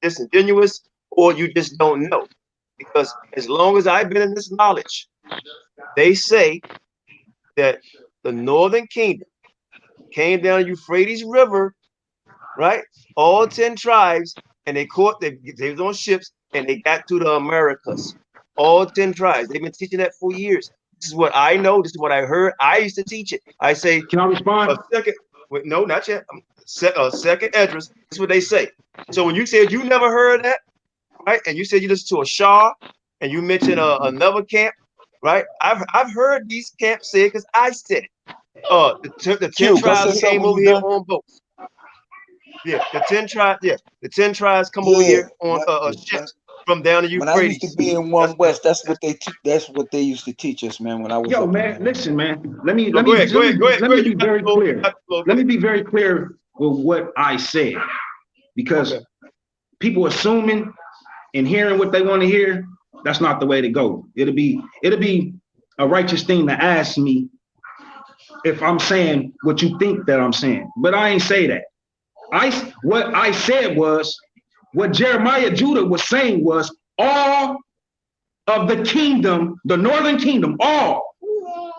disingenuous, or you just don't know. Because as long as I've been in this knowledge, they say that the northern kingdom came down the Euphrates River, right? All 10 tribes, and they was on ships, and they got to the Americas. All 10 tribes. They've been teaching that for years. This is what I know. This is what I heard. I used to teach it. I say, can I respond? Wait, no, not yet. Second address. That's what they say. So when you said you never heard that, right? And you said you listened to a Shah, and you mentioned another camp, right? I've heard these camps say it because I said it. The 10 tribes came over here on boats. Yeah, the 10 tribes. Yeah, the 10 tribes come over here on ships from down to Euphrates. When I used to be in One West, that's what they used to teach us, man. When I was listen, man. Let me be very clear. Let me be very clear with what I said, because people assuming and hearing what they want to hear, that's not the way to go. It'll be a righteous thing to ask me if I'm saying what you think that I'm saying, but I ain't say that. What I said was, what Jeremiah Judah was saying was, all of the kingdom, the northern kingdom, all.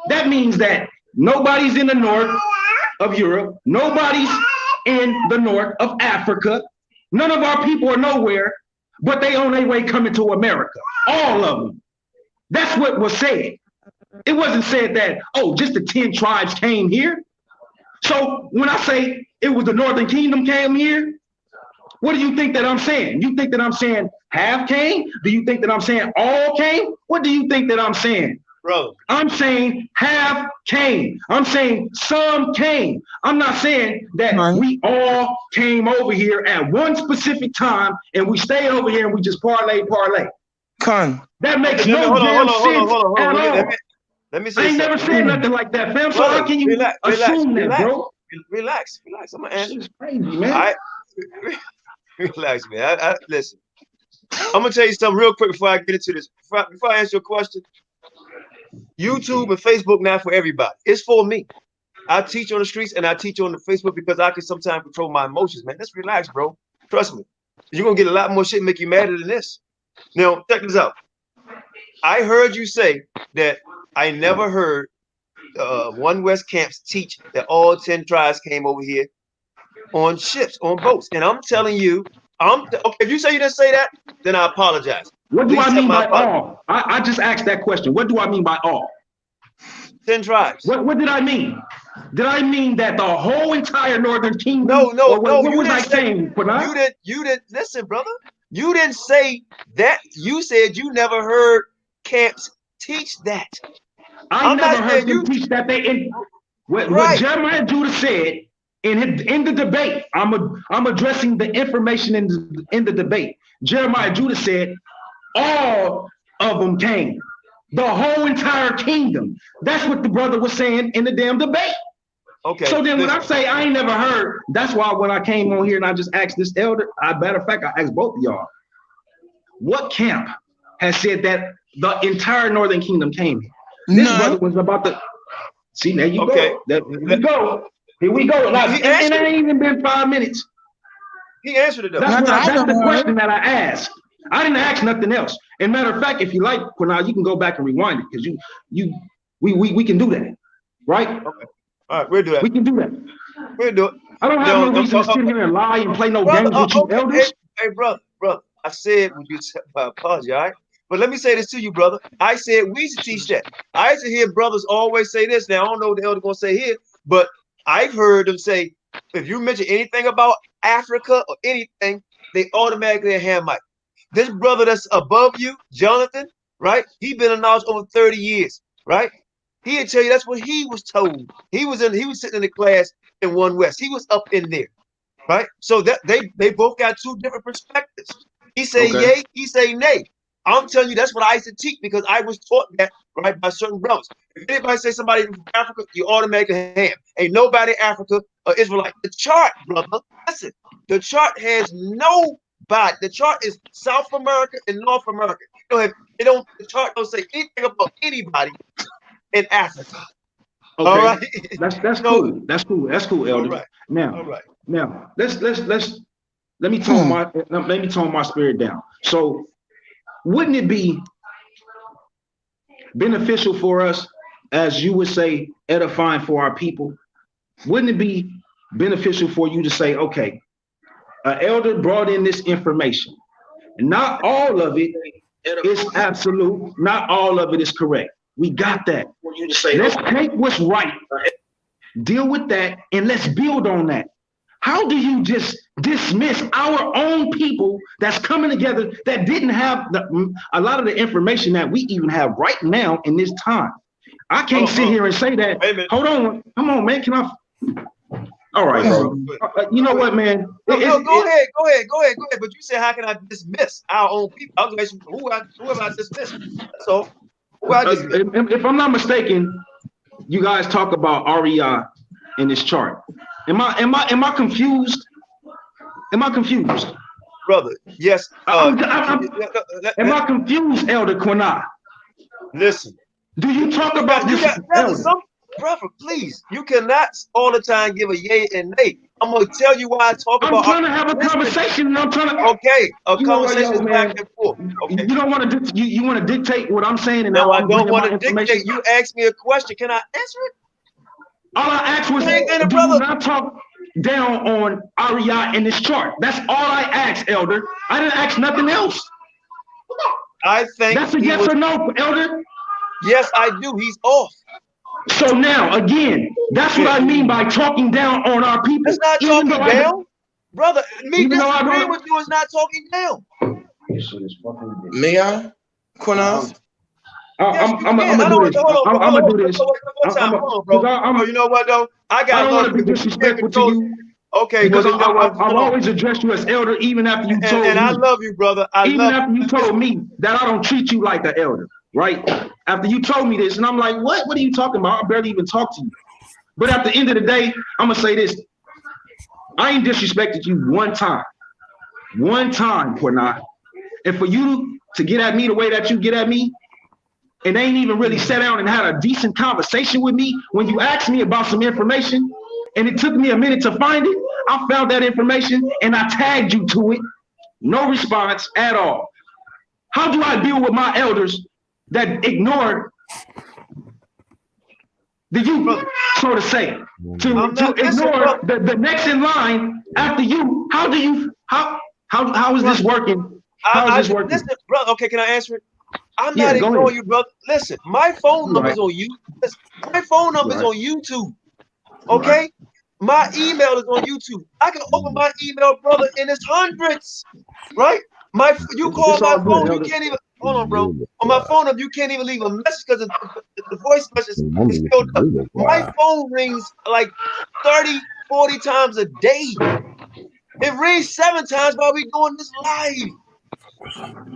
That means that nobody's in the north of Europe, nobody's in the north of Africa, none of our people are nowhere, but they on their way coming to America. All of them. That's what was said. It wasn't said that, oh, just the 10 tribes came here. So when I say it was the northern kingdom came here, what do you think that I'm saying? You think that I'm saying half came? Do you think that I'm saying all came? What do you think that I'm saying? Bro, I'm saying half came. I'm saying some came. I'm not saying that we all came over here at one specific time and we stayed over here and we just parlay. That makes no damn sense at all. Let me say I ain't never said nothing like that, fam. So how can you assume that, bro? Relax. I'm gonna answer. This is crazy, man. Relax, man. Listen. I'm gonna tell you something real quick before I get into this. Before I answer your question, YouTube and Facebook now for everybody. It's for me. I teach on the streets and I teach on the Facebook because I can sometimes control my emotions, man. Just relax, bro. Trust me. You're gonna get a lot more shit make you madder than this. Now, check this out. I heard you say that I never heard One West camps teach that all 10 tribes came over here on ships, on boats. And I'm telling you, okay, if you say you didn't say that, then I apologize. What do I mean by all? I just asked that question. What do I mean by all? 10 tribes. What did I mean? Did I mean that the whole entire northern kingdom? No. What was I saying? You didn't listen, brother. You didn't say that. You said you never heard camps teach that. I never heard them teach that. What Jeremiah Judah said in the debate, I'm addressing the information in the debate. Jeremiah Judah said all of them came. The whole entire kingdom. That's what the brother was saying in the damn debate. Okay. So then when I say I ain't never heard, that's why when I came on here and I just asked this elder, matter of fact, I asked both of y'all, what camp has said that the entire northern kingdom came here? This brother was about to see. There you go. Here we go. Now, and it ain't even been 5 minutes. He answered it though. That's the question that I asked. I didn't ask nothing else. And matter of fact, if you like, Qanath, you can go back and rewind it because we can do that, right? Okay. All right, we'll do that. We can do that. We'll do it. I don't have no reason to sit here and lie and play no games with you elders. Hey, brother, I said when you said I apologize, all right? But let me say this to you, brother. I said we used to teach that. I used to hear brothers always say this. Now, I don't know what the elder going to say here, but I've heard them say, if you mention anything about Africa or anything, they automatically a Hamite. This brother that's above you, Jonathan, right? He been in knowledge over 30 years, right? He'll tell you that's what he was told. He was sitting in the class in One West. He was up in there, right? So that they both got two different perspectives. He say yay, he say nay. I'm telling you, that's what I used to teach because I was taught that, right, by certain brothers. If anybody say somebody from Africa, you automatically ham. Ain't nobody Africa or Israelite. The chart, brother, listen, the chart has nobody. The chart is South America and North America. The chart don't say anything about anybody in Africa. Okay. All right. That's cool. That's cool, Elder. All right. Now let me tone my spirit down. So wouldn't it be beneficial for us, as you would say, edifying for our people? Wouldn't it be beneficial for you to say, okay, an elder brought in this information, and not all of it is absolute, not all of it is correct. We got that. Let's take what's right, deal with that, and let's build on that. How do you just dismiss our own people that's coming together that didn't have a lot of the information that we even have right now in this time? I can't sit here and say that. Hold on. Come on, man. Can I? All right, bro. You know what, man? Go ahead. But you said, how can I dismiss our own people? I was asking who have I dismissed? That's all. If I'm not mistaken, you guys talk about AREA in this chart. Am I confused? Am I confused, brother? Yes. Am I confused, Elder Qanath? Listen. Do you talk about this? Brother, please. You cannot all the time give a yay and nay. I'm gonna tell you why I talk about. I'm trying to have a conversation, and I'm trying to. Okay, a conversation is back and forth. Okay. You don't want to. You want to dictate what I'm saying, and no, I don't want to dictate. You asked me a question. Can I answer it? All I asked was, do not talk down on AREA in this chart. That's all I asked, Elder. I didn't ask nothing else. I think that's a yes or no, Elder. Yes, I do. He's off. So now, again, that's what I mean by talking down on our people. It's not talking down, brother. Me disagreeing with you is not talking down. May I, Qanath? I'm gonna do this. You know what though? I don't want to be disrespectful to you. Okay, because I've always addressed you as elder, even after you told me. And I love you, brother. After you told me that I don't treat you like an elder, right? After you told me this, and I'm like, what? What are you talking about? I barely even talk to you. But at the end of the day, I'm gonna say this: I ain't disrespected you one time, Qanath. And for you to get at me the way that you get at me, and they ain't even really sat down and had a decent conversation with me when you asked me about some information, and it took me a minute to find it. I found that information and I tagged you to it. No response at all. How do I deal with my elders that ignored you, so to say, to ignore the next in line after you? How is this working? How is this working? Listen, brother, okay, can I answer it? I'm not ignoring you, brother. Listen, my phone number's on you. Listen, my phone number's on YouTube. Okay? My email is on YouTube. I can open my email, brother, and it's hundreds. Right? You call my phone, you can't even hold on, bro. On my phone number, you can't even leave a message because the voice message is filled up. My phone rings like 30, 40 times a day. It rings 7 times while we doing this live.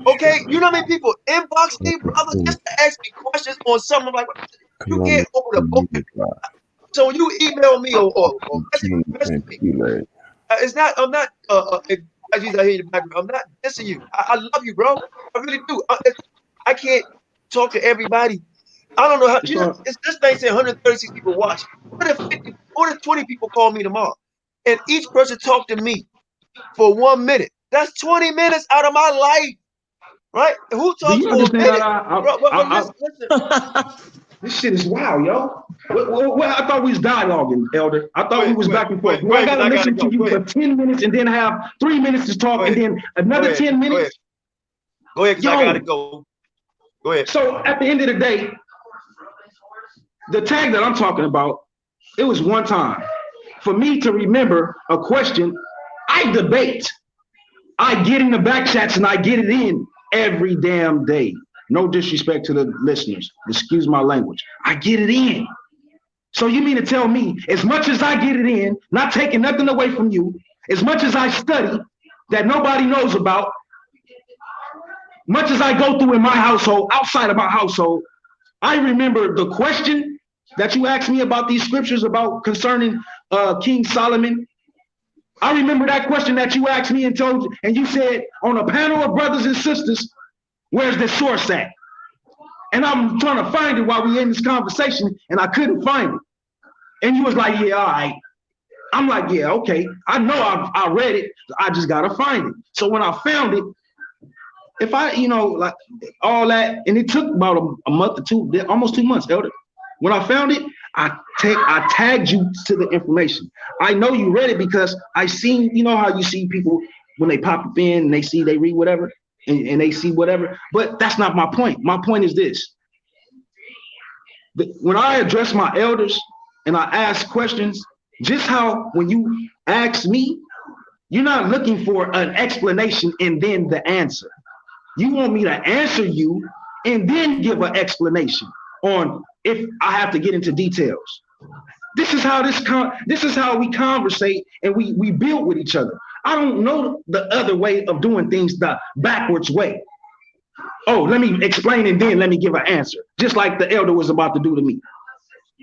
Okay, you know how many people inbox me, brother, just to ask me questions on something like you can't open the book. So when you email me or message me, it's not. I'm not. I hear you in the background. I'm not dissing you. I love you, bro. I really do. I can't talk to everybody. I don't know how. This thing saying 136 people watch. What if 20 people call me tomorrow, and each person talk to me for 1 minute? That's 20 minutes out of my life, right? Who talks for a minute? Listen. This shit is wild, yo. Well, I thought we was dialoguing, Elder. I thought we was back and forth. I gotta listen to you for 10 minutes and then have 3 minutes to talk and then another 10 minutes. Go ahead, because I gotta go. Go ahead. So at the end of the day, the tag that I'm talking about, it was one time. For me to remember a question, I debate. I get in the back chats and I get it in every damn day. No disrespect to the listeners. Excuse my language. I get it in. So you mean to tell me, as much as I get it in, not taking nothing away from you, as much as I study that nobody knows about, much as I go through in my household, outside of my household, I remember the question that you asked me about these scriptures about concerning King Solomon. I remember that question that you asked me and you said on a panel of brothers and sisters, where's the source at? And I'm trying to find it while we're in this conversation, and I couldn't find it. And you was like, yeah, all right. I'm like, yeah, okay. I know I read it. I just got to find it. So when I found it, if I, like all that, and it took about a month or two, almost 2 months, Elder. When I found it, I tagged you to the information. I know you read it because I seen, how you see people when they pop up in and they read whatever and they see whatever, but that's not my point. My point is this. When I address my elders and I ask questions, just how when you ask me, you're not looking for an explanation and then the answer. You want me to answer you and then give an explanation on if I have to get into details. This is how we conversate and we build with each other. I don't know the other way of doing things the backwards way. Oh, let me explain and then let me give an answer, just like the elder was about to do to me.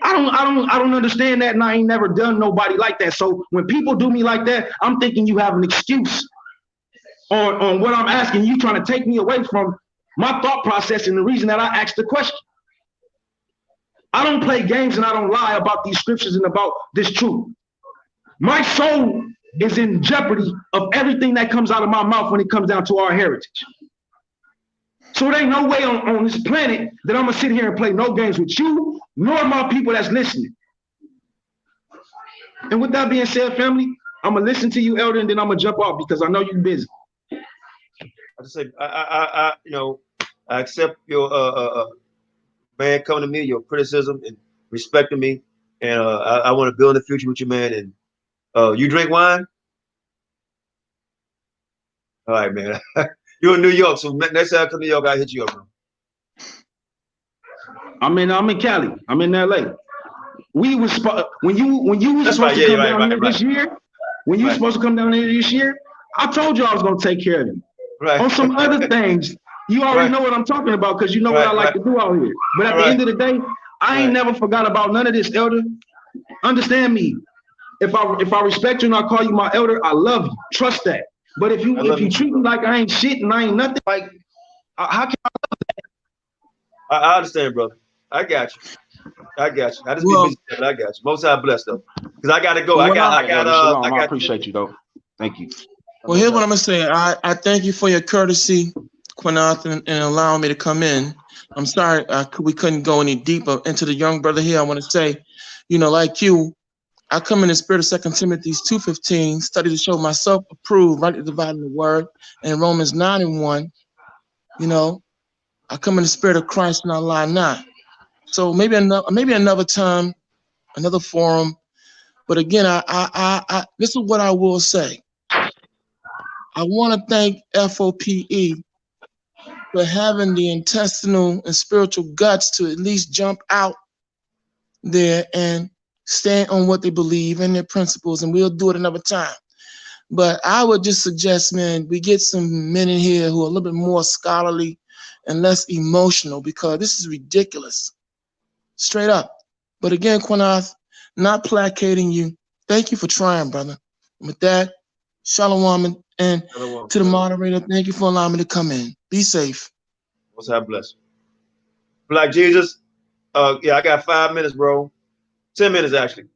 I don't understand that, and I ain't never done nobody like that. So when people do me like that, I'm thinking you have an excuse on what I'm asking. You trying to take me away from my thought process and the reason that I asked the question. I don't play games and I don't lie about these scriptures and about this truth. My soul is in jeopardy of everything that comes out of my mouth when it comes down to our heritage. So there ain't no way on this planet that I'm gonna sit here and play no games with you, nor my people that's listening. And with that being said, family, I'm gonna listen to you, Elder, and then I'm gonna jump off because I know you're busy. I just say, I accept your man coming to me, your criticism and respecting me, and I want to build in the future with you, man. And you drink wine? All right, man. You're in New York, so next time I come to New York, I'll hit you up, bro. I'm in Cali. I'm in LA. We was when you was supposed to come down here this year. When you were supposed to come down here this year, I told you I was gonna take care of you. Right. On some other things, you already know what I'm talking about because you know what I like to do out here. But at the end of the day, I ain't never forgot about none of this, Elder. Understand me. If I respect you and I call you my elder, I love you. Trust that. But if you treat me like I ain't shit and I ain't nothing, like how can I love that? I understand, brother. I got you. I just be busy, but I got you. Most I bless though, because I gotta go. I appreciate you though. Thank you. Well, here's what I'm gonna say. I thank you for your courtesy, Qanath, and allowing me to come in. I'm sorry we couldn't go any deeper into the young brother here. I want to say, like you, I come in the spirit of 2 Timothy 2:15, study to show myself approved, rightly dividing the word, and Romans 9:1. I come in the spirit of Christ and I lie not. So maybe another time, another forum. But again, I this is what I will say. I want to thank F.O.P.E. for having the intestinal and spiritual guts to at least jump out there and stand on what they believe and their principles, and we'll do it another time. But I would just suggest, man, we get some men in here who are a little bit more scholarly and less emotional, because this is ridiculous. Straight up. But again, Qanath, not placating you. Thank you for trying, brother. With that, shalom, and to the moderator, thank you for allowing me to come in. Be safe. Most I bless. Black Jesus, yeah, I got 5 minutes, bro. 10 minutes, actually.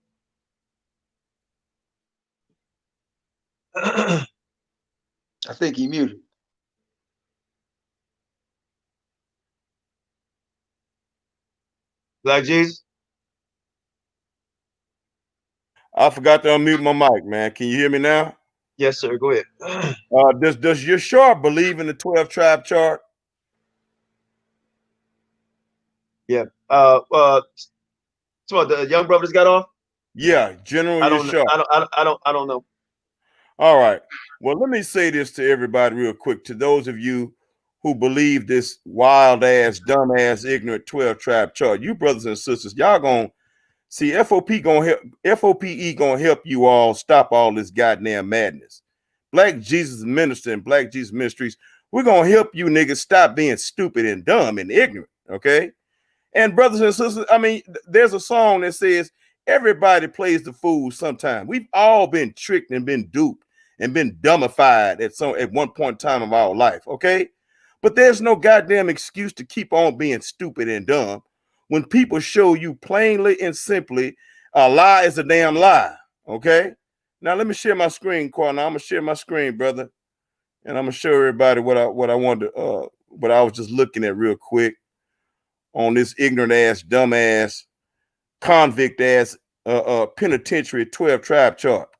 I think he muted. Black Jesus? I forgot to unmute my mic, man. Can you hear me now? Yes, sir. Go ahead. Does your chart believe in the 12 tribe chart? Yeah. So the young brothers got off. Yeah, General Yeshua. I don't know. All right. Well, let me say this to everybody real quick. To those of you who believe this wild ass, dumb ass, ignorant 12 tribe chart, you brothers and sisters, y'all gonna see F.O.P. gonna help. F.O.P.E. gonna help you all stop all this goddamn madness. Black Jesus Minister and Black Jesus Ministries, we're gonna help you niggas stop being stupid and dumb and ignorant. Okay. And brothers and sisters, I mean, there's a song that says everybody plays the fool sometime. We've all been tricked and been duped and been dumbified at one point in time of our life, okay? But there's no goddamn excuse to keep on being stupid and dumb when people show you plainly and simply a lie is a damn lie, okay? Now let me share my screen, Qanath. I'm gonna share my screen, brother, and I'm gonna show everybody what I wanted to, what I was just looking at real quick on this ignorant ass, dumb ass, convict ass, penitentiary 12 tribe chart.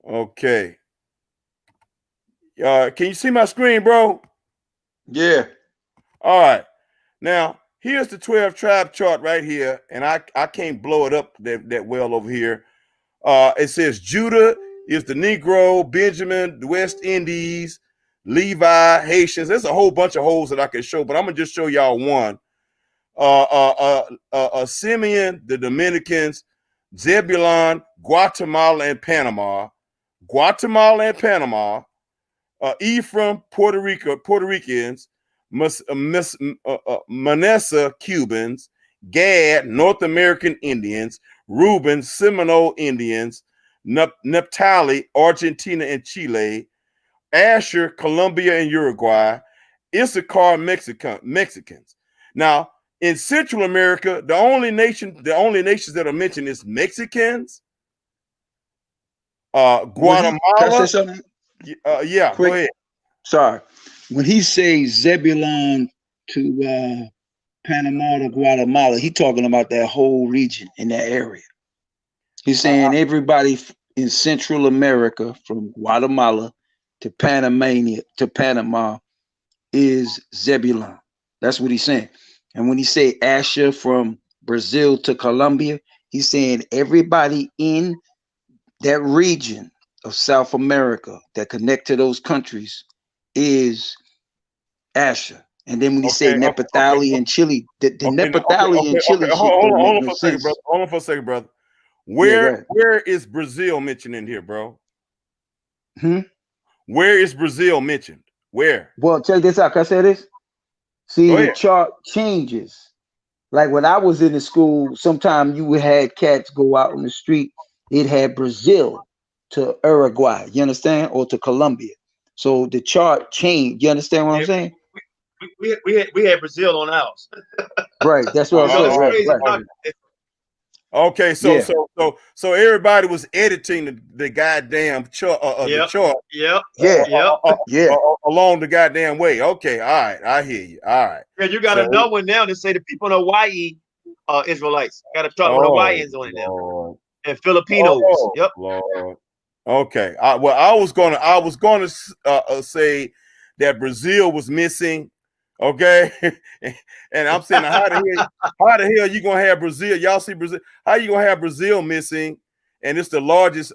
Okay. Can you see my screen, bro? Yeah. All right. Now, here's the 12 tribe chart right here, and I can't blow it up that well over here. It says Judah is the Negro, Benjamin, the West Indies, Levi, Haitians. There's a whole bunch of holes that I can show, but I'm gonna just show y'all one. Simeon, the Dominicans, Zebulon, Guatemala and Panama, Ephraim, Puerto Ricans, Manasseh, Cubans, Gad, North American Indians, Reuben, Seminole Indians, Naphtali, Argentina and Chile, Asher, Colombia and Uruguay, Issachar, Mexicans. Now, in Central America, the only nations that are mentioned is Mexicans, Guatemala. Can I say something? Yeah, quick? Go ahead. Sorry. When he says Zebulon to Panama to Guatemala, he talking about that whole region in that area. He's saying everybody in Central America from Guatemala to Panama is Zebulon. That's what he's saying. And when he say Asher from Brazil to Colombia, he's saying everybody in that region of South America that connect to those countries is Asher. And then when he say Nepatali and Chile, the Nepatali and Chile shit don't make no sense. Hold on for a second, brother. Where is Brazil mentioned in here, bro? Where is Brazil mentioned? Where? Well, check this out. Can I say this? See, the chart changes. Like when I was in the school, sometimes you had cats go out on the street. It had Brazil to Uruguay, you understand? Or to Colombia. So the chart changed. You understand what I'm saying? We had Brazil on ours. Right. That's what I said. Right. Okay, so everybody was editing the goddamn chart, the chart. Along the goddamn way. Okay, all right, I hear you. All right. Yeah, you got another one now to say the people in Hawaii are Israelites. Got to talk with Hawaiians on it now. And Filipinos. Lord. Okay. I was gonna say that Brazil was missing. Okay, and I'm saying how the hell you gonna have Brazil? Y'all see Brazil? How you gonna have Brazil missing? And it's the largest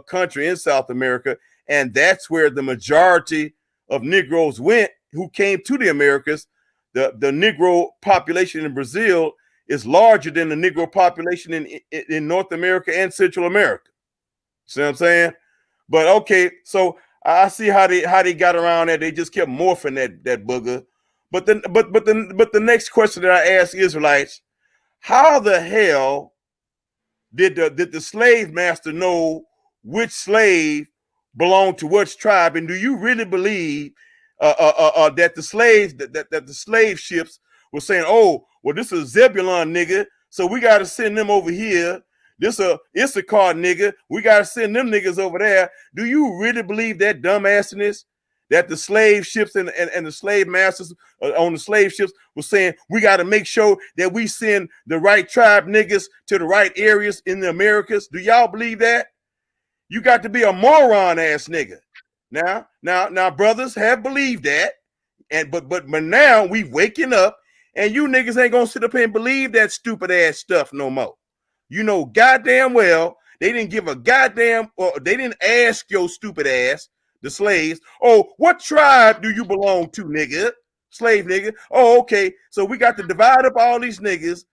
country in South America, and that's where the majority of Negroes went who came to the Americas. The Negro population in Brazil is larger than the Negro population in North America and Central America. See what I'm saying? But okay, so I see how they got around that. They just kept morphing that booger. But the next question that I ask Israelites: how the hell did the slave master know which slave belonged to which tribe? And do you really believe that the slaves that the slave ships were saying, "Oh, well, this is Zebulon nigga, so we got to send them over here. This a Issachar nigga, we got to send them niggas over there." Do you really believe that dumbassiness? That the slave ships and the slave masters on the slave ships were saying, we got to make sure that we send the right tribe niggas to the right areas in the Americas? Do y'all believe that? You got to be a moron ass nigga. Now, brothers have believed that. But now we waking up, and you niggas ain't gonna sit up here and believe that stupid ass stuff no more. You know goddamn well they didn't give a goddamn, or they didn't ask your stupid ass, the slaves, oh, what tribe do you belong to, nigga? Slave nigga. Oh, okay. So we got to divide up all these niggas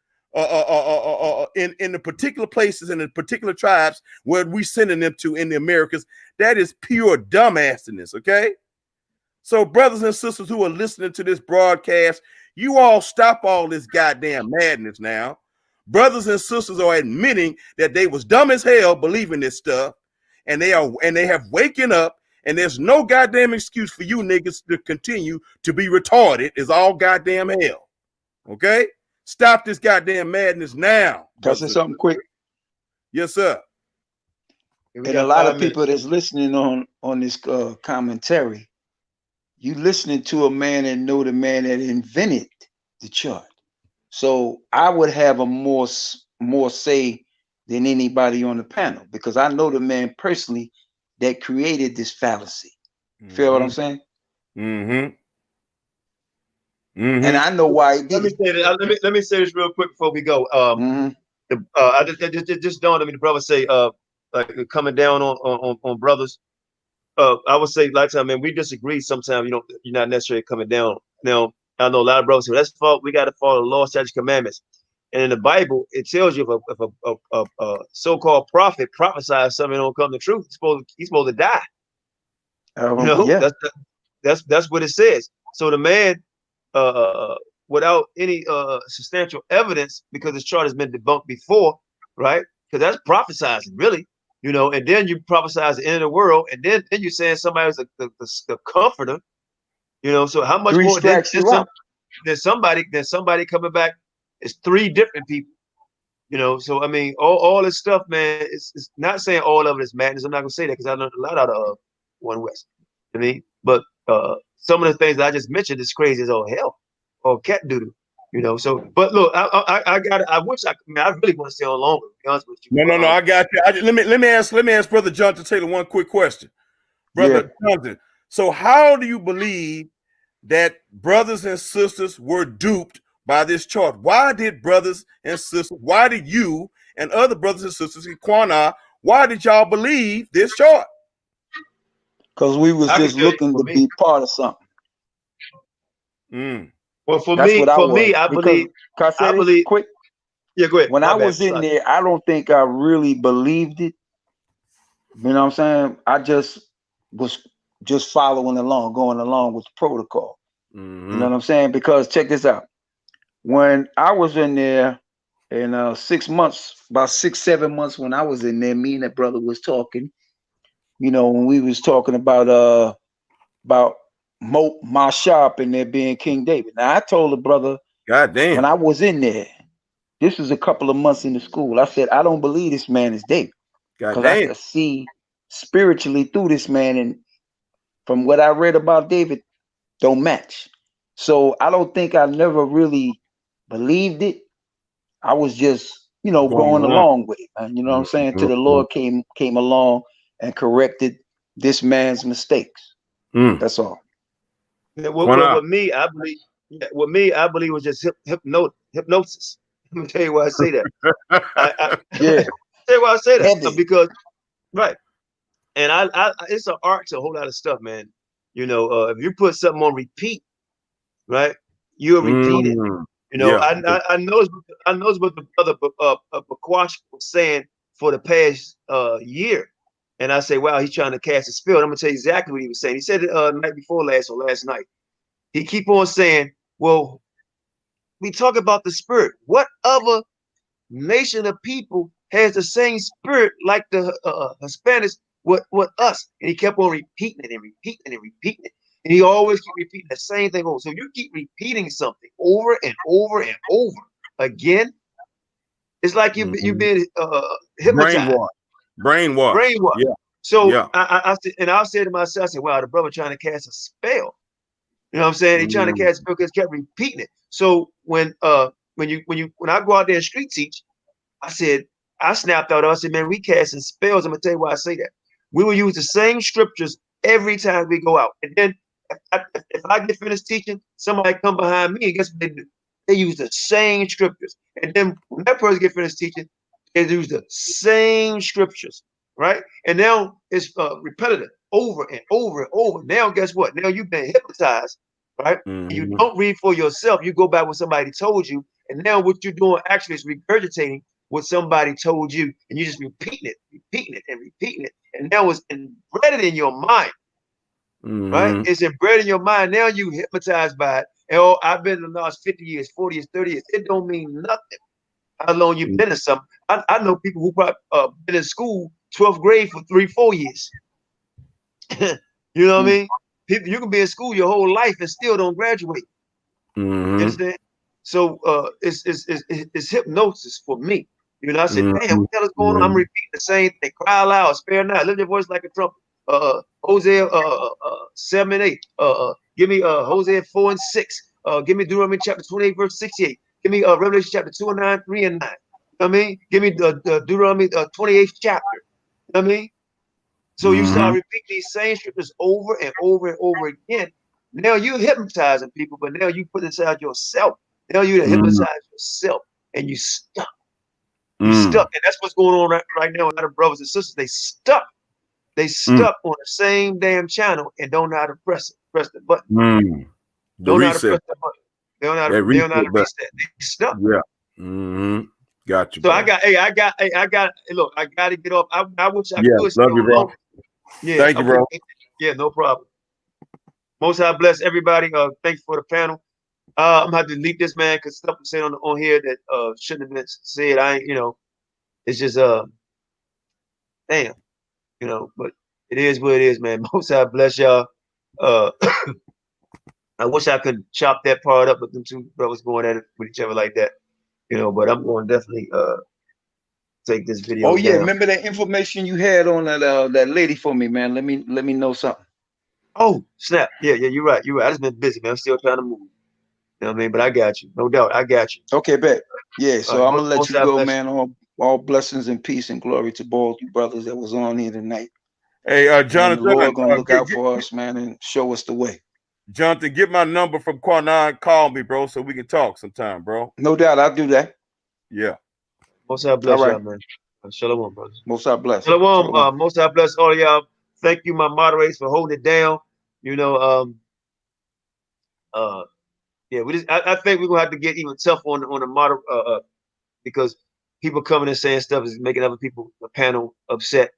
in the particular places and the particular tribes where we sending them to in the Americas. That is pure dumbassiness, okay? So brothers and sisters who are listening to this broadcast, you all stop all this goddamn madness now. Brothers and sisters are admitting that they was dumb as hell believing this stuff, and they have waken up, and there's no goddamn excuse for you niggas to continue to be retarded. It's all goddamn hell. Okay? Stop this goddamn madness now. Can I say something quick? Yes, sir. And a lot of people that's listening on this commentary, you listening to a man that know the man that invented the chart. So I would have a more say than anybody on the panel, because I know the man personally that created this fallacy. Mm-hmm. Feel what I'm saying? Mm-hmm. Mm-hmm. And I know why he did. Let me say this real quick before we go. Just dawned on me. The brother say, like coming down on brothers. I would say, like, man, we disagree sometimes. You're not necessarily coming down. Now, I know a lot of brothers say, that's fault. We got to follow the law, statutes, commandments. And in the Bible, it tells you if a so-called prophet prophesies something don't come to truth, he's supposed to die. Yeah. That's what it says. So the man, without any substantial evidence, because this chart has been debunked before, right? Because that's prophesizing, really. And then you prophesize the end of the world, and then you're saying somebody was the comforter. So how much more than somebody coming back? It's three different people. So I mean, all this stuff, man. It's not saying all of it is madness. I'm not gonna say that because I learned a lot out of One West. I mean, but some of the things that I just mentioned is crazy as all hell, or cat doodle. So, but look, I really want to stay on longer, to be honest with you. No, I got you. Let me ask Brother Jonathan Taylor one quick question. Brother Jonathan, so how do you believe that brothers and sisters were duped by this chart? Why did brothers and sisters, why did you and other brothers and sisters in Qanath, why did y'all believe this chart? Because we was just looking to be part of something. Well, for me, I believe. Quick. Yeah, go ahead. When I was in there, I don't think I really believed it. You know what I'm saying? I just was following along, going along with the protocol. You know what I'm saying? Because check this out. When I was in there in 6 months, about 6-7 months when I was in there, me and that brother was talking, when we was talking about my shop and there being King David. Now I told the brother, God damn, when I was in there, this was a couple of months into school, I said, I don't believe this man is David. Because I could see spiritually through this man, and from what I read about David, don't match. So I don't think I never really believed it. I was just, going along with it, man. You know what I'm saying? Till the Lord came along and corrected this man's mistakes. That's all. Yeah, with me, I believe. With me, I believe it was just hypnosis. Let me tell you why I say that. Tell you why I say that because right, and I it's an art to a whole lot of stuff, man. If you put something on repeat, right, you'll repeat it. I noticed what the brother Bakwash was saying for the past year, and I say, wow, he's trying to cast a spell. I'm gonna tell you exactly what he was saying. He said it night before last or last night. He keep on saying, well, we talk about the spirit. What other nation of people has the same spirit like the Hispanics with us? And he kept on repeating it and repeating it and repeating it. And he always keep repeating the same thing over. So you keep repeating something over and over and over again. It's like you've been hypnotized. Brainwashed. Yeah. So I said to myself, I said, wow, the brother trying to cast a spell. You know what I'm saying? He's trying to cast a spell because he kept repeating it. So when I go out there and street teach, I said, I snapped out. I said, man, we casting spells. I'm gonna tell you why I say that. We will use the same scriptures every time we go out. And then if I get finished teaching, somebody come behind me and guess what they do? They use the same scriptures. And then when that person get finished teaching, they use the same scriptures, right? And now it's repetitive over and over and over. Now guess what? Now you've been hypnotized, right? You don't read for yourself. You go back what somebody told you. And now what you're doing actually is regurgitating what somebody told you. And you're just repeating it, and repeating it. And now it's embedded in your mind. Right? It's embedded in your mind. Now you hypnotized by it. And oh, I've been in the last 50 years, 40 years, 30 years. It don't mean nothing. How long you've been in something. I know people who probably been in school 12th grade for 3-4 years. You know what I mean? People, you can be in school your whole life and still don't graduate. You understand? So it's hypnosis for me. You know, I said, damn, what the hell is going on? I'm repeating the same thing. Cry loud, spare not, lift your voice like a trumpet. Hosea 7-8. Give me Hosea 4-6. Give me Deuteronomy chapter 28, verse 68. Give me Revelation chapter 2-9, 3-9. You know what I mean? Give me the Deuteronomy 28th chapter. You know what I mean? So you start repeating these same scriptures over and over and over again. Now you're hypnotizing people, but now you put inside yourself. Now you hypnotize yourself, and you stuck. You stuck, and that's what's going on right now with other brothers and sisters. They stuck. They stuck on the same damn channel and don't know how to press the button. Don't know how to press the button. They don't know how to reset. They stuck. Yeah. Got you. So I got. Look, I got to get off. I wish I could. Love you, bro. Yeah. Thank you, bro. Yeah, no problem. Most High bless everybody. Thanks for the panel. I'm gonna have to delete this, man, because stuff was said on here that shouldn't have been said. I ain't, you know, it's just damn, you know, but it is what it is, man. Most High bless y'all. I wish I could chop that part up with them two brothers going at it with each other like that, you know, but I'm going to definitely take this video. Oh yeah, down. remember that information you had on that lady for me, man. Let me know something. Oh, snap. Yeah, you're right. I just been busy, man. I'm still trying to move. You know what I mean? But I got you. No doubt. I got you. Okay, bet. Yeah, so I'm gonna let you go, man. All blessings and peace and glory to both you brothers that was on here tonight. Hey, Jonathan, the Lord gonna look out for us, man, and show us the way. Jonathan, get my number from Qanath. Call me, bro, so we can talk sometime, bro. No doubt, I'll do that. Yeah. Most High bless y'all, man. Shalom, brothers. Most High bless. Shalom. Most High bless all of y'all. Thank you, my moderators, for holding it down. You know, yeah, I think we're gonna have to get even tough on the moder because people coming and saying stuff is making other people, the panel, upset.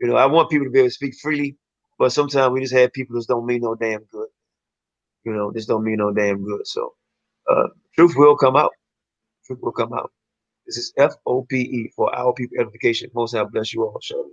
You know, I want people to be able to speak freely, but sometimes we just have people that don't mean no damn good. You know, this don't mean no damn good. So truth will come out. Truth will come out. This is F.O.P.E. for our people edification. Most High bless you all. Shalom.